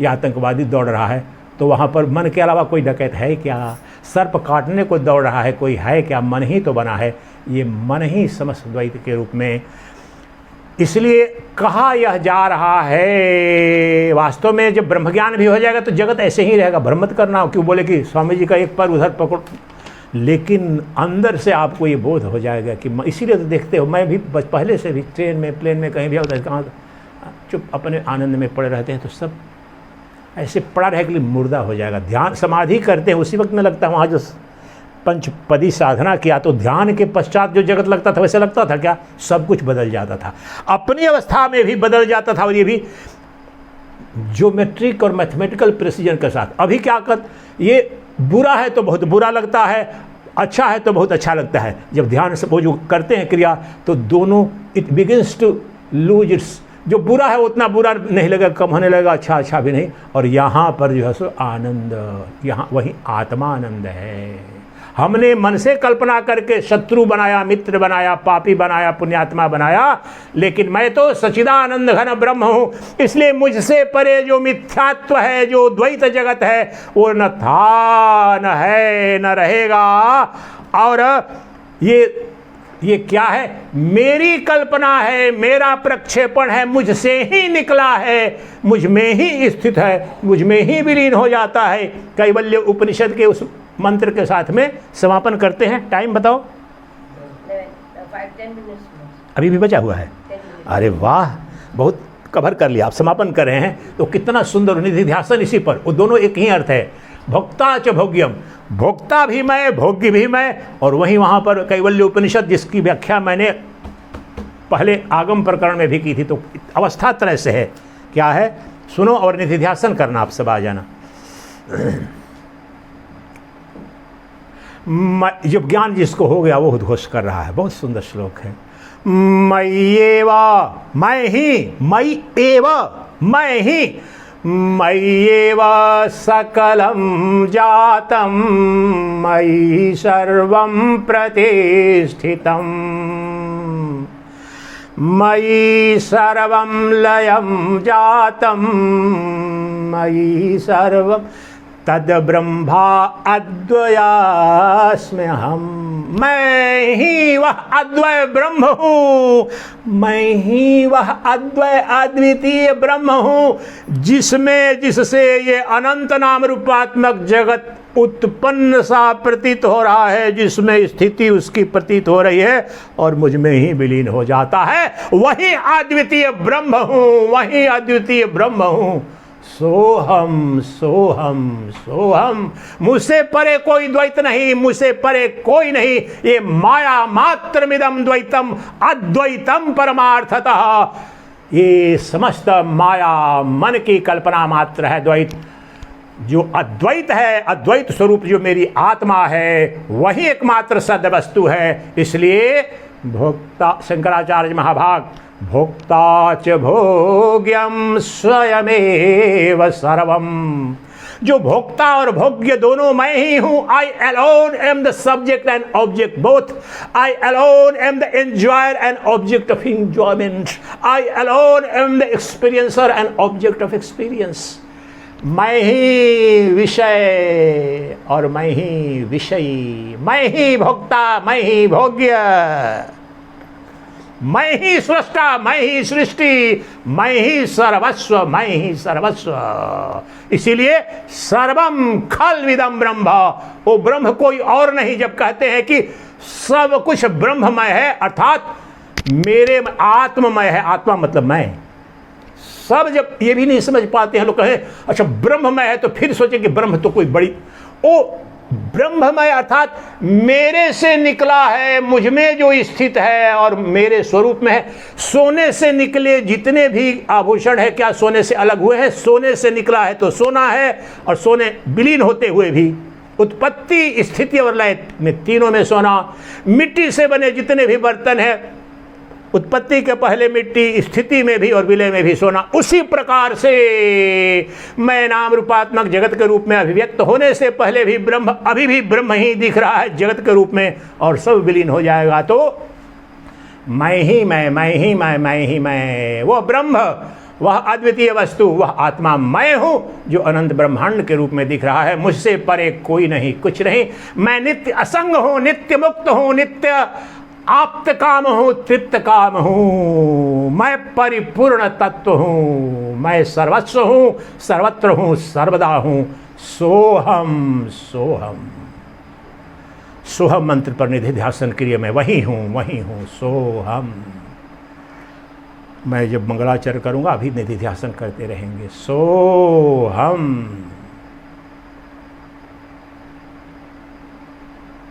या आतंकवादी दौड़ रहा है, तो वहाँ पर मन के अलावा कोई डकैत है क्या? सर्प काटने को दौड़ रहा है, कोई है क्या? मन ही तो बना है। ये मन ही समस्त द्वैत के रूप में, इसलिए कहा यह जा रहा है। वास्तव में जब ब्रह्मज्ञान भी हो जाएगा तो जगत ऐसे ही रहेगा। भ्रम मत करना, क्यों बोले कि स्वामी जी का एक पैर उधर पकड़, लेकिन अंदर से आपको ये बोध हो जाएगा कि इसीलिए तो देखते हो, मैं भी पहले से भी ट्रेन में, प्लेन में, कहीं भी होता है, कहाँ चुप अपने आनंद में पड़े रहते हैं, तो सब ऐसे पड़ा रहे के लिए मुर्दा हो जाएगा। ध्यान समाधि करते हैं उसी वक्त में लगता है वहाँ जो पंचपदी साधना किया, तो ध्यान के पश्चात जो जगत लगता था वैसे लगता था क्या? सब कुछ बदल जाता था, अपनी अवस्था में भी बदल जाता था, और ये भी ज्योमेट्रिक और मैथमेटिकल प्रिसीजन के साथ। अभी क्या कर, ये बुरा है तो बहुत बुरा लगता है, अच्छा है तो बहुत अच्छा लगता है। जब ध्यान से वो जो करते हैं क्रिया, तो दोनों it begins to lose its, जो बुरा है उतना बुरा नहीं लगेगा, कम होने लगेगा, अच्छा भी नहीं। और यहाँ पर जो है सो आनंद, यहाँ वही आत्मा आनंद है। हमने मन से कल्पना करके शत्रु बनाया, मित्र बनाया, पापी बनाया, पुण्यात्मा बनाया, लेकिन मैं तो सच्चिदानंद घन ब्रह्म हूँ। इसलिए मुझसे परे जो मिथ्यात्व है, जो द्वैत जगत है, वो न था, न है, न रहेगा। और ये क्या है? मेरी कल्पना है, मेरा प्रक्षेपण है, मुझसे ही निकला है, मुझ में ही स्थित है, मुझ में ही विलीन हो जाता है। कैवल्य उपनिषद के उस मंत्र के साथ में समापन करते हैं। टाइम बताओ। 5-10 मिनट्स अभी भी बचा हुआ है। अरे वाह, बहुत कवर कर लिया। आप समापन कर रहे हैं तो कितना सुंदर निधिध्यासन इसी पर। वो दोनों एक ही अर्थ है, भोक्ता च भोग्यम, भोक्ता भी मैं, भोग्य भी मैं। और वहीं वहाँ पर कैवल्य उपनिषद, जिसकी व्याख्या मैंने पहले आगम प्रकरण में भी की थी, तो अवस्था तरह से है। क्या है? सुनो और निधिध्यासन करना, आप सब आ जाना। जब ज्ञान जिसको हो गया वो उद्घोष कर रहा है। बहुत सुंदर श्लोक है। मय्येवा, मैं ही, मयि एव, मैं ही, मय्येव सकलं जातं, मयि सर्वं प्रतिष्ठितं, मयि सर्वं लयं जातं, मयि सर्वं तद ब्रह्मा अद्वयास्मि हम। मैं ही वह अद्वय ब्रह्म हूँ, मैं ही वह अद्वय अद्वितीय ब्रह्म हूँ, जिसमें, जिससे ये अनंत नाम रूपात्मक जगत उत्पन्न सा प्रतीत हो रहा है, जिसमें स्थिति उसकी प्रतीत हो रही है और मुझ में ही विलीन हो जाता है। वही अद्वितीय ब्रह्म हूँ, वही अद्वितीय ब्रह्म हूँ। सोहम सोहम सोहम, मुझसे परे कोई द्वैत नहीं, मुझसे परे कोई नहीं। ये माया मात्रमिदं द्वैतम अद्वैतम परमार्थतः। ये समस्त माया मन की कल्पना मात्र है द्वैत। जो अद्वैत है, अद्वैत स्वरूप जो मेरी आत्मा है, वही एकमात्र सद वस्तु है। इसलिए भोक्ता, शंकराचार्य महाभाग, भोक्ता च भोग्यम स्वयमेव सर्वम, जो भोक्ता और भोग्य दोनों मैं ही हूं। आई alone am the subject and object both, I alone am the enjoyer and object of enjoyment, I alone am the experiencer and object of experience. मैं ही विषय और मैं ही विषयी, मैं ही भोक्ता, मैं ही भोग्य, मैं ही सृष्टा, मैं ही सृष्टि, मैं ही सर्वस्व, मैं ही सर्वस्व। इसीलिए सर्वम खल्विदं ब्रह्म, वो ब्रह्म कोई और नहीं। जब कहते हैं कि सब कुछ ब्रह्ममय है, अर्थात मेरे आत्ममय है, आत्मा मतलब मैं। सब जब ये भी नहीं समझ पाते हैं लोग, कहें अच्छा ब्रह्ममय है, तो फिर सोचे कि ब्रह्म तो कोई बड़ी, ओ ब्रह्ममय अर्थात मेरे से निकला है, मुझ में जो स्थित है और मेरे स्वरूप में है। सोने से निकले जितने भी आभूषण है, क्या सोने से अलग हुए हैं? सोने से निकला है तो सोना है, और सोने विलीन होते हुए भी उत्पत्ति, स्थिति और लय में, तीनों में सोना। मिट्टी से बने जितने भी बर्तन हैं, उत्पत्ति के पहले मिट्टी, स्थिति में भी और विलय में भी सोना। उसी प्रकार से मैं नाम रूपात्मक जगत के रूप में अभिव्यक्त होने से पहले भी ब्रह्म, अभी भी ब्रह्म ही दिख रहा है जगत के रूप में, और सब विलीन हो जाएगा तो मैं ही मैं ही मैं ही मैं। वो ब्रह्म, वह अद्वितीय वस्तु, वह आत्मा मैं हूं जो अनंत ब्रह्मांड के रूप में दिख रहा है। मुझसे परे कोई नहीं, कुछ नहीं। मैं नित्य असंग हूं, नित्य मुक्त हूं, नित्य आप्त काम हूं, तृप्त काम हूं। मैं परिपूर्ण तत्व हूं, मैं सर्वस्व हूं, सर्वत्र हूं, सर्वदा हूं। सोहम सोहम। सोहम मंत्र पर निधि ध्यासन क्रिया में वही हूं सोहम। मैं जब मंगलाचरण करूंगा अभी निधि ध्यासन करते रहेंगे। सोहम।